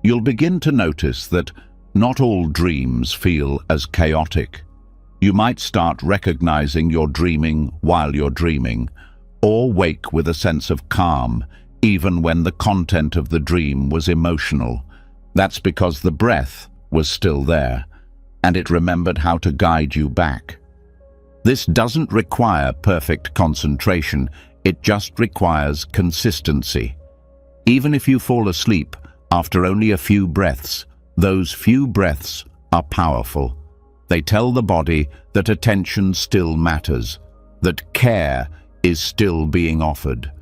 You'll begin to notice that not all dreams feel as chaotic. You might start recognizing you're dreaming while you're dreaming, or wake with a sense of calm, even when the content of the dream was emotional. That's because the breath was still there, and it remembered how to guide you back. This doesn't require perfect concentration, it just requires consistency. Even if you fall asleep after only a few breaths, those few breaths are powerful. They tell the body that attention still matters, that care is still being offered,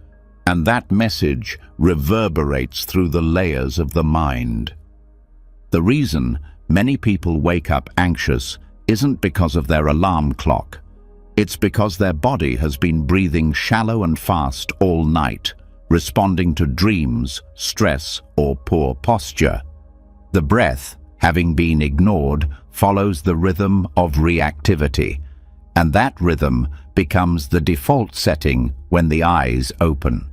and that message reverberates through the layers of the mind. The reason many people wake up anxious isn't because of their alarm clock. It's because their body has been breathing shallow and fast all night, responding to dreams, stress, or poor posture. The breath, having been ignored, follows the rhythm of reactivity, and that rhythm becomes the default setting when the eyes open.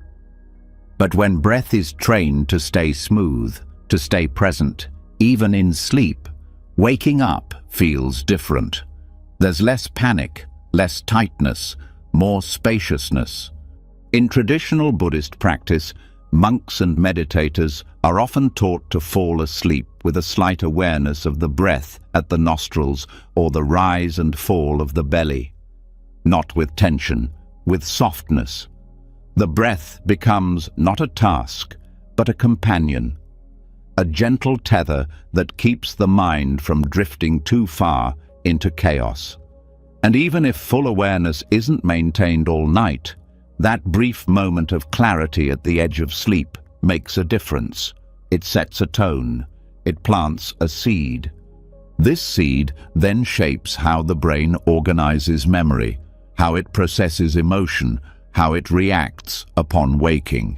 But when breath is trained to stay smooth, to stay present, even in sleep, waking up feels different. There's less panic, less tightness, more spaciousness. In traditional Buddhist practice, monks and meditators are often taught to fall asleep with a slight awareness of the breath at the nostrils or the rise and fall of the belly. Not with tension, with softness. The breath becomes not a task, but a companion, a gentle tether that keeps the mind from drifting too far into chaos. And even if full awareness isn't maintained all night, that brief moment of clarity at the edge of sleep makes a difference. It sets a tone. It plants a seed. This seed then shapes how the brain organizes memory, how it processes emotion, how it reacts upon waking.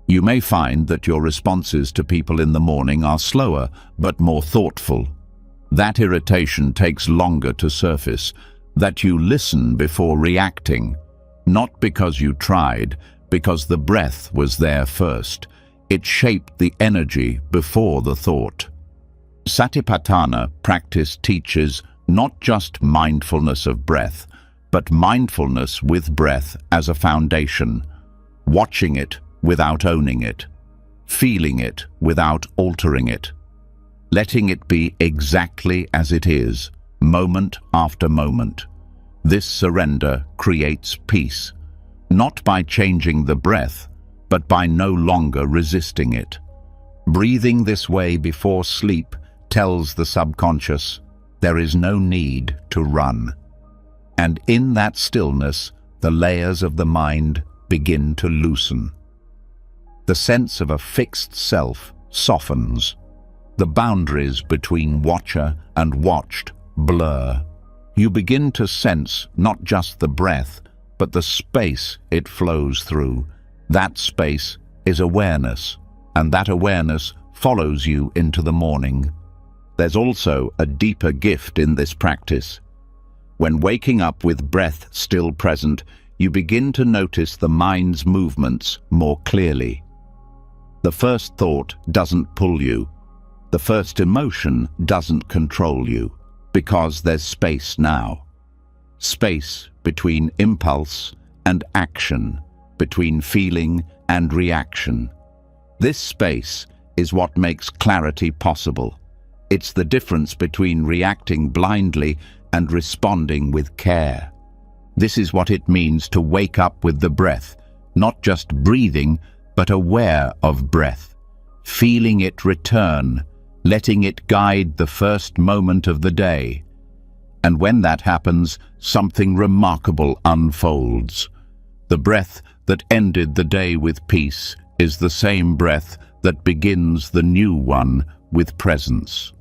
You may find that your responses to people in the morning are slower, but more thoughtful. That irritation takes longer to surface, that you listen before reacting, not because you tried, because the breath was there first. It shaped the energy before the thought. Satipatthana practice teaches not just mindfulness of breath, but mindfulness with breath as a foundation, watching it without owning it, feeling it without altering it, letting it be exactly as it is, moment after moment. This surrender creates peace, not by changing the breath, but by no longer resisting it. Breathing this way before sleep tells the subconscious there is no need to run. And in that stillness, the layers of the mind begin to loosen. The sense of a fixed self softens. The boundaries between watcher and watched blur. You begin to sense not just the breath, but the space it flows through. That space is awareness, and that awareness follows you into the morning. There's also a deeper gift in this practice. When waking up with breath still present, you begin to notice the mind's movements more clearly. The first thought doesn't pull you. The first emotion doesn't control you, because there's space now. Space between impulse and action, between feeling and reaction. This space is what makes clarity possible. It's the difference between reacting blindly and responding with care. This is what it means to wake up with the breath, not just breathing, but aware of breath, feeling it return, letting it guide the first moment of the day. And when that happens, something remarkable unfolds. The breath that ended the day with peace is the same breath that begins the new one with presence.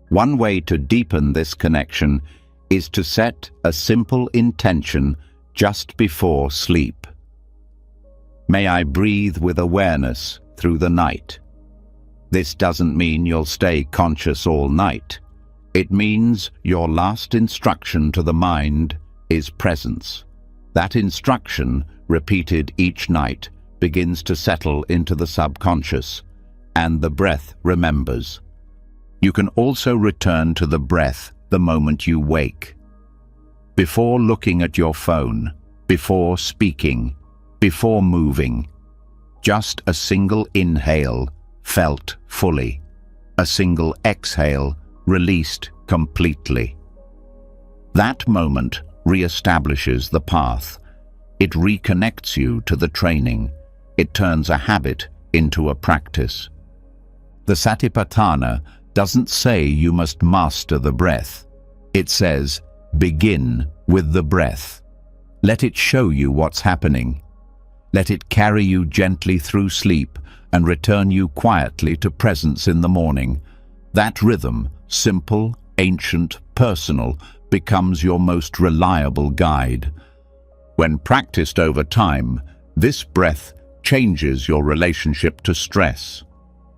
One way to deepen this connection is to set a simple intention just before sleep. May I breathe with awareness through the night. This doesn't mean you'll stay conscious all night. It means your last instruction to the mind is presence. That instruction, repeated each night, begins to settle into the subconscious, and the breath remembers. You can also return to the breath the moment you wake. Before looking at your phone, before speaking, before moving. Just a single inhale, felt fully. A single exhale, released completely. That moment re-establishes the path. It reconnects you to the training. It turns a habit into a practice. The Satipatthana doesn't say you must master the breath. It says, begin with the breath. Let it show you what's happening. Let it carry you gently through sleep and return you quietly to presence in the morning. That rhythm, simple, ancient, personal, becomes your most reliable guide. When practiced over time, this breath changes your relationship to stress.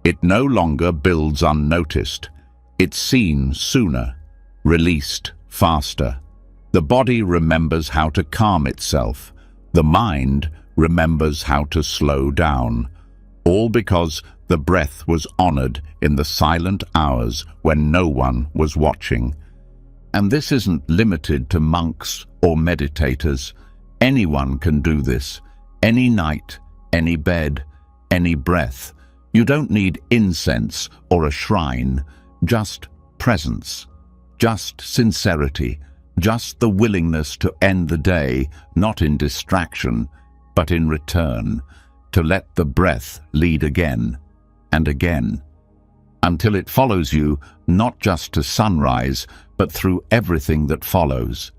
It no longer builds unnoticed. It's seen sooner, released faster. The body remembers how to calm itself. The mind remembers how to slow down. All because the breath was honored in the silent hours when no one was watching. And this isn't limited to monks or meditators. Anyone can do this. Any night, any bed, any breath. You don't need incense or a shrine, just presence, just sincerity, just the willingness to end the day, not in distraction, but in return, to let the breath lead again and again, until it follows you not just to sunrise, but through everything that follows.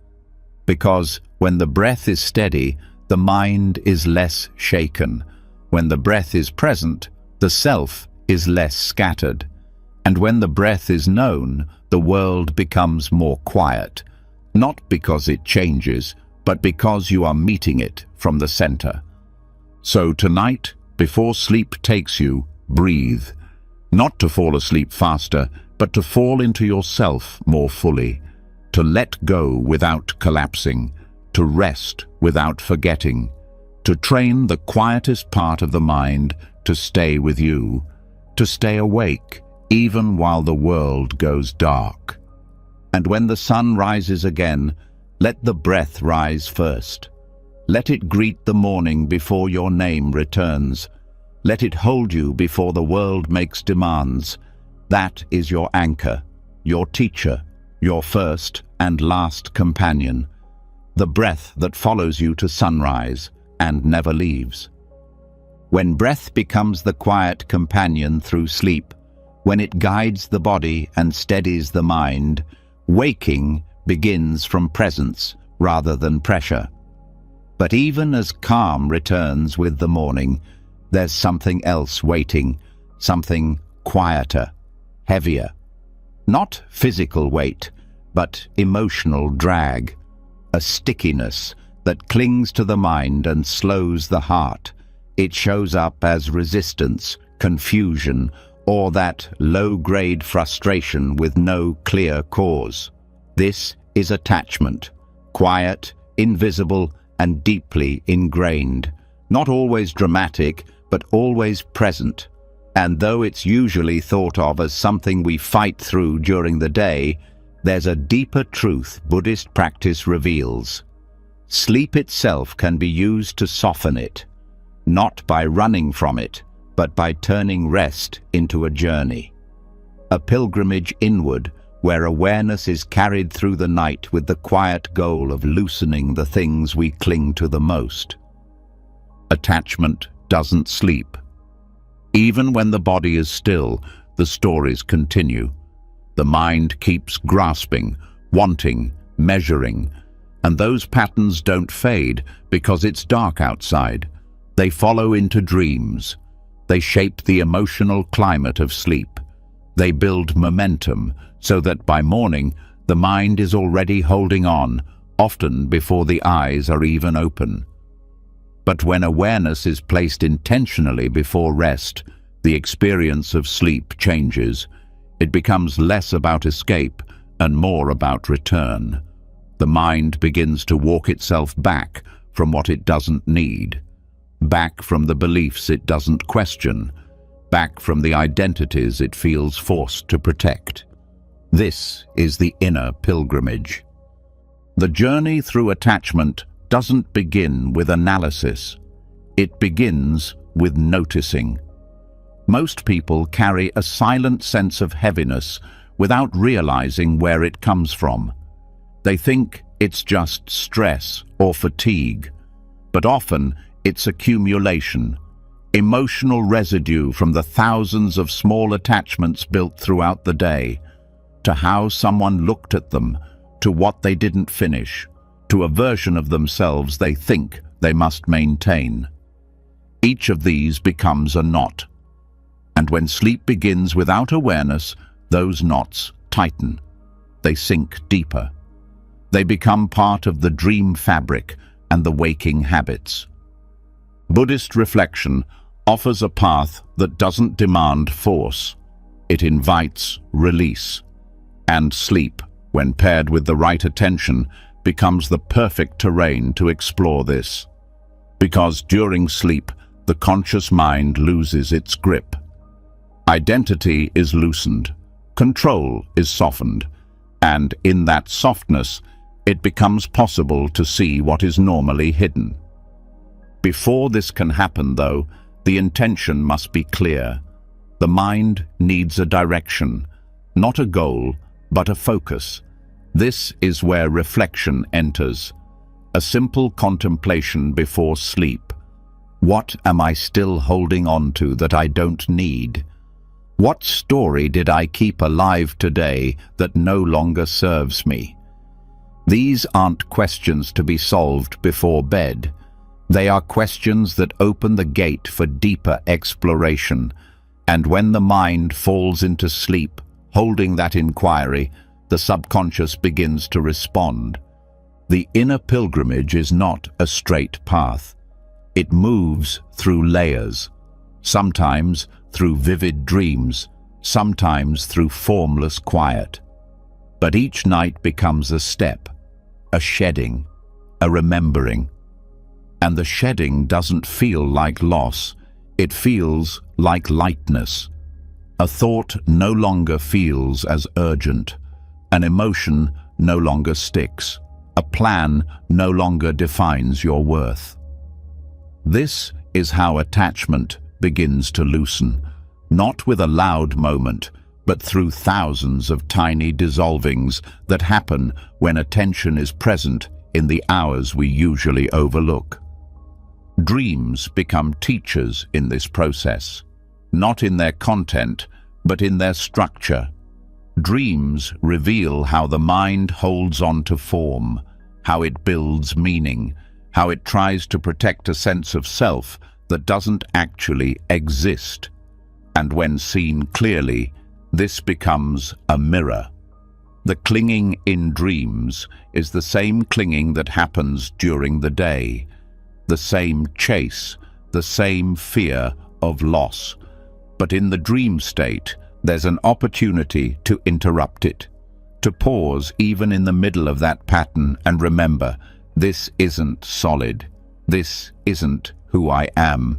Because when the breath is steady, the mind is less shaken. When the breath is present, the self is less scattered. And when the breath is known, the world becomes more quiet, not because it changes, but because you are meeting it from the center. So tonight, before sleep takes you, breathe. Not to fall asleep faster, but to fall into yourself more fully, to let go without collapsing, to rest without forgetting, to train the quietest part of the mind to stay with you, to stay awake even while the world goes dark. And when the sun rises again, let the breath rise first. Let it greet the morning before your name returns. Let it hold you before the world makes demands. That is your anchor, your teacher, your first and last companion, the breath that follows you to sunrise and never leaves. When breath becomes the quiet companion through sleep, when it guides the body and steadies the mind, waking begins from presence rather than pressure. But even as calm returns with the morning, there's something else waiting, something quieter, heavier. Not physical weight, but emotional drag, a stickiness that clings to the mind and slows the heart. It shows up as resistance, confusion, or that low-grade frustration with no clear cause. This is attachment, quiet, invisible, and deeply ingrained. Not always dramatic, but always present. And though it's usually thought of as something we fight through during the day, there's a deeper truth Buddhist practice reveals. Sleep itself can be used to soften it, not by running from it, but by turning rest into a journey. A pilgrimage inward, where awareness is carried through the night with the quiet goal of loosening the things we cling to the most. Attachment doesn't sleep. Even when the body is still, the stories continue. The mind keeps grasping, wanting, measuring, and those patterns don't fade because it's dark outside. They follow into dreams. They shape the emotional climate of sleep. They build momentum so that by morning, the mind is already holding on, often before the eyes are even open. But when awareness is placed intentionally before rest, the experience of sleep changes. It becomes less about escape and more about return. The mind begins to walk itself back from what it doesn't need, back from the beliefs it doesn't question, back from the identities it feels forced to protect. This is the inner pilgrimage. The journey through attachment doesn't begin with analysis. It begins with noticing. Most people carry a silent sense of heaviness without realizing where it comes from. They think it's just stress or fatigue, but often it's accumulation, emotional residue from the thousands of small attachments built throughout the day, to how someone looked at them, to what they didn't finish, to a version of themselves they think they must maintain. Each of these becomes a knot. And when sleep begins without awareness, those knots tighten. They sink deeper. They become part of the dream fabric and the waking habits. Buddhist reflection offers a path that doesn't demand force. It invites release. And sleep, when paired with the right attention, becomes the perfect terrain to explore this. Because during sleep, the conscious mind loses its grip. Identity is loosened, control is softened, and in that softness, it becomes possible to see what is normally hidden. Before this can happen, though, the intention must be clear. The mind needs a direction, not a goal, but a focus. This is where reflection enters, a simple contemplation before sleep. What am I still holding on to that I don't need? What story did I keep alive today that no longer serves me? These aren't questions to be solved before bed. They are questions that open the gate for deeper exploration. And when the mind falls into sleep, holding that inquiry, the subconscious begins to respond. The inner pilgrimage is not a straight path. It moves through layers, sometimes through vivid dreams, sometimes through formless quiet. But each night becomes a step, a shedding, a remembering. And the shedding doesn't feel like loss, it feels like lightness. A thought no longer feels as urgent, an emotion no longer sticks, a plan no longer defines your worth. This is how attachment begins to loosen, not with a loud moment, but through thousands of tiny dissolvings that happen when attention is present in the hours we usually overlook. Dreams become teachers in this process, not in their content, but in their structure. Dreams reveal how the mind holds on to form, how it builds meaning, how it tries to protect a sense of self that doesn't actually exist. And when seen clearly, this becomes a mirror. The clinging in dreams is the same clinging that happens during the day, the same chase, the same fear of loss. But in the dream state, there's an opportunity to interrupt it, to pause even in the middle of that pattern and remember, this isn't solid. This isn't who I am.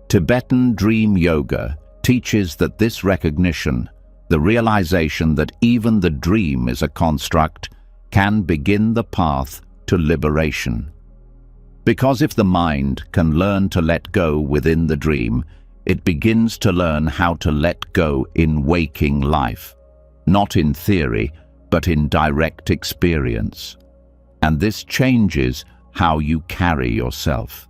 Tibetan dream yoga teaches that this recognition, the realization that even the dream is a construct, can begin the path to liberation. Because if the mind can learn to let go within the dream, it begins to learn how to let go in waking life, not in theory, but in direct experience. And this changes how you carry yourself.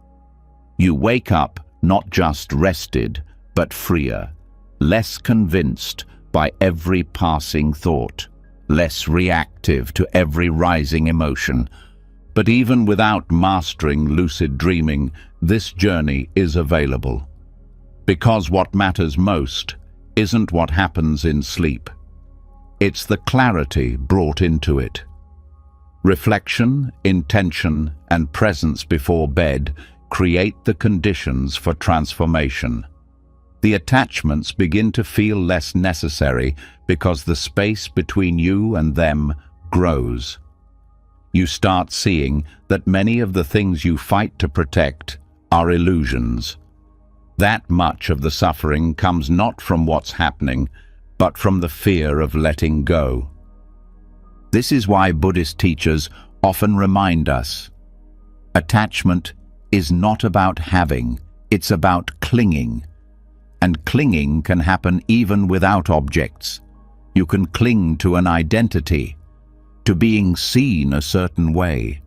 You wake up not just rested, but freer, less convinced by every passing thought, less reactive to every rising emotion. But even without mastering lucid dreaming, this journey is available. Because what matters most isn't what happens in sleep. It's the clarity brought into it. Reflection, intention, and presence before bed create the conditions for transformation. The attachments begin to feel less necessary because the space between you and them grows. You start seeing that many of the things you fight to protect are illusions. That much of the suffering comes not from what's happening, but from the fear of letting go. This is why Buddhist teachers often remind us, attachment is not about having, it's about clinging. And clinging can happen even without objects. You can cling to an identity, to being seen a certain way,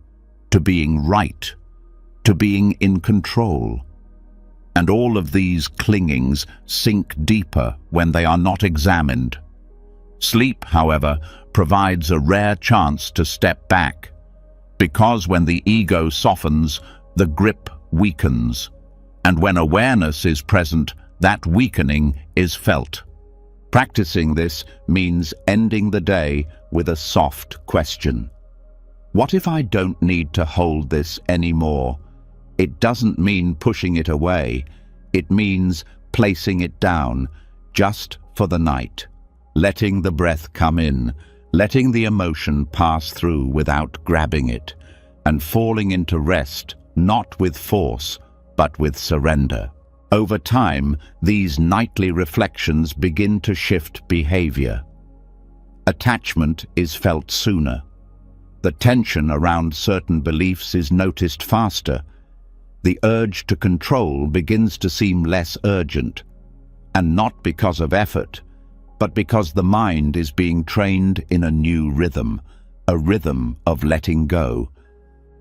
to being right, to being in control. And all of these clingings sink deeper when they are not examined. Sleep, however, provides a rare chance to step back, because when the ego softens, the grip weakens, and when awareness is present, that weakening is felt. Practicing this means ending the day with a soft question. What if I don't need to hold this anymore? It doesn't mean pushing it away. It means placing it down, just for the night. Letting the breath come in, letting the emotion pass through without grabbing it, and falling into rest, not with force, but with surrender. Over time, these nightly reflections begin to shift behavior. Attachment is felt sooner. The tension around certain beliefs is noticed faster. The urge to control begins to seem less urgent, and not because of effort, but because the mind is being trained in a new rhythm, a rhythm of letting go.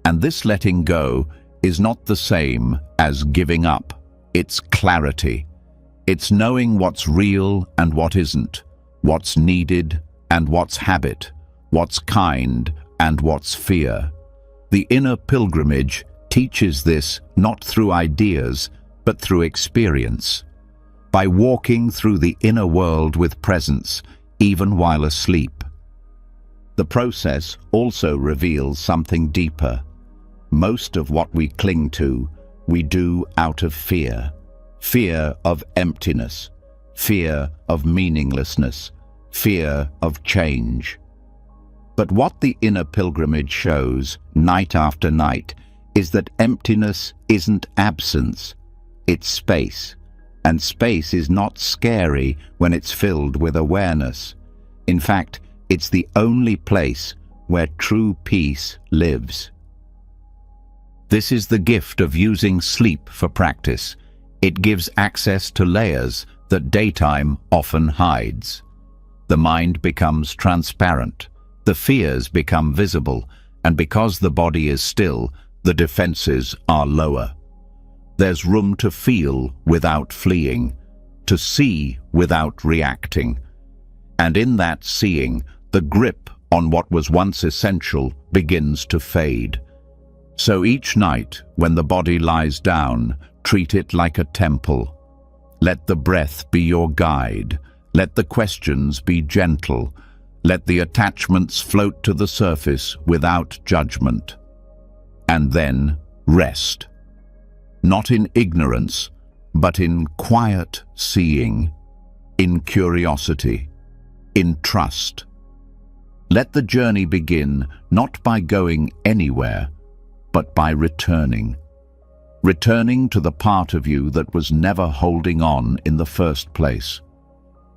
And this letting go is not the same as giving up. It's clarity. It's knowing what's real and what isn't, what's needed and what's habit, what's kind and what's fear. The inner pilgrimage teaches this not through ideas, but through experience. By walking through the inner world with presence, even while asleep. The process also reveals something deeper. Most of what we cling to, we do out of fear. Fear of emptiness, fear of meaninglessness, fear of change. But what the inner pilgrimage shows, night after night, is that emptiness isn't absence, it's space. And space is not scary when it's filled with awareness. In fact, it's the only place where true peace lives. This is the gift of using sleep for practice. It gives access to layers that daytime often hides. The mind becomes transparent, the fears become visible, and because the body is still, the defenses are lower. There's room to feel without fleeing, to see without reacting. And in that seeing, the grip on what was once essential begins to fade. So each night, when the body lies down, treat it like a temple. Let the breath be your guide. Let the questions be gentle. Let the attachments float to the surface without judgment. And then rest. Not in ignorance, but in quiet seeing, in curiosity, in trust. Let the journey begin not by going anywhere, but by returning. Returning to the part of you that was never holding on in the first place.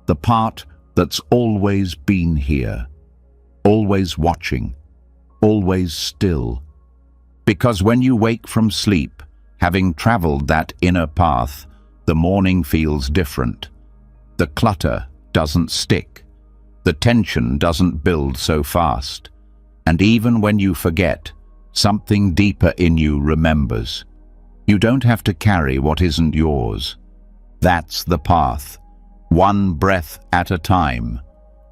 The part that's always been here, always watching, always still. Because when you wake from sleep, having traveled that inner path, the morning feels different. The clutter doesn't stick. The tension doesn't build so fast. And even when you forget, something deeper in you remembers. You don't have to carry what isn't yours. That's the path. One breath at a time.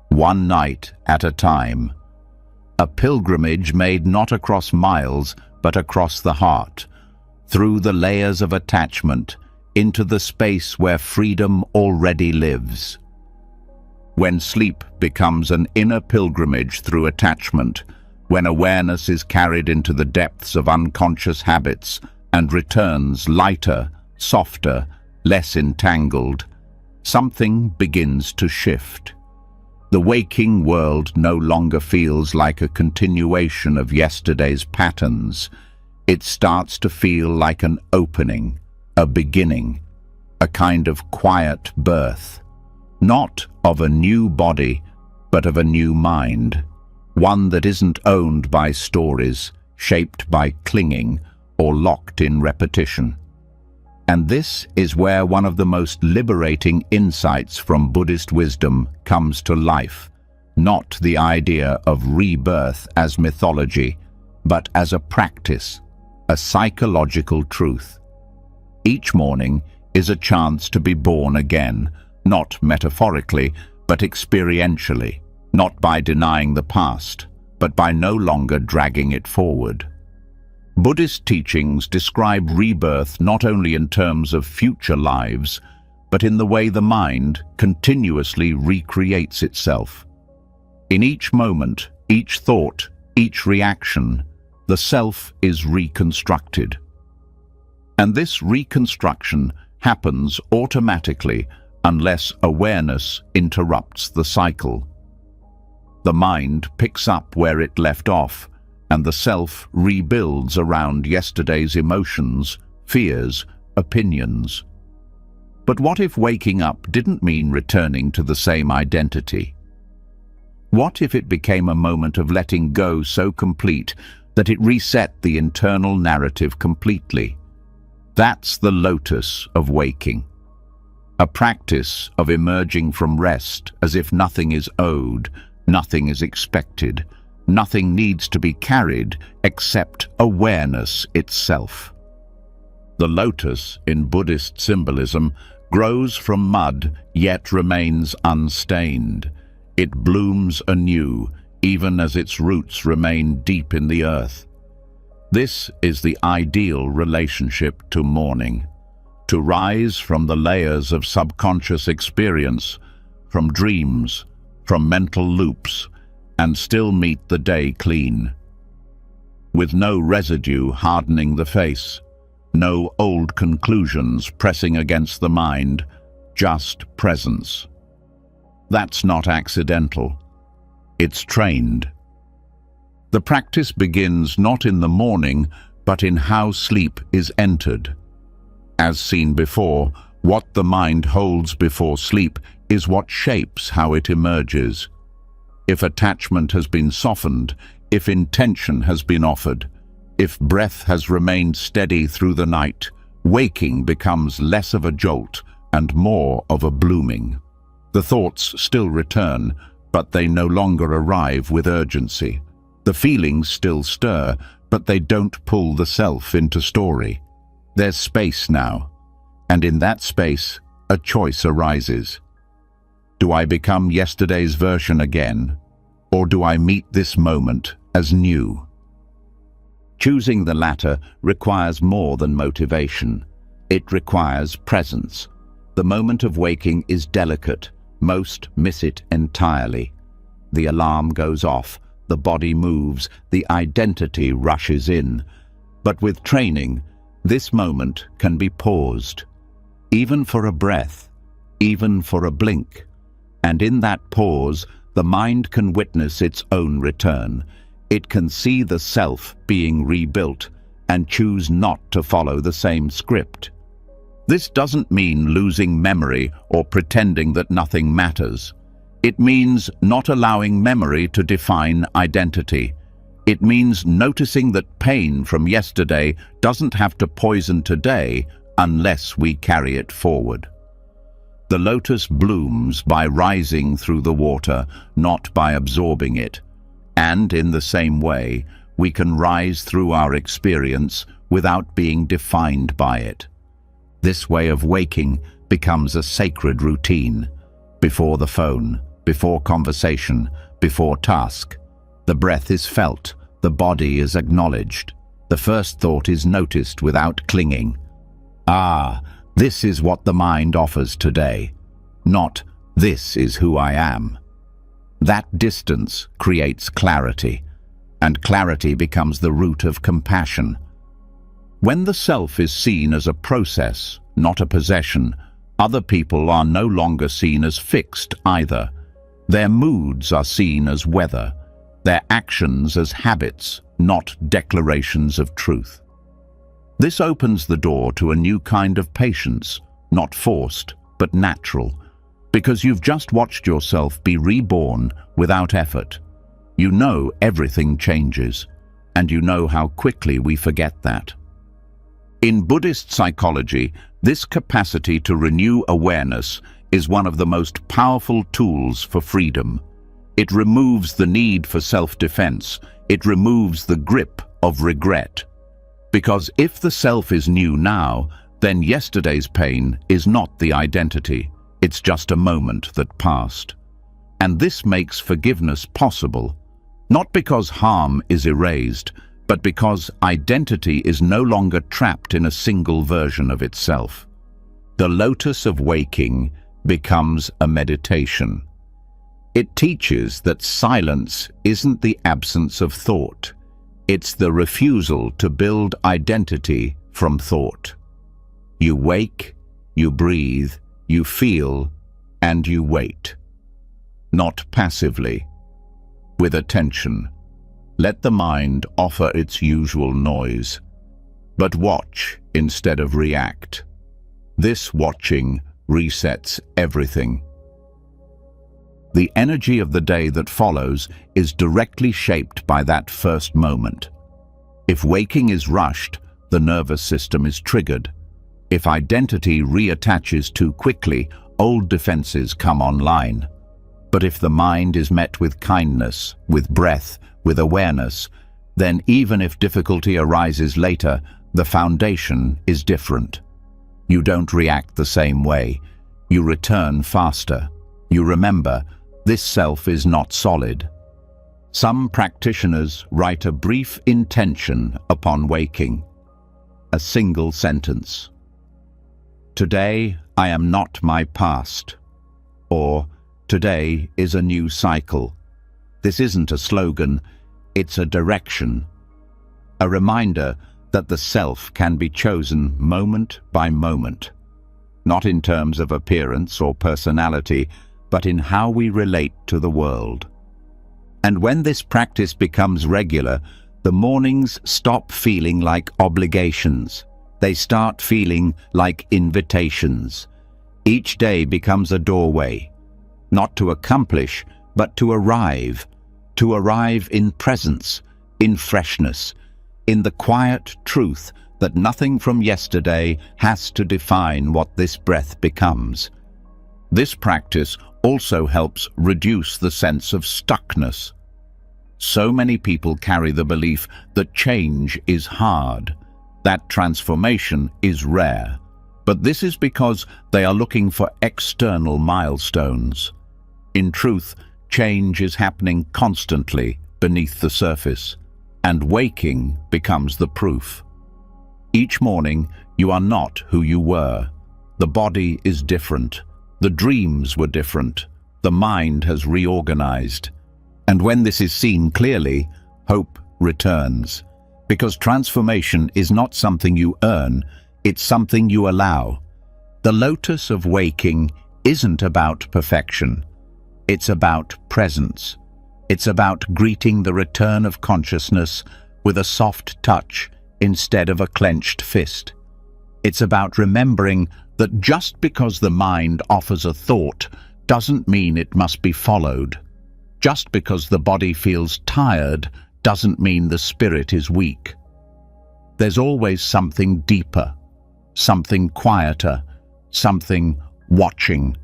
One night at a time. A pilgrimage made not across miles, but across the heart, through the layers of attachment, into the space where freedom already lives. When sleep becomes an inner pilgrimage through attachment, when awareness is carried into the depths of unconscious habits and returns lighter, softer, less entangled, something begins to shift. The waking world no longer feels like a continuation of yesterday's patterns. It starts to feel like an opening, a beginning, a kind of quiet birth, not of a new body, but of a new mind, one that isn't owned by stories, shaped by clinging, or locked in repetition. And this is where one of the most liberating insights from Buddhist wisdom comes to life, not the idea of rebirth as mythology, but as a practice, a psychological truth. Each morning is a chance to be born again, not metaphorically, but experientially, not by denying the past, but by no longer dragging it forward. Buddhist teachings describe rebirth not only in terms of future lives, but in the way the mind continuously recreates itself. In each moment, each thought, each reaction, the self is reconstructed. And this reconstruction happens automatically unless awareness interrupts the cycle. The mind picks up where it left off, and the self rebuilds around yesterday's emotions, fears, opinions. But what if waking up didn't mean returning to the same identity? What if it became a moment of letting go so complete that it reset the internal narrative completely? That's the lotus of waking. A practice of emerging from rest as if nothing is owed, nothing is expected, nothing needs to be carried except awareness itself. The lotus, in Buddhist symbolism, grows from mud yet remains unstained. It blooms anew, even as its roots remain deep in the earth. This is the ideal relationship to mourning, to rise from the layers of subconscious experience, from dreams, from mental loops, and still meet the day clean, with no residue hardening the face, no old conclusions pressing against the mind, just presence. That's not accidental. It's trained. The practice begins not in the morning, but in how sleep is entered. As seen before, what the mind holds before sleep is what shapes how it emerges. If attachment has been softened, if intention has been offered, if breath has remained steady through the night, waking becomes less of a jolt and more of a blooming. The thoughts still return, but they no longer arrive with urgency. The feelings still stir, but they don't pull the self into story. There's space now, and in that space, a choice arises. Do I become yesterday's version again, or do I meet this moment as new? Choosing the latter requires more than motivation. It requires presence. The moment of waking is delicate. Most miss it entirely. The alarm goes off, the body moves, the identity rushes in. But with training, this moment can be paused, even for a breath, even for a blink. And in that pause, the mind can witness its own return. It can see the self being rebuilt and choose not to follow the same script. This doesn't mean losing memory or pretending that nothing matters. It means not allowing memory to define identity. It means noticing that pain from yesterday doesn't have to poison today unless we carry it forward. The lotus blooms by rising through the water, not by absorbing it. And in the same way, we can rise through our experience without being defined by it. This way of waking becomes a sacred routine. Before the phone, before conversation, before task, the breath is felt, the body is acknowledged. The first thought is noticed without clinging. Ah, this is what the mind offers today, not this is who I am. That distance creates clarity, and clarity becomes the root of compassion. When the self is seen as a process, not a possession, Other people are no longer seen as fixed either. Their moods are seen as weather, their actions as habits, not declarations of truth. This opens the door to a new kind of patience, not forced, but natural, because you've just watched yourself be reborn without effort. You know everything changes, and you know how quickly we forget that. In Buddhist psychology, this capacity to renew awareness is one of the most powerful tools for freedom. It removes the need for self-defense. It removes the grip of regret. Because if the self is new now, then yesterday's pain is not the identity. It's just a moment that passed. And this makes forgiveness possible, not because harm is erased, but because identity is no longer trapped in a single version of itself. The lotus of waking becomes a meditation. It teaches that silence isn't the absence of thought. It's the refusal to build identity from thought. You wake, you breathe, you feel, and you wait. Not passively, with attention. Let the mind offer its usual noise, but watch instead of react. This watching resets everything. The energy of the day that follows is directly shaped by that first moment. If waking is rushed, the nervous system is triggered. If identity reattaches too quickly, old defenses come online. But if the mind is met with kindness, with breath, with awareness, then even if difficulty arises later, the foundation is different. You don't react the same way. You return faster. You remember, this self is not solid. Some practitioners write a brief intention upon waking. A single sentence. Today, I am not my past. Or, today is a new cycle. This isn't a slogan, it's a direction. A reminder that the self can be chosen moment by moment. Not in terms of appearance or personality, but in how we relate to the world. And when this practice becomes regular, the mornings stop feeling like obligations. They start feeling like invitations. Each day becomes a doorway, not to accomplish, but to arrive in presence, in freshness, in the quiet truth that nothing from yesterday has to define what this breath becomes. This practice also helps reduce the sense of stuckness. So many people carry the belief that change is hard, that transformation is rare. But this is because they are looking for external milestones. In truth, change is happening constantly beneath the surface, and waking becomes the proof. Each morning, you are not who you were. The body is different. The dreams were different. The mind has reorganized. And when this is seen clearly, hope returns. Because transformation is not something you earn, it's something you allow. The lotus of waking isn't about perfection. It's about presence. It's about greeting the return of consciousness with a soft touch instead of a clenched fist. It's about remembering that just because the mind offers a thought doesn't mean it must be followed. Just because the body feels tired doesn't mean the spirit is weak. There's always something deeper, something quieter, something watching.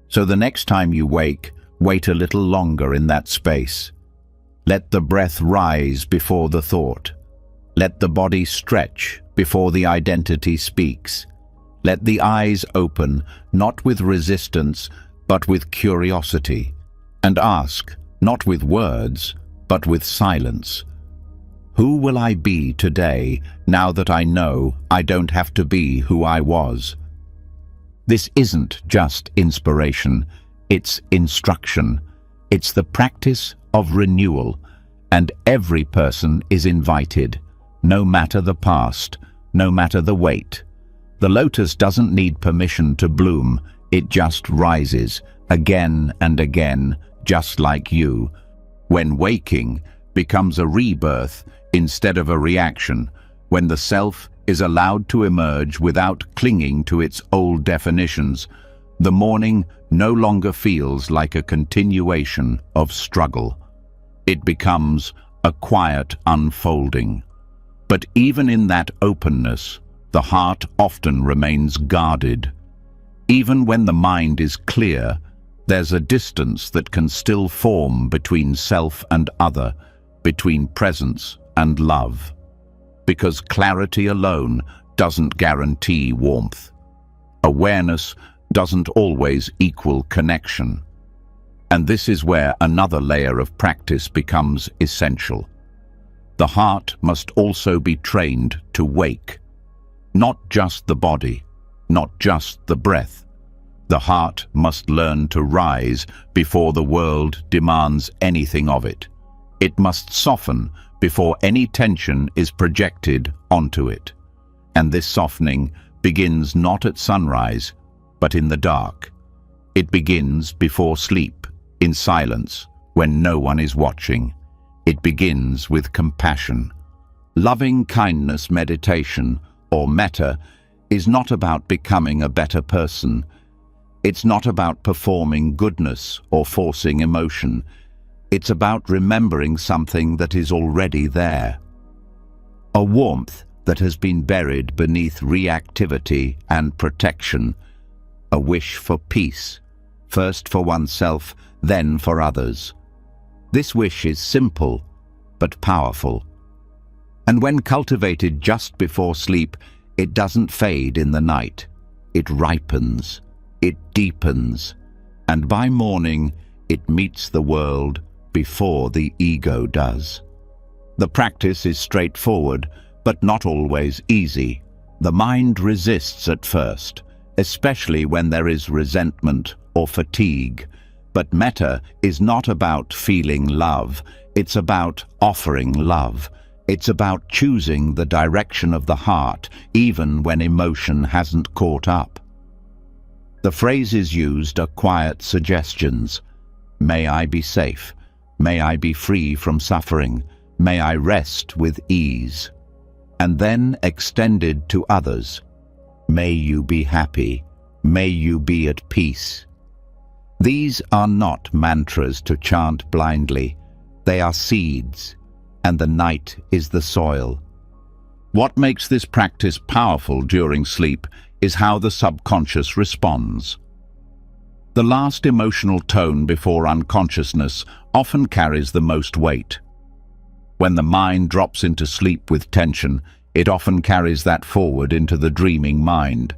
So the next time you wake, wait a little longer in that space. Let the breath rise before the thought. Let the body stretch before the identity speaks. Let the eyes open, not with resistance, but with curiosity. And ask, not with words, but with silence. Who will I be today, now that I know I don't have to be who I was? This isn't just inspiration, it's instruction. It's the practice of renewal, and every person is invited, no matter the past, no matter the weight. The lotus doesn't need permission to bloom, it just rises, again and again, just like you. When waking becomes a rebirth instead of a reaction, when the self is allowed to emerge without clinging to its old definitions, the morning no longer feels like a continuation of struggle. It becomes a quiet unfolding. But even in that openness, the heart often remains guarded. Even when the mind is clear, there's a distance that can still form between self and other, between presence and love. Because clarity alone doesn't guarantee warmth. Awareness doesn't always equal connection. And this is where another layer of practice becomes essential. The heart must also be trained to wake. Not just the body, not just the breath. The heart must learn to rise before the world demands anything of it. It must soften before any tension is projected onto it. And this softening begins not at sunrise, but in the dark. It begins before sleep, in silence, when no one is watching. It begins with compassion. Loving kindness meditation, or metta, is not about becoming a better person. It's not about performing goodness or forcing emotion. It's about remembering something that is already there. A warmth that has been buried beneath reactivity and protection. A wish for peace, first for oneself, then for others. This wish is simple, but powerful. And when cultivated just before sleep, it doesn't fade in the night. It ripens, it deepens, and by morning, it meets the world before the ego does. The practice is straightforward, but not always easy. The mind resists at first, especially when there is resentment or fatigue. But metta is not about feeling love, it's about offering love. It's about choosing the direction of the heart, even when emotion hasn't caught up. The phrases used are quiet suggestions. May I be safe. May I be free from suffering. May I rest with ease. And then extended to others. May you be happy. May you be at peace. These are not mantras to chant blindly. They are seeds, and the night is the soil. What makes this practice powerful during sleep is how the subconscious responds. The last emotional tone before unconsciousness often carries the most weight. When the mind drops into sleep with tension, it often carries that forward into the dreaming mind.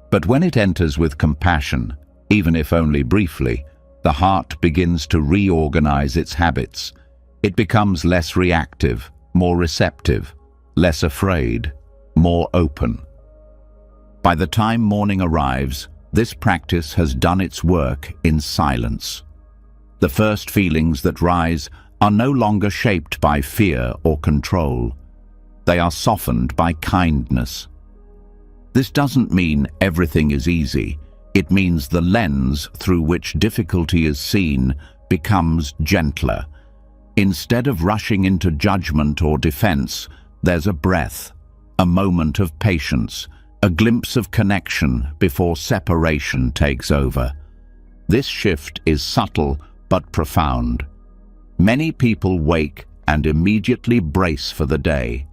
But when it enters with compassion, even if only briefly, the heart begins to reorganize its habits. It becomes less reactive, more receptive, less afraid, more open. By the time morning arrives, this practice has done its work in silence. The first feelings that rise are no longer shaped by fear or control. They are softened by kindness. This doesn't mean everything is easy. It means the lens through which difficulty is seen becomes gentler. Instead of rushing into judgment or defense, there's a breath, a moment of patience, a glimpse of connection before separation takes over. This shift is subtle but profound. Many people wake and immediately brace for the day.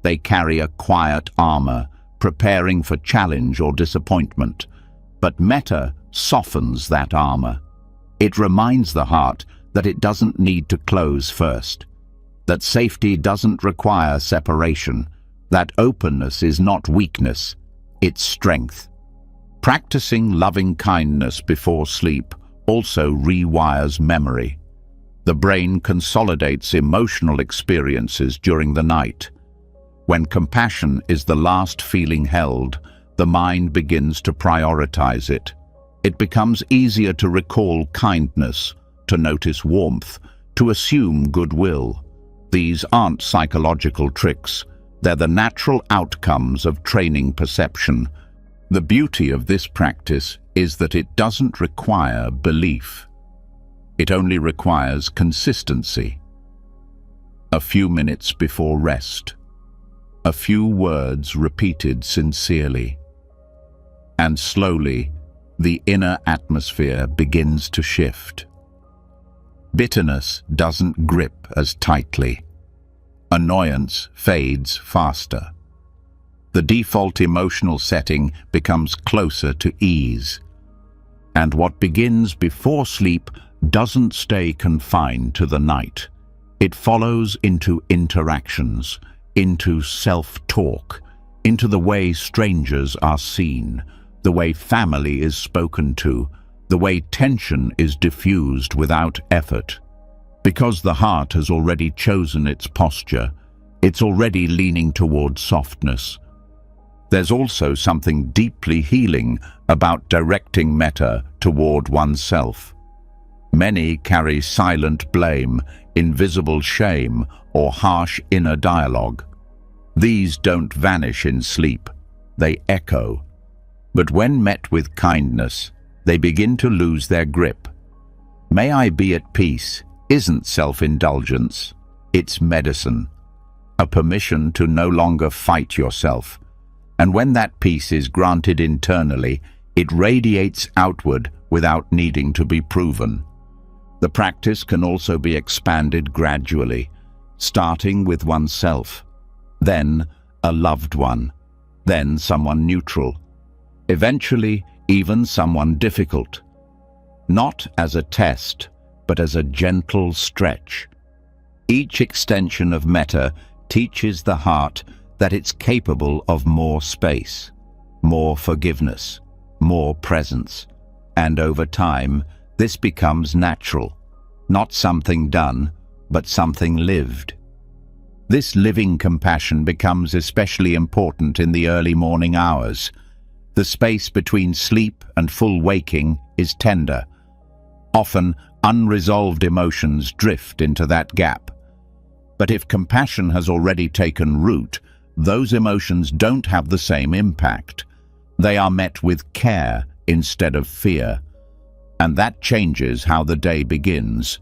They carry a quiet armor, preparing for challenge or disappointment. But metta softens that armor. It reminds the heart that it doesn't need to close first, that safety doesn't require separation, that openness is not weakness, it's strength. Practicing loving kindness before sleep also rewires memory. The brain consolidates emotional experiences during the night. When compassion is the last feeling held, the mind begins to prioritize it. It becomes easier to recall kindness, to notice warmth, to assume goodwill. These aren't psychological tricks. They're the natural outcomes of training perception. The beauty of this practice is that it doesn't require belief. It only requires consistency. A few minutes before rest. A few words repeated sincerely. And slowly, the inner atmosphere begins to shift. Bitterness doesn't grip as tightly. Annoyance fades faster. The default emotional setting becomes closer to ease. And what begins before sleep doesn't stay confined to the night. It follows into interactions, into self-talk, into the way strangers are seen, the way family is spoken to, the way tension is diffused without effort. Because the heart has already chosen its posture, it's already leaning toward softness. There's also something deeply healing about directing metta toward oneself. Many carry silent blame, invisible shame, or harsh inner dialogue. These don't vanish in sleep, they echo. But when met with kindness, they begin to lose their grip. May I be at peace isn't self-indulgence, it's medicine, a permission to no longer fight yourself. And when that peace is granted internally, it radiates outward without needing to be proven. The practice can also be expanded gradually, starting with oneself, then a loved one, then someone neutral, eventually even someone difficult. Not as a test, but as a gentle stretch. Each extension of metta teaches the heart that it's capable of more space, more forgiveness, more presence, and over time, this becomes natural, not something done, but something lived. This living compassion becomes especially important in the early morning hours. The space between sleep and full waking is tender. Often, unresolved emotions drift into that gap. But if compassion has already taken root, those emotions don't have the same impact. They are met with care instead of fear. And that changes how the day begins.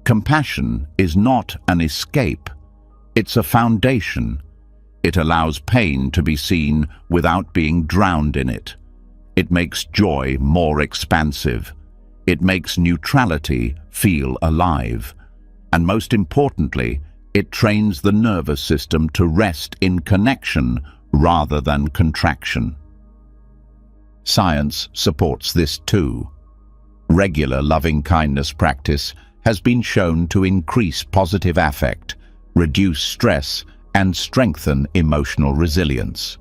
Compassion is not an escape. It's a foundation. It allows pain to be seen without being drowned in it. It makes joy more expansive. It makes neutrality feel alive. And most importantly, it trains the nervous system to rest in connection rather than contraction. Science supports this too. Regular loving-kindness practice has been shown to increase positive affect, reduce stress, and strengthen emotional resilience.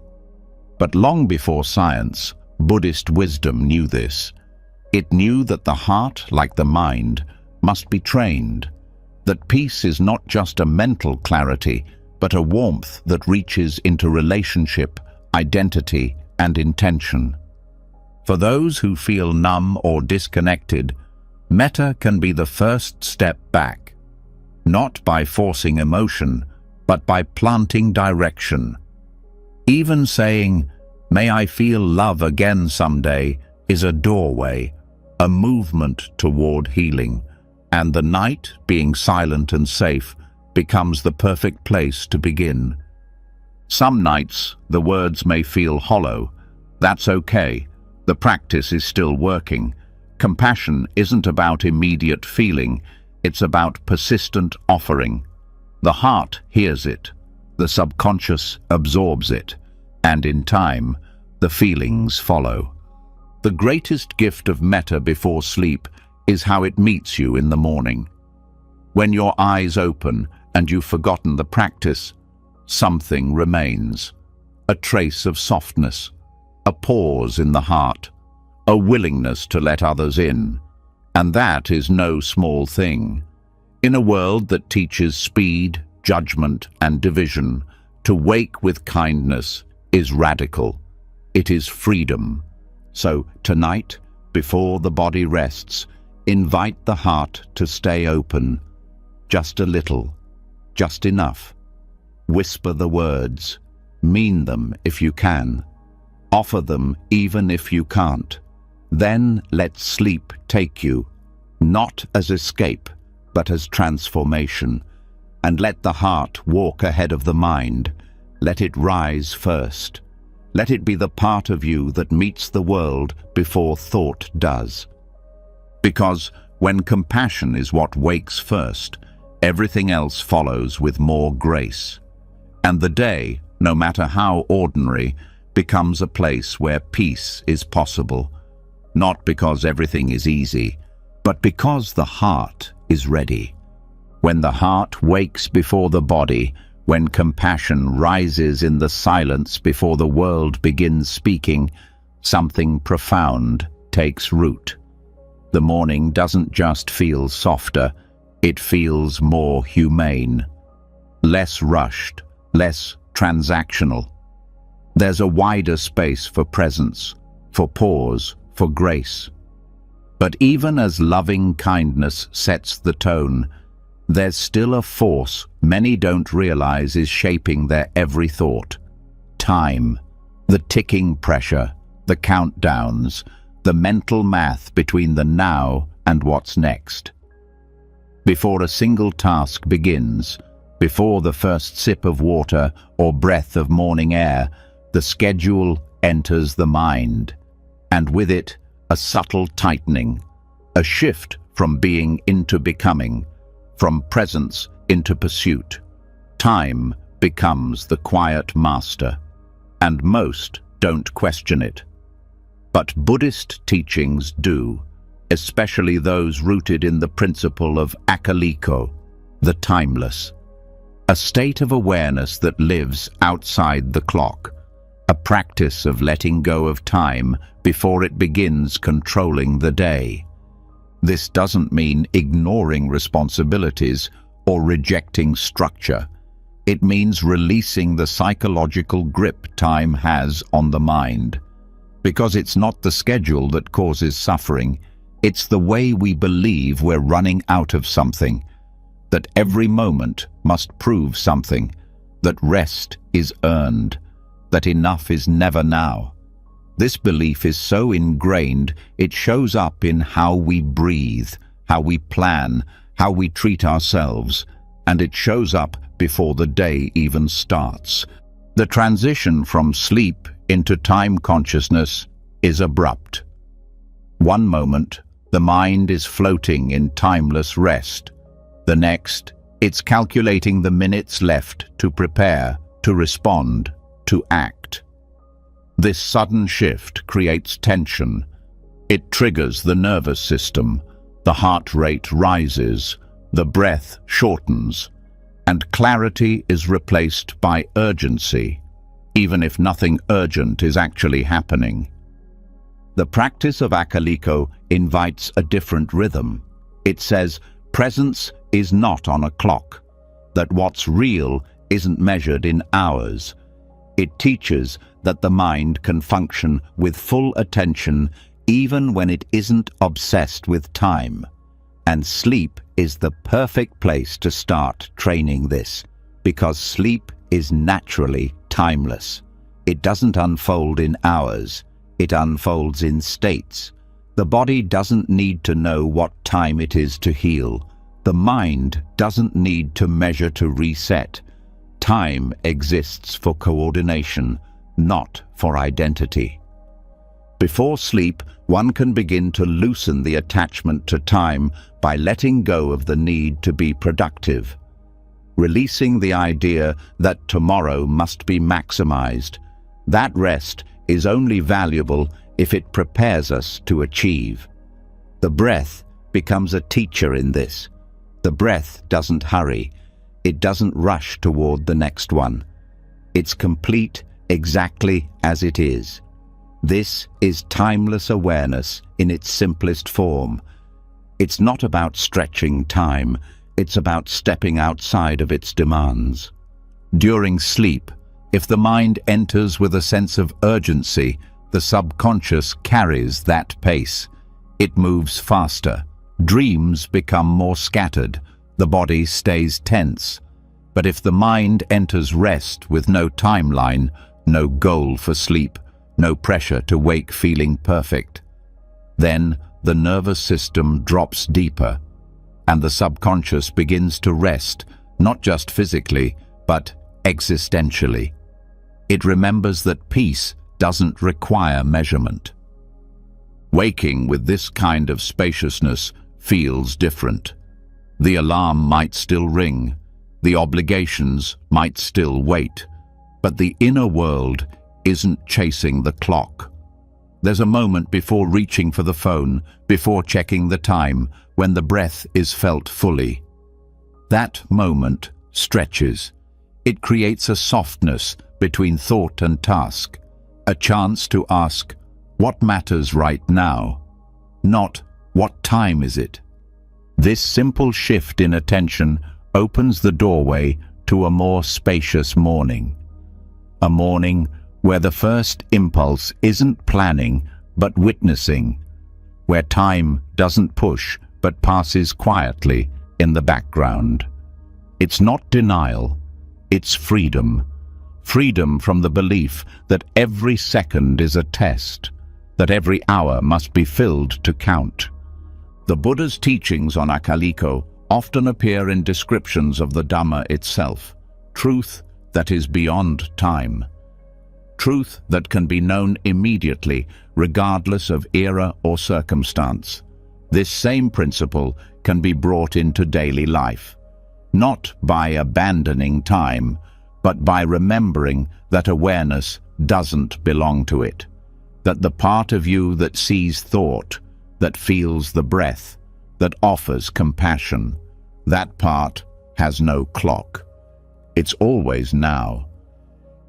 But long before science, Buddhist wisdom knew this. It knew that the heart, like the mind, must be trained, that peace is not just a mental clarity, but a warmth that reaches into relationship, identity, and intention. For those who feel numb or disconnected, metta can be the first step back, not by forcing emotion, but by planting direction. Even saying, "May I feel love again someday," is a doorway, a movement toward healing, and the night, being silent and safe, becomes the perfect place to begin. Some nights, the words may feel hollow. That's okay. The practice is still working. Compassion isn't about immediate feeling, it's about persistent offering. The heart hears it, the subconscious absorbs it, and in time, the feelings follow. The greatest gift of metta before sleep is how it meets you in the morning. When your eyes open and you've forgotten the practice, something remains. A trace of softness, a pause in the heart, a willingness to let others in. And that is no small thing. In a world that teaches speed, judgment, and division, to wake with kindness is radical. It is freedom. So tonight, before the body rests, invite the heart to stay open, just a little, just enough. Whisper the words. Mean them if you can. Offer them even if you can't. Then let sleep take you, not as escape, but as transformation. And let the heart walk ahead of the mind. Let it rise first. Let it be the part of you that meets the world before thought does. Because when compassion is what wakes first, everything else follows with more grace. And the day, no matter how ordinary, becomes a place where peace is possible, not because everything is easy, but because the heart is ready. When the heart wakes before the body, when compassion rises in the silence before the world begins speaking, something profound takes root. The morning doesn't just feel softer, it feels more humane, less rushed, less transactional. There's a wider space for presence, for pause, for grace. But even as loving kindness sets the tone, there's still a force many don't realize is shaping their every thought. Time, the ticking pressure, the countdowns, the mental math between the now and what's next. Before a single task begins, before the first sip of water or breath of morning air, the schedule enters the mind, and with it, a subtle tightening, a shift from being into becoming, from presence into pursuit. Time becomes the quiet master, and most don't question it. But Buddhist teachings do, especially those rooted in the principle of akaliko, the timeless, a state of awareness that lives outside the clock, a practice of letting go of time before it begins controlling the day. This doesn't mean ignoring responsibilities or rejecting structure. It means releasing the psychological grip time has on the mind. Because it's not the schedule that causes suffering, it's the way we believe we're running out of something, that every moment must prove something, that rest is earned, that enough is never now. This belief is so ingrained, it shows up in how we breathe, how we plan, how we treat ourselves, and it shows up before the day even starts. The transition from sleep into time consciousness is abrupt. One moment, the mind is floating in timeless rest. The next, it's calculating the minutes left to prepare, to respond, to act. This sudden shift creates tension. It triggers the nervous system, the heart rate rises, the breath shortens, and clarity is replaced by urgency, even if nothing urgent is actually happening. The practice of akaliko invites a different rhythm. It says presence is not on a clock, that what's real isn't measured in hours. It teaches that the mind can function with full attention even when it isn't obsessed with time. And sleep is the perfect place to start training this, because sleep is naturally timeless. It doesn't unfold in hours, it unfolds in states. The body doesn't need to know what time it is to heal. The mind doesn't need to measure to reset. Time exists for coordination, not for identity. Before sleep, one can begin to loosen the attachment to time by letting go of the need to be productive, releasing the idea that tomorrow must be maximized. That rest is only valuable if it prepares us to achieve. The breath becomes a teacher in this. The breath doesn't hurry. It doesn't rush toward the next one. It's complete exactly as it is. This is timeless awareness in its simplest form. It's not about stretching time, it's about stepping outside of its demands. During sleep, if the mind enters with a sense of urgency, the subconscious carries that pace. It moves faster. Dreams become more scattered. The body stays tense. But if the mind enters rest with no timeline, no goal for sleep, no pressure to wake feeling perfect, then the nervous system drops deeper, and the subconscious begins to rest, not just physically, but existentially. It remembers that peace doesn't require measurement. Waking with this kind of spaciousness feels different. The alarm might still ring, the obligations might still wait, but the inner world isn't chasing the clock. There's a moment before reaching for the phone, before checking the time, when the breath is felt fully. That moment stretches. It creates a softness between thought and task, a chance to ask, what matters right now? Not, what time is it? This simple shift in attention opens the doorway to a more spacious morning. A morning where the first impulse isn't planning but witnessing, where time doesn't push but passes quietly in the background. It's not denial, it's freedom. Freedom from the belief that every second is a test, that every hour must be filled to count. The Buddha's teachings on akaliko often appear in descriptions of the Dhamma itself, truth that is beyond time. Truth that can be known immediately, regardless of era or circumstance. This same principle can be brought into daily life, not by abandoning time, but by remembering that awareness doesn't belong to it, that the part of you that sees thought, that feels the breath, that offers compassion, that part has no clock. It's always now.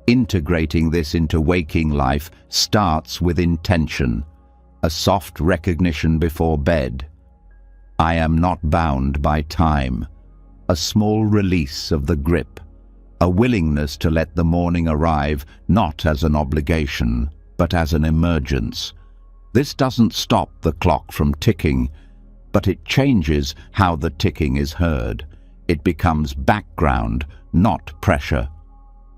Integrating this into waking life starts with intention, a soft recognition before bed. I am not bound by time, a small release of the grip, a willingness to let the morning arrive not as an obligation, but as an emergence. This doesn't stop the clock from ticking, but it changes how the ticking is heard. It becomes background, not pressure.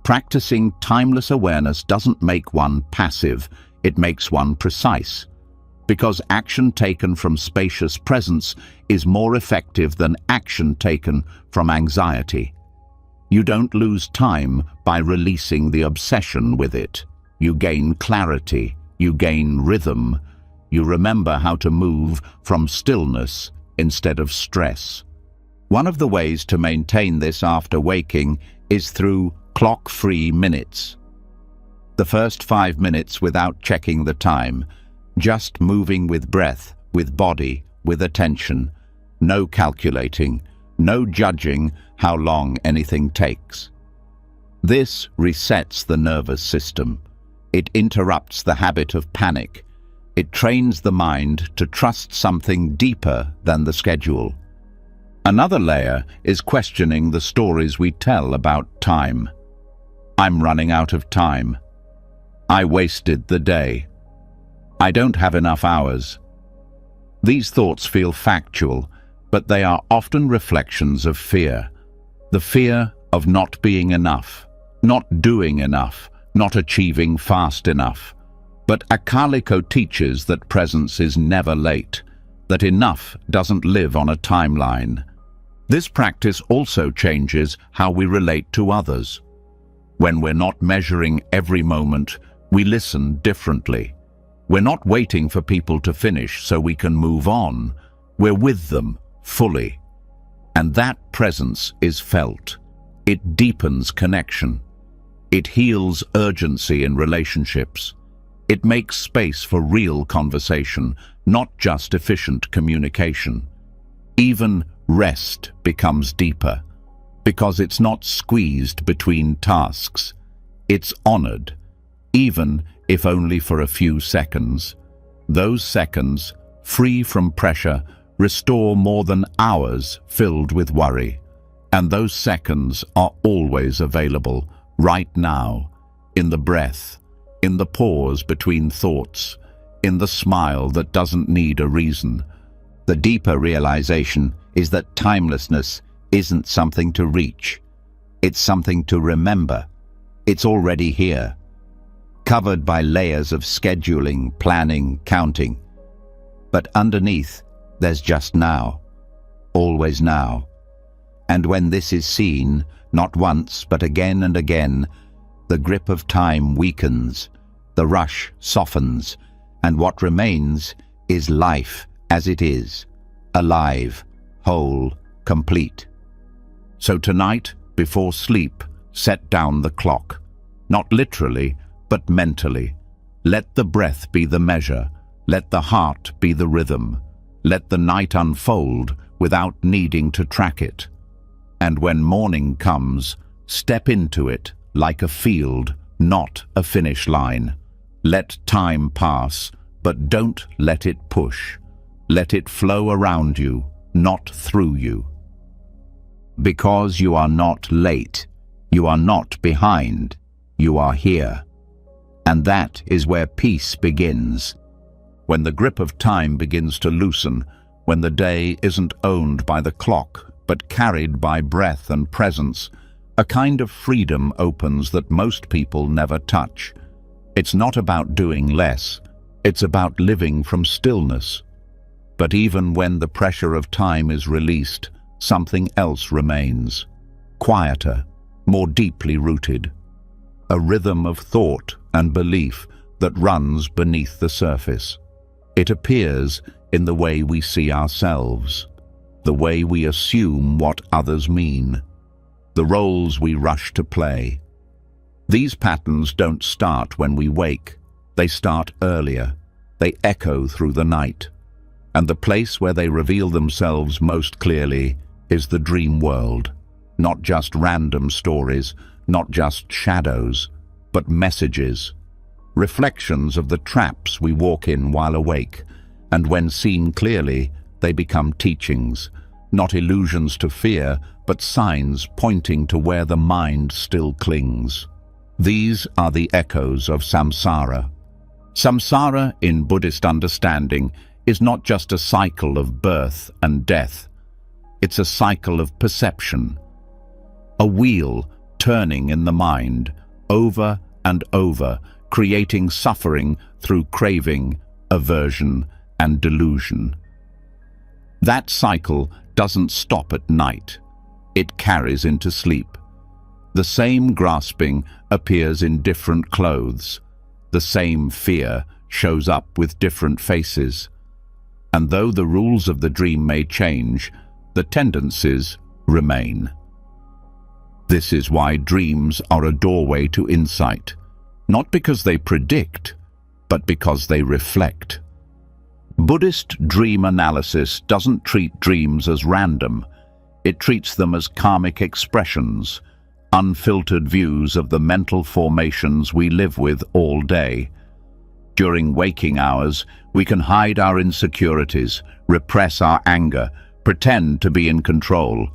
Practicing timeless awareness doesn't make one passive, it makes one precise. Because action taken from spacious presence is more effective than action taken from anxiety. You don't lose time by releasing the obsession with it. You gain clarity, you gain rhythm, you remember how to move from stillness instead of stress. One of the ways to maintain this after waking is through clock-free minutes. The first 5 minutes without checking the time, just moving with breath, with body, with attention, no calculating, no judging how long anything takes. This resets the nervous system. It interrupts the habit of panic. It trains the mind to trust something deeper than the schedule. Another layer is questioning the stories we tell about time. I'm running out of time. I wasted the day. I don't have enough hours. These thoughts feel factual, but they are often reflections of fear. The fear of not being enough, not doing enough, not achieving fast enough. But Akaliko teaches that presence is never late, that enough doesn't live on a timeline. This practice also changes how we relate to others. When we're not measuring every moment, we listen differently. We're not waiting for people to finish so we can move on. We're with them fully. And that presence is felt. It deepens connection. It heals urgency in relationships. It makes space for real conversation, not just efficient communication. Even rest becomes deeper, because it's not squeezed between tasks. It's honored, even if only for a few seconds. Those seconds, free from pressure, restore more than hours filled with worry. And those seconds are always available, right now, in the breath, in the pause between thoughts, in the smile that doesn't need a reason. The deeper realization is that timelessness isn't something to reach. It's something to remember. It's already here, covered by layers of scheduling, planning, counting. But underneath, there's just now, always now. And when this is seen, not once, but again and again, the grip of time weakens, the rush softens, and what remains is life as it is, alive, whole, complete. So tonight, before sleep, set down the clock. Not literally, but mentally. Let the breath be the measure. Let the heart be the rhythm. Let the night unfold without needing to track it. And when morning comes, step into it like a field, not a finish line. Let time pass, but don't let it push. Let it flow around you, not through you. Because you are not late, you are not behind, you are here. And that is where peace begins. When the grip of time begins to loosen, when the day isn't owned by the clock, but carried by breath and presence, a kind of freedom opens that most people never touch. It's not about doing less, it's about living from stillness. But even when the pressure of time is released, something else remains, quieter, more deeply rooted. A rhythm of thought and belief that runs beneath the surface. It appears in the way we see ourselves, the way we assume what others mean, the roles we rush to play. These patterns don't start when we wake. They start earlier. They echo through the night. And the place where they reveal themselves most clearly is the dream world. Not just random stories, not just shadows, but messages, reflections of the traps we walk in while awake. And when seen clearly, they become teachings, not illusions to fear, but signs pointing to where the mind still clings. These are the echoes of samsara. Samsara, in Buddhist understanding, is not just a cycle of birth and death. It's a cycle of perception, a wheel turning in the mind, over and over, creating suffering through craving, aversion, and delusion. That cycle doesn't stop at night. It carries into sleep. The same grasping appears in different clothes. The same fear shows up with different faces. And though the rules of the dream may change, the tendencies remain. This is why dreams are a doorway to insight, not because they predict, but because they reflect. Buddhist dream analysis doesn't treat dreams as random. It treats them as karmic expressions, unfiltered views of the mental formations we live with all day. During waking hours, we can hide our insecurities, repress our anger, pretend to be in control.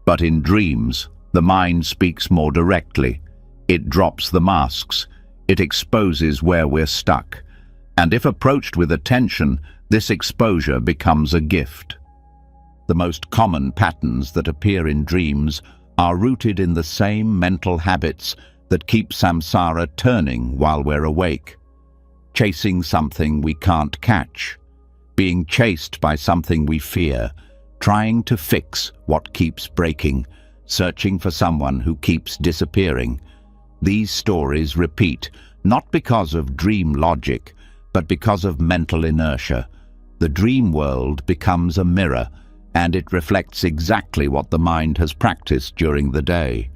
But in dreams, the mind speaks more directly. It drops the masks. It exposes where we're stuck. And if approached with attention, this exposure becomes a gift. The most common patterns that appear in dreams are rooted in the same mental habits that keep samsara turning while we're awake. Chasing something we can't catch, being chased by something we fear, trying to fix what keeps breaking, searching for someone who keeps disappearing. These stories repeat, not because of dream logic, but because of mental inertia. The dream world becomes a mirror, and it reflects exactly what the mind has practiced during the day.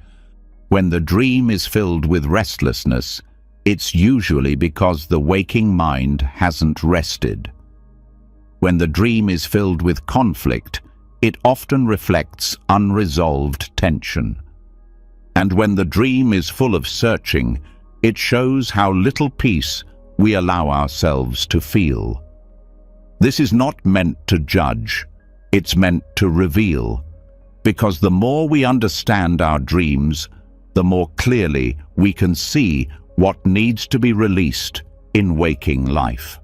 When the dream is filled with restlessness, it's usually because the waking mind hasn't rested. When the dream is filled with conflict, it often reflects unresolved tension. And when the dream is full of searching, it shows how little peace we allow ourselves to feel. This is not meant to judge, it's meant to reveal, because the more we understand our dreams, the more clearly we can see what needs to be released in waking life.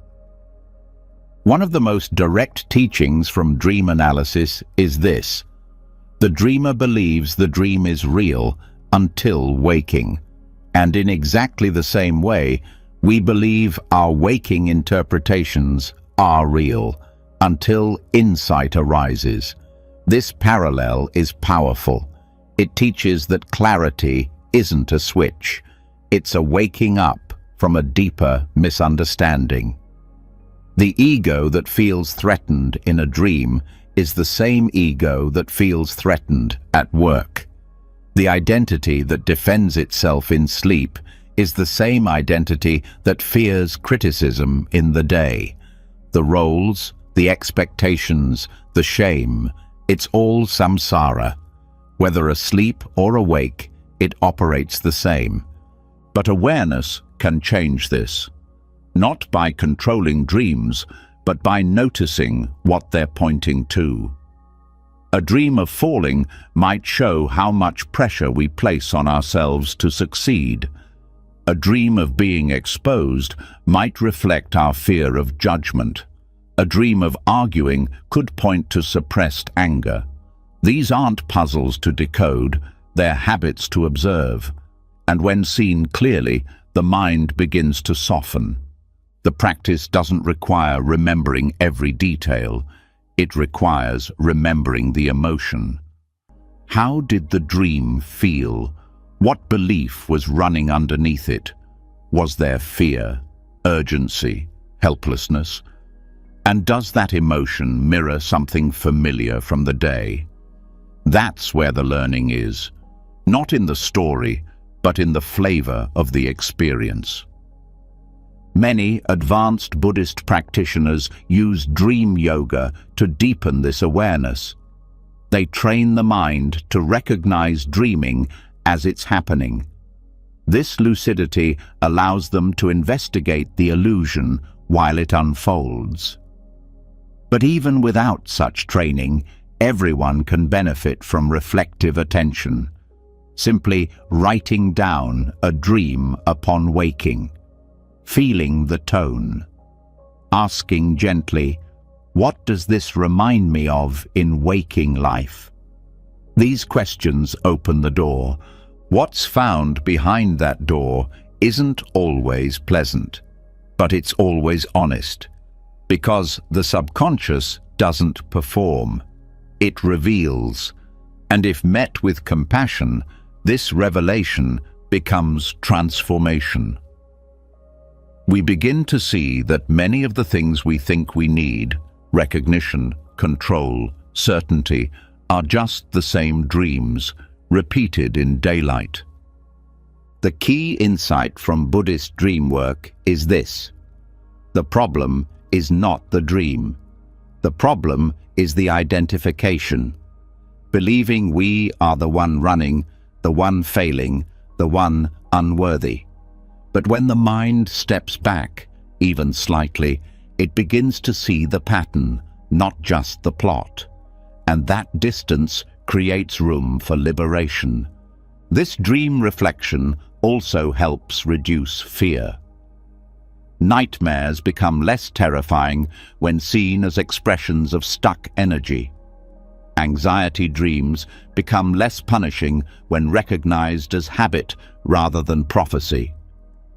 One of the most direct teachings from dream analysis is this: the dreamer believes the dream is real until waking. And in exactly the same way, we believe our waking interpretations are real until insight arises. This parallel is powerful. It teaches that clarity isn't a switch. It's a waking up from a deeper misunderstanding. The ego that feels threatened in a dream is the same ego that feels threatened at work. The identity that defends itself in sleep is the same identity that fears criticism in the day. The roles, the expectations, the shame, it's all samsara. Whether asleep or awake, it operates the same. But awareness can change this. Not by controlling dreams, but by noticing what they're pointing to. A dream of falling might show how much pressure we place on ourselves to succeed. A dream of being exposed might reflect our fear of judgment. A dream of arguing could point to suppressed anger. These aren't puzzles to decode, they're habits to observe. And when seen clearly, the mind begins to soften. The practice doesn't require remembering every detail. It requires remembering the emotion. How did the dream feel? What belief was running underneath it? Was there fear, urgency, helplessness? And does that emotion mirror something familiar from the day? That's where the learning is, not in the story, but in the flavor of the experience. Many advanced Buddhist practitioners use dream yoga to deepen this awareness. They train the mind to recognize dreaming as it's happening. This lucidity allows them to investigate the illusion while it unfolds. But even without such training, everyone can benefit from reflective attention. Simply writing down a dream upon waking. Feeling the tone. Asking gently, what does this remind me of in waking life? These questions open the door. What's found behind that door isn't always pleasant, but it's always honest, because the subconscious doesn't perform. It reveals, and if met with compassion, this revelation becomes transformation. We begin to see that many of the things we think we need, recognition, control, certainty, are just the same dreams, repeated in daylight. The key insight from Buddhist dream work is this: the problem is not the dream. The problem is the identification. Believing we are the one running, the one failing, the one unworthy. But when the mind steps back, even slightly, it begins to see the pattern, not just the plot. And that distance creates room for liberation. This dream reflection also helps reduce fear. Nightmares become less terrifying when seen as expressions of stuck energy. Anxiety dreams become less punishing when recognized as habit rather than prophecy.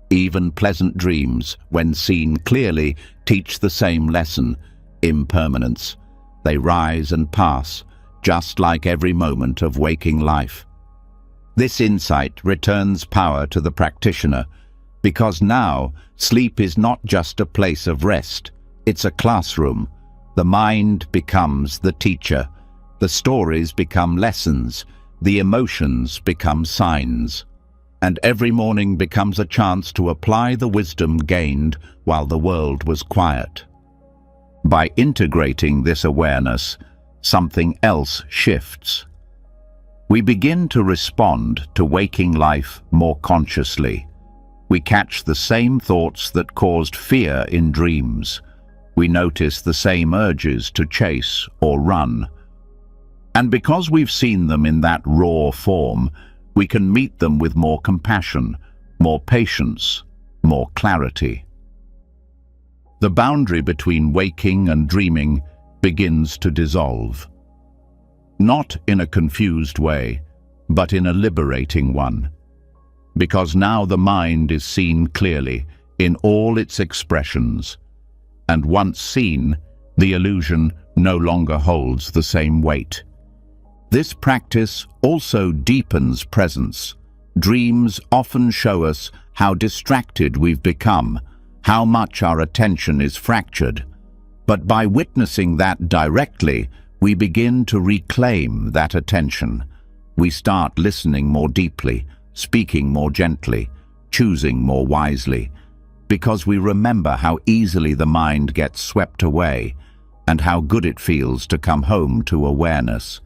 Even pleasant dreams, when seen clearly, teach the same lesson: impermanence. They rise and pass, just like every moment of waking life. This insight returns power to the practitioner, because now sleep is not just a place of rest, it's a classroom. The mind becomes the teacher, the stories become lessons, the emotions become signs. And every morning becomes a chance to apply the wisdom gained while the world was quiet. By integrating this awareness, something else shifts. We begin to respond to waking life more consciously. We catch the same thoughts that caused fear in dreams. We notice the same urges to chase or run. And because we've seen them in that raw form, we can meet them with more compassion, more patience, more clarity. The boundary between waking and dreaming begins to dissolve. Not in a confused way, but in a liberating one. Because now the mind is seen clearly in all its expressions, and once seen, the illusion no longer holds the same weight. This practice also deepens presence. Dreams often show us how distracted we've become, how much our attention is fractured. But by witnessing that directly, we begin to reclaim that attention. We start listening more deeply, speaking more gently, choosing more wisely, because we remember how easily the mind gets swept away and how good it feels to come home to awareness.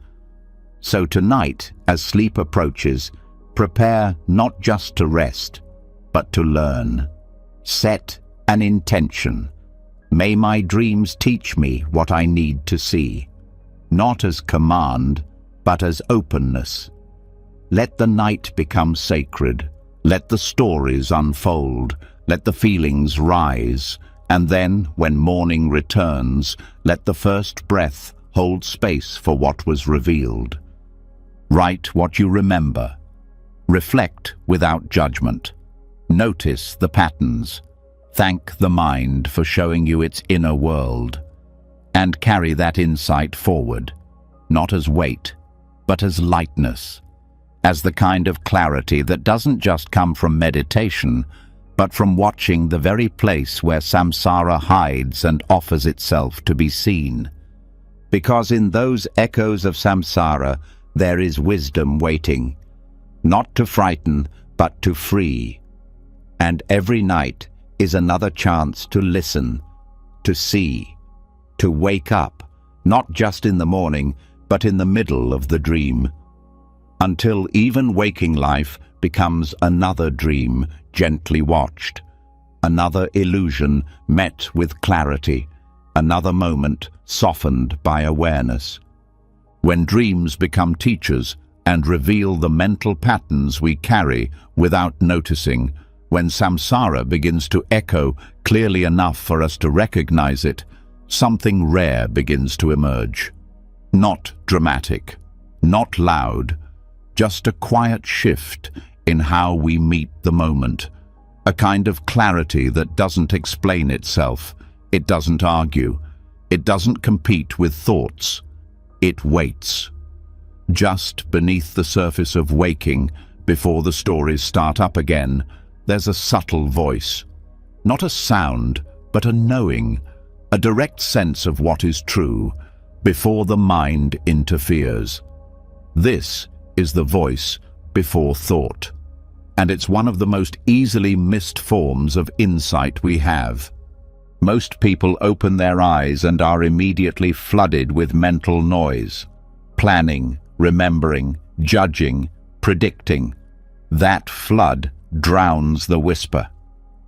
So tonight, as sleep approaches, prepare not just to rest, but to learn. Set an intention. May my dreams teach me what I need to see, not as command, but as openness. Let the night become sacred. Let the stories unfold. Let the feelings rise. And then, when morning returns, let the first breath hold space for what was revealed. Write what you remember. Reflect without judgment. Notice the patterns. Thank the mind for showing you its inner world. And carry that insight forward, not as weight, but as lightness, as the kind of clarity that doesn't just come from meditation, but from watching the very place where samsara hides and offers itself to be seen. Because in those echoes of samsara, there is wisdom waiting, not to frighten, but to free. And every night is another chance to listen, to see, to wake up, not just in the morning, but in the middle of the dream, until even waking life becomes another dream gently watched, another illusion met with clarity, another moment softened by awareness. When dreams become teachers and reveal the mental patterns we carry without noticing, when samsara begins to echo clearly enough for us to recognize it, something rare begins to emerge. Not dramatic, not loud, just a quiet shift in how we meet the moment, a kind of clarity that doesn't explain itself, it doesn't argue, it doesn't compete with thoughts, it waits. Just beneath the surface of waking, before the stories start up again, there's a subtle voice, not a sound, but a knowing, a direct sense of what is true, before the mind interferes. This is the voice before thought, and it's one of the most easily missed forms of insight we have. Most people open their eyes and are immediately flooded with mental noise, planning, remembering, judging, predicting. That flood drowns the whisper.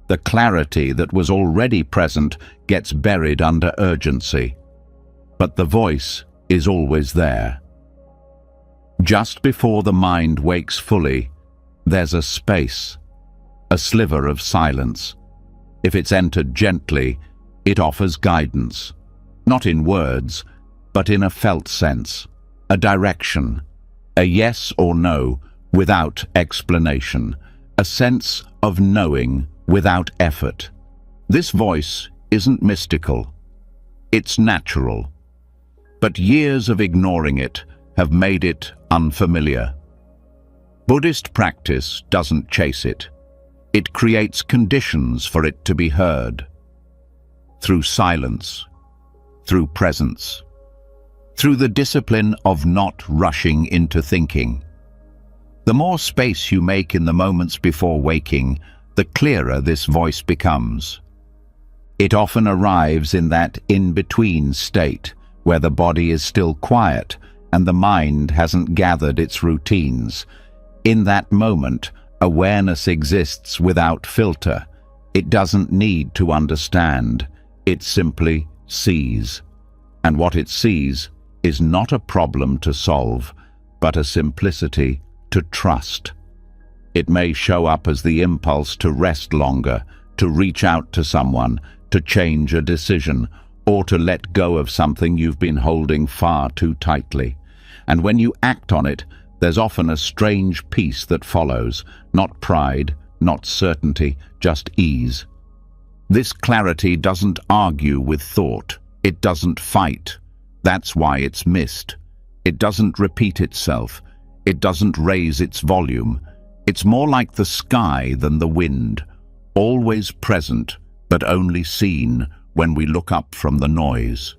The clarity that was already present gets buried under urgency. But the voice is always there. Just before the mind wakes fully, there's a space, a sliver of silence. If it's entered gently, it offers guidance, not in words, but in a felt sense, a direction, a yes or no without explanation, a sense of knowing without effort. This voice isn't mystical, it's natural. But years of ignoring it have made it unfamiliar. Buddhist practice doesn't chase it. It creates conditions for it to be heard. Through silence, through presence, through the discipline of not rushing into thinking. The more space you make in the moments before waking, the clearer this voice becomes. It often arrives in that in-between state, where the body is still quiet and the mind hasn't gathered its routines. In that moment, awareness exists without filter. It doesn't need to understand. It simply sees. And what it sees is not a problem to solve, but a simplicity to trust. It may show up as the impulse to rest longer, to reach out to someone, to change a decision, or to let go of something you've been holding far too tightly. And when you act on it, there's often a strange peace that follows, not pride, not certainty, just ease. This clarity doesn't argue with thought. It doesn't fight. That's why it's missed. It doesn't repeat itself. It doesn't raise its volume. It's more like the sky than the wind, always present, but only seen when we look up from the noise.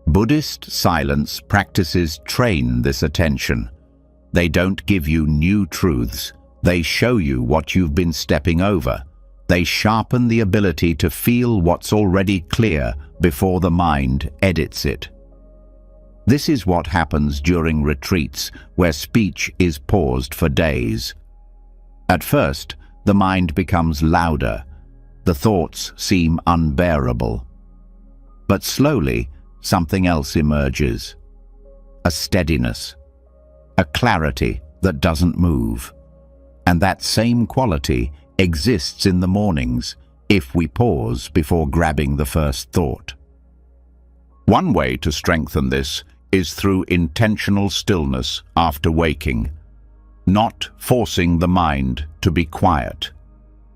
Buddhist silence practices train this attention. They don't give you new truths. They show you what you've been stepping over. They sharpen the ability to feel what's already clear before the mind edits it. This is what happens during retreats where speech is paused for days. At first, the mind becomes louder. The thoughts seem unbearable. But slowly, something else emerges. A steadiness, a clarity that doesn't move. And that same quality exists in the mornings if we pause before grabbing the first thought. One way to strengthen this is through intentional stillness after waking, not forcing the mind to be quiet,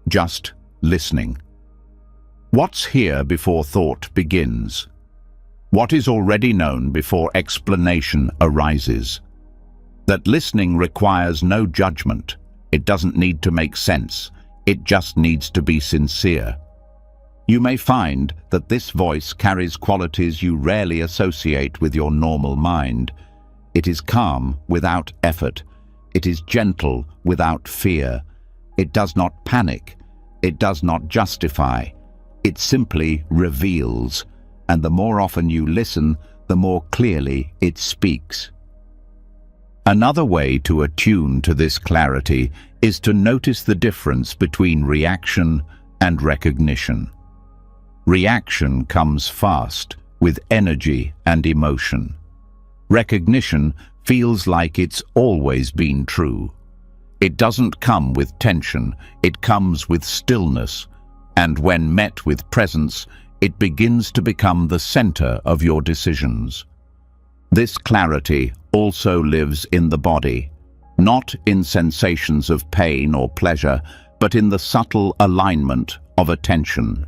just listening. What's here before thought begins? What is already known before explanation arises? That listening requires no judgment. It doesn't need to make sense. It just needs to be sincere. You may find that this voice carries qualities you rarely associate with your normal mind. It is calm without effort. It is gentle without fear. It does not panic. It does not justify. It simply reveals. And the more often you listen, the more clearly it speaks. Another way to attune to this clarity is to notice the difference between reaction and recognition. Reaction comes fast, with energy and emotion. Recognition feels like it's always been true. It doesn't come with tension, it comes with stillness, and when met with presence, it begins to become the center of your decisions. This clarity also lives in the body, not in sensations of pain or pleasure, but in the subtle alignment of attention.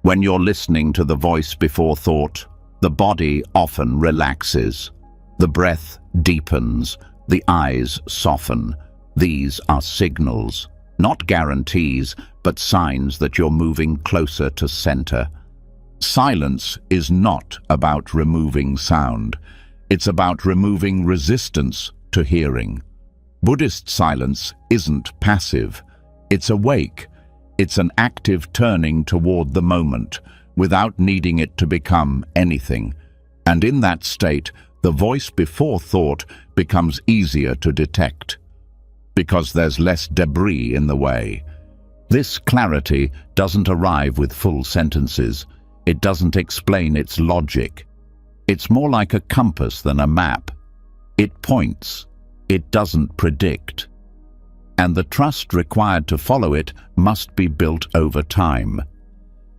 When you're listening to the voice before thought, the body often relaxes. The breath deepens, the eyes soften. These are signals, not guarantees, but signs that you're moving closer to center. Silence is not about removing sound. It's about removing resistance to hearing. Buddhist silence isn't passive. It's awake. It's an active turning toward the moment, without needing it to become anything. And in that state, the voice before thought becomes easier to detect, because there's less debris in the way. This clarity doesn't arrive with full sentences. It doesn't explain its logic. It's more like a compass than a map. It points. It doesn't predict. And the trust required to follow it must be built over time.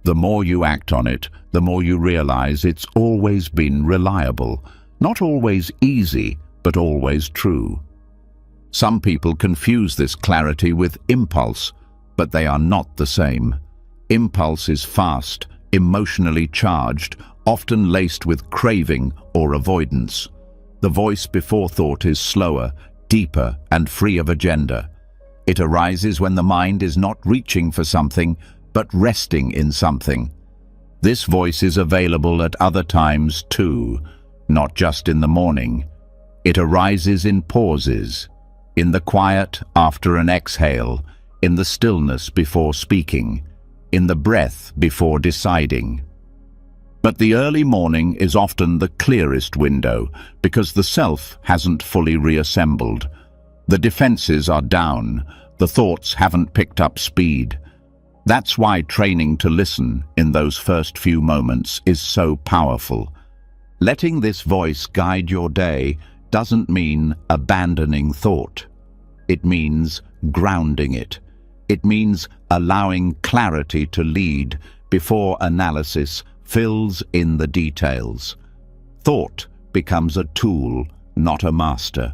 The more you act on it, the more you realize it's always been reliable. Not always easy, but always true. Some people confuse this clarity with impulse, but they are not the same. Impulse is fast, emotionally charged, often laced with craving or avoidance. The voice before thought is slower, deeper, and free of agenda. It arises when the mind is not reaching for something, but resting in something. This voice is available at other times too, not just in the morning. It arises in pauses, in the quiet after an exhale, in the stillness before speaking, in the breath before deciding. But the early morning is often the clearest window because the self hasn't fully reassembled. The defenses are down, the thoughts haven't picked up speed. That's why training to listen in those first few moments is so powerful. Letting this voice guide your day doesn't mean abandoning thought. It means grounding it. It means allowing clarity to lead before analysis fills in the details. Thought becomes a tool, not a master.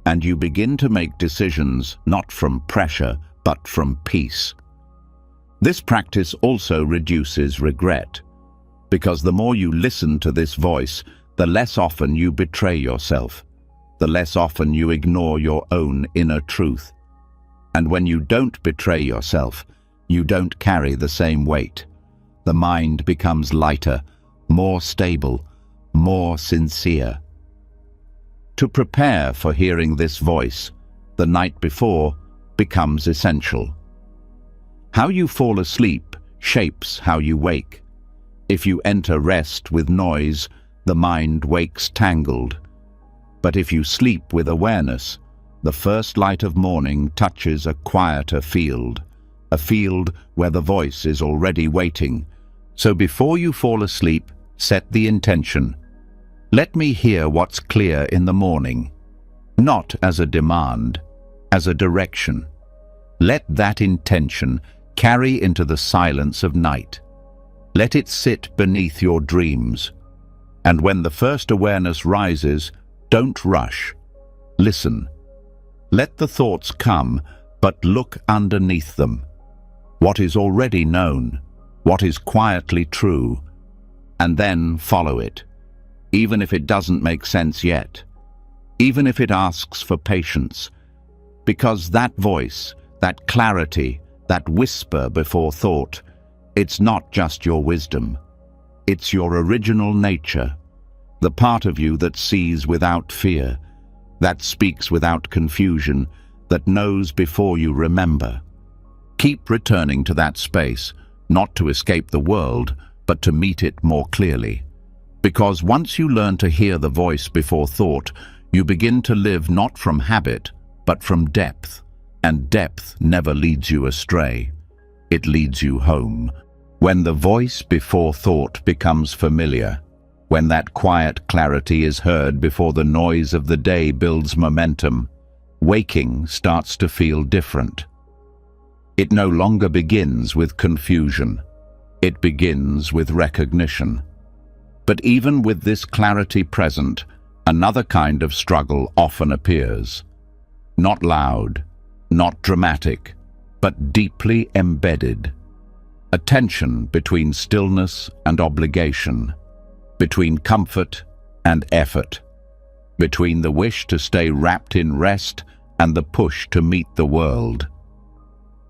and you begin to make decisions not from pressure, but from peace. This practice also reduces regret, because the more you listen to this voice, the less often you betray yourself, the less often you ignore your own inner truth. And when you don't betray yourself, you don't carry the same weight. The mind becomes lighter, more stable, more sincere. To prepare for hearing this voice, the night before becomes essential. How you fall asleep shapes how you wake. If you enter rest with noise, the mind wakes tangled. But if you sleep with awareness, the first light of morning touches a quieter field, a field where the voice is already waiting. So before you fall asleep, set the intention. Let me hear what's clear in the morning, not as a demand, as a direction. Let that intention carry into the silence of night. Let it sit beneath your dreams. And when the first awareness rises, don't rush. Listen. Let the thoughts come, but look underneath them. What is already known, what is quietly true, and then follow it, even if it doesn't make sense yet, even if it asks for patience, because that voice, that clarity, that whisper before thought, it's not just your wisdom. It's your original nature, the part of you that sees without fear, that speaks without confusion, that knows before you remember. Keep returning to that space, not to escape the world, but to meet it more clearly. Because once you learn to hear the voice before thought, you begin to live not from habit, but from depth. And depth never leads you astray. It leads you home. When the voice before thought becomes familiar, when that quiet clarity is heard before the noise of the day builds momentum, waking starts to feel different. It no longer begins with confusion. It begins with recognition. But even with this clarity present, another kind of struggle often appears. Not loud, not dramatic, but deeply embedded. A tension between stillness and obligation, between comfort and effort, between the wish to stay wrapped in rest and the push to meet the world.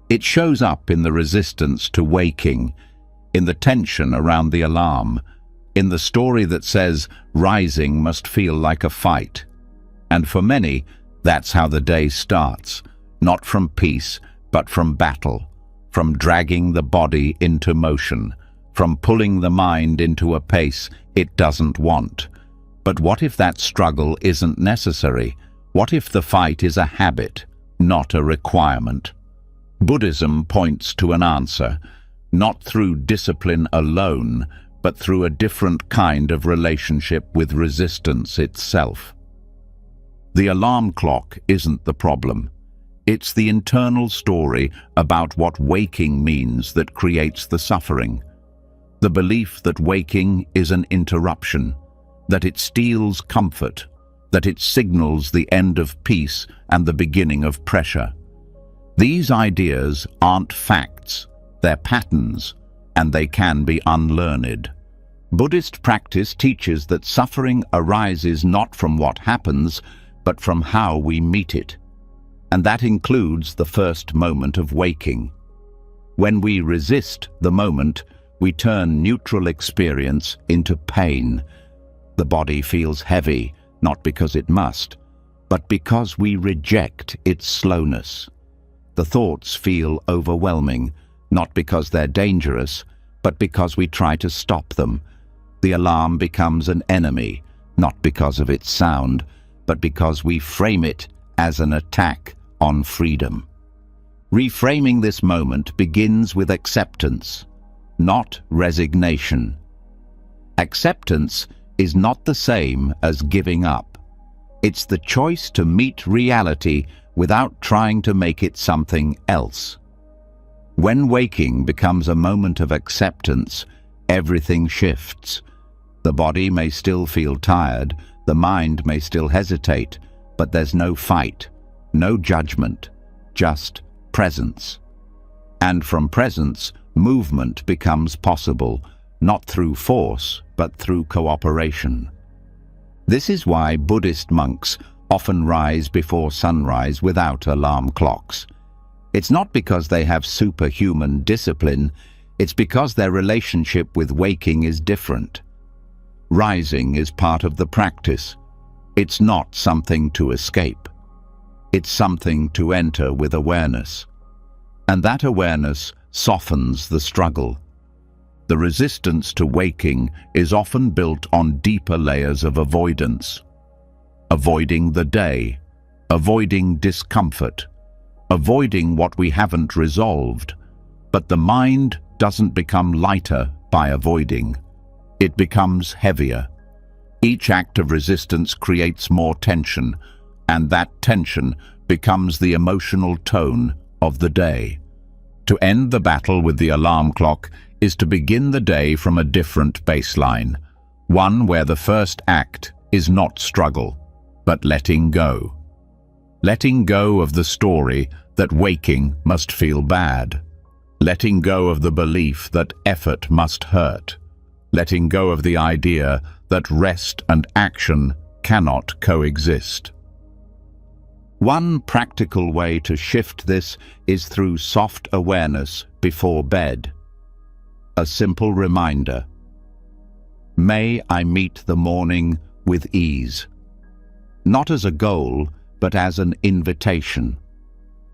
It shows up in the resistance to waking, in the tension around the alarm, in the story that says rising must feel like a fight. And for many, that's how the day starts, not from peace, but from battle, from dragging the body into motion, from pulling the mind into a pace it doesn't want. But what if that struggle isn't necessary? What if the fight is a habit, not a requirement? Buddhism points to an answer, not through discipline alone, but through a different kind of relationship with resistance itself. The alarm clock isn't the problem. It's the internal story about what waking means that creates the suffering. The belief that waking is an interruption, that it steals comfort, that it signals the end of peace and the beginning of pressure. These ideas aren't facts, they're patterns, and they can be unlearned. Buddhist practice teaches that suffering arises not from what happens, but from how we meet it. And that includes the first moment of waking. When we resist the moment, we turn neutral experience into pain. The body feels heavy, not because it must, but because we reject its slowness. The thoughts feel overwhelming, not because they're dangerous, but because we try to stop them. The alarm becomes an enemy, not because of its sound, but because we frame it as an attack on freedom. Reframing this moment begins with acceptance, not resignation. Acceptance is not the same as giving up. It's the choice to meet reality without trying to make it something else. When waking becomes a moment of acceptance, everything shifts. The body may still feel tired, the mind may still hesitate, but there's no fight, no judgment, just presence. And from presence, movement becomes possible, not through force, but through cooperation. This is why Buddhist monks often rise before sunrise without alarm clocks. It's not because they have superhuman discipline, it's because their relationship with waking is different. Rising is part of the practice. It's not something to escape. It's something to enter with awareness. And that awareness softens the struggle. The resistance to waking is often built on deeper layers of avoidance. Avoiding the day, avoiding discomfort, avoiding what we haven't resolved. But the mind doesn't become lighter by avoiding. It becomes heavier. Each act of resistance creates more tension, and that tension becomes the emotional tone of the day. To end the battle with the alarm clock is to begin the day from a different baseline, one where the first act is not struggle, but letting go. Letting go of the story that waking must feel bad. Letting go of the belief that effort must hurt. Letting go of the idea that rest and action cannot coexist. One practical way to shift this is through soft awareness before bed. A simple reminder. May I meet the morning with ease. Not as a goal, but as an invitation.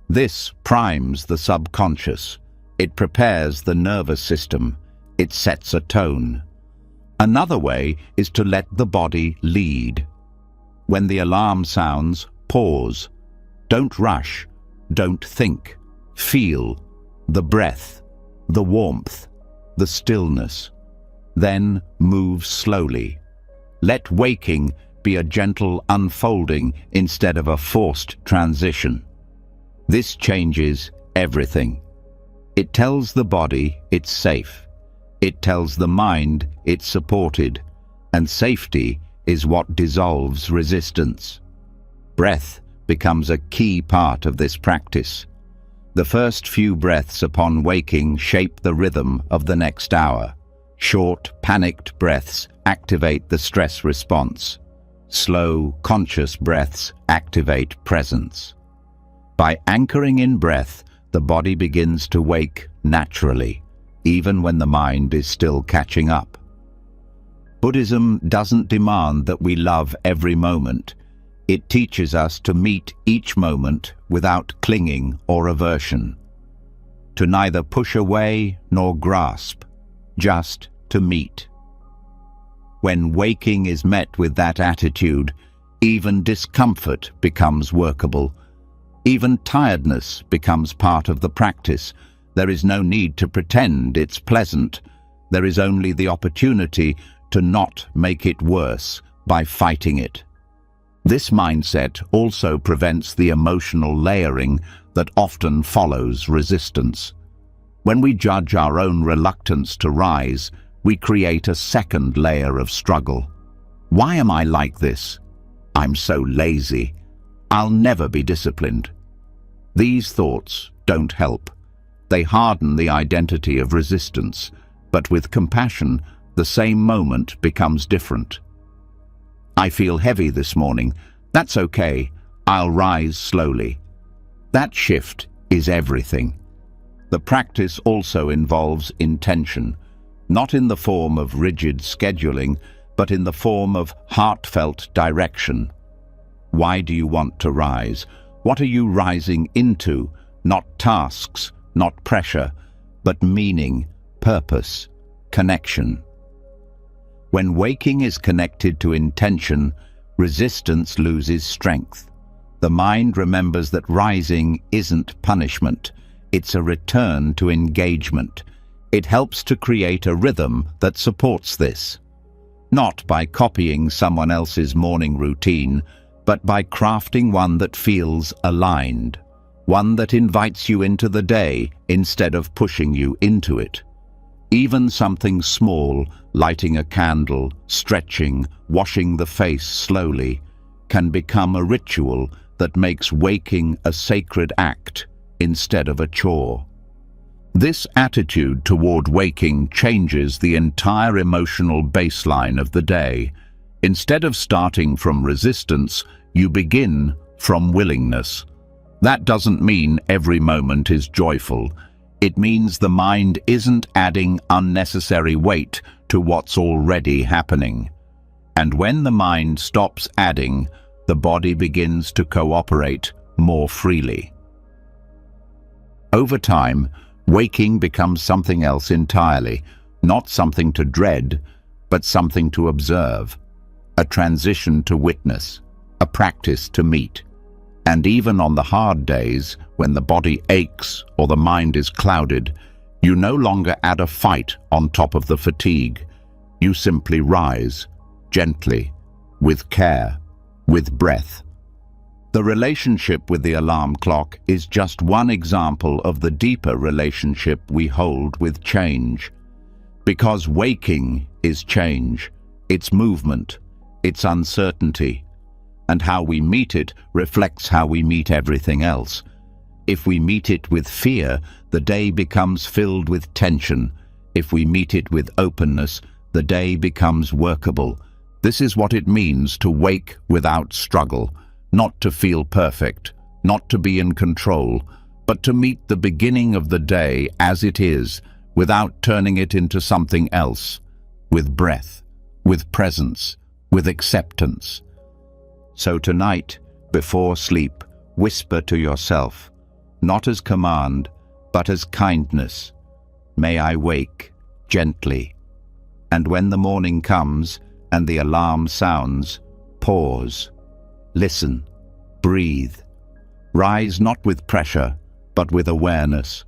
This primes the subconscious. It prepares the nervous system. It sets a tone. Another way is to let the body lead. When the alarm sounds, pause. Don't rush. Don't think. Feel the breath, the warmth, the stillness. Then move slowly. Let waking be a gentle unfolding instead of a forced transition. This changes everything. It tells the body it's safe. It tells the mind it's supported, and safety is what dissolves resistance. Breath becomes a key part of this practice. The first few breaths upon waking shape the rhythm of the next hour. Short, panicked breaths activate the stress response. Slow, conscious breaths activate presence. By anchoring in breath, the body begins to wake naturally, even when the mind is still catching up. Buddhism doesn't demand that we love every moment. It teaches us to meet each moment without clinging or aversion. To neither push away nor grasp, just to meet. When waking is met with that attitude, even discomfort becomes workable. Even tiredness becomes part of the practice. There is no need to pretend it's pleasant. There is only the opportunity to not make it worse by fighting it. This mindset also prevents the emotional layering that often follows resistance. When we judge our own reluctance to rise, we create a second layer of struggle. Why am I like this? I'm so lazy. I'll never be disciplined. These thoughts don't help. They harden the identity of resistance, but with compassion, the same moment becomes different. I feel heavy this morning. That's okay. I'll rise slowly. That shift is everything. The practice also involves intention, not in the form of rigid scheduling, but in the form of heartfelt direction. Why do you want to rise? What are you rising into? Not tasks, not pressure, but meaning, purpose, connection. When waking is connected to intention, resistance loses strength. The mind remembers that rising isn't punishment, it's a return to engagement. It helps to create a rhythm that supports this. Not by copying someone else's morning routine, but by crafting one that feels aligned, one that invites you into the day instead of pushing you into it. Even something small, lighting a candle, stretching, washing the face slowly, can become a ritual that makes waking a sacred act instead of a chore. This attitude toward waking changes the entire emotional baseline of the day. Instead of starting from resistance, you begin from willingness. That doesn't mean every moment is joyful. It means the mind isn't adding unnecessary weight to what's already happening. And when the mind stops adding, the body begins to cooperate more freely. Over time, waking becomes something else entirely, not something to dread, but something to observe, a transition to witness, a practice to meet. And even on the hard days, when the body aches or the mind is clouded, you no longer add a fight on top of the fatigue. You simply rise, gently, with care, with breath. The relationship with the alarm clock is just one example of the deeper relationship we hold with change. Because waking is change, it's movement, it's uncertainty, and how we meet it reflects how we meet everything else. If we meet it with fear, the day becomes filled with tension. If we meet it with openness, the day becomes workable. This is what it means to wake without struggle, not to feel perfect, not to be in control, but to meet the beginning of the day as it is, without turning it into something else, with breath, with presence, with acceptance. So tonight, before sleep, whisper to yourself, not as command, but as kindness, "May I wake gently." And when the morning comes and the alarm sounds, pause, listen, breathe. Rise not with pressure, but with awareness.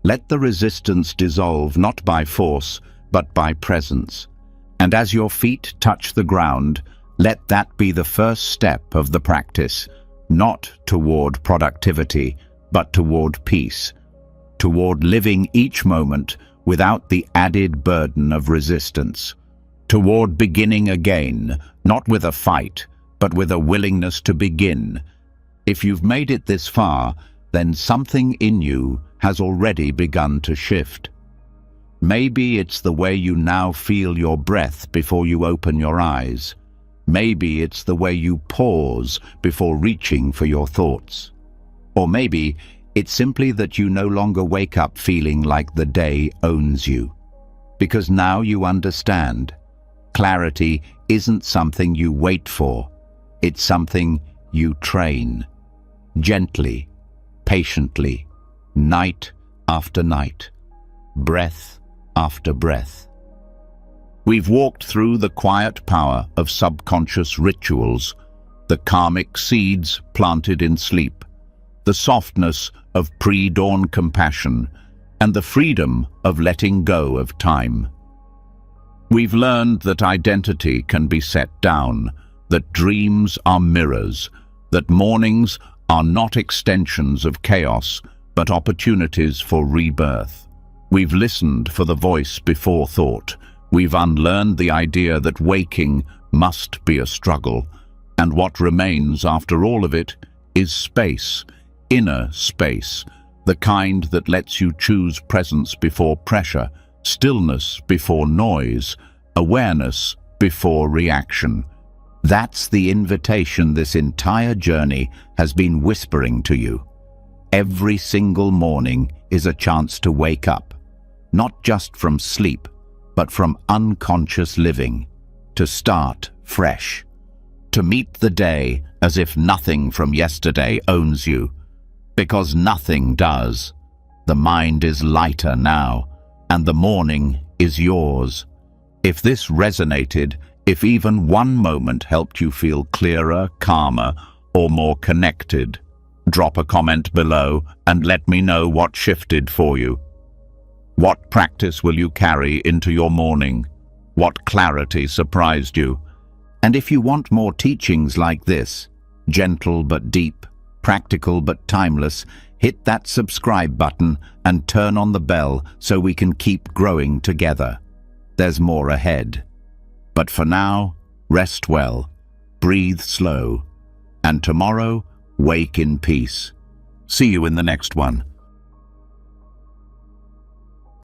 Let the resistance dissolve not by force, but by presence. And as your feet touch the ground, let that be the first step of the practice, not toward productivity, but toward peace, toward living each moment without the added burden of resistance, toward beginning again, not with a fight, but with a willingness to begin. If you've made it this far, then something in you has already begun to shift. Maybe it's the way you now feel your breath before you open your eyes. Maybe it's the way you pause before reaching for your thoughts. Or maybe it's simply that you no longer wake up feeling like the day owns you. Because now you understand. Clarity isn't something you wait for. It's something you train. Gently, patiently, night after night, breath after breath. We've walked through the quiet power of subconscious rituals, the karmic seeds planted in sleep, the softness of pre-dawn compassion, and the freedom of letting go of time. We've learned that identity can be set down, that dreams are mirrors, that mornings are not extensions of chaos, but opportunities for rebirth. We've listened for the voice before thought. We've unlearned the idea that waking must be a struggle, and what remains after all of it is space, inner space, the kind that lets you choose presence before pressure, stillness before noise, awareness before reaction. That's the invitation this entire journey has been whispering to you. Every single morning is a chance to wake up, not just from sleep, but from unconscious living, to start fresh, to meet the day as if nothing from yesterday owns you, because nothing does. The mind is lighter now, and the morning is yours. If this resonated, if even one moment helped you feel clearer, calmer, or more connected, drop a comment below and let me know what shifted for you. What practice will you carry into your morning? What clarity surprised you? And if you want more teachings like this, gentle but deep, practical but timeless, hit that subscribe button and turn on the bell so we can keep growing together. There's more ahead. But for now, rest well, breathe slow, and tomorrow, wake in peace. See you in the next one.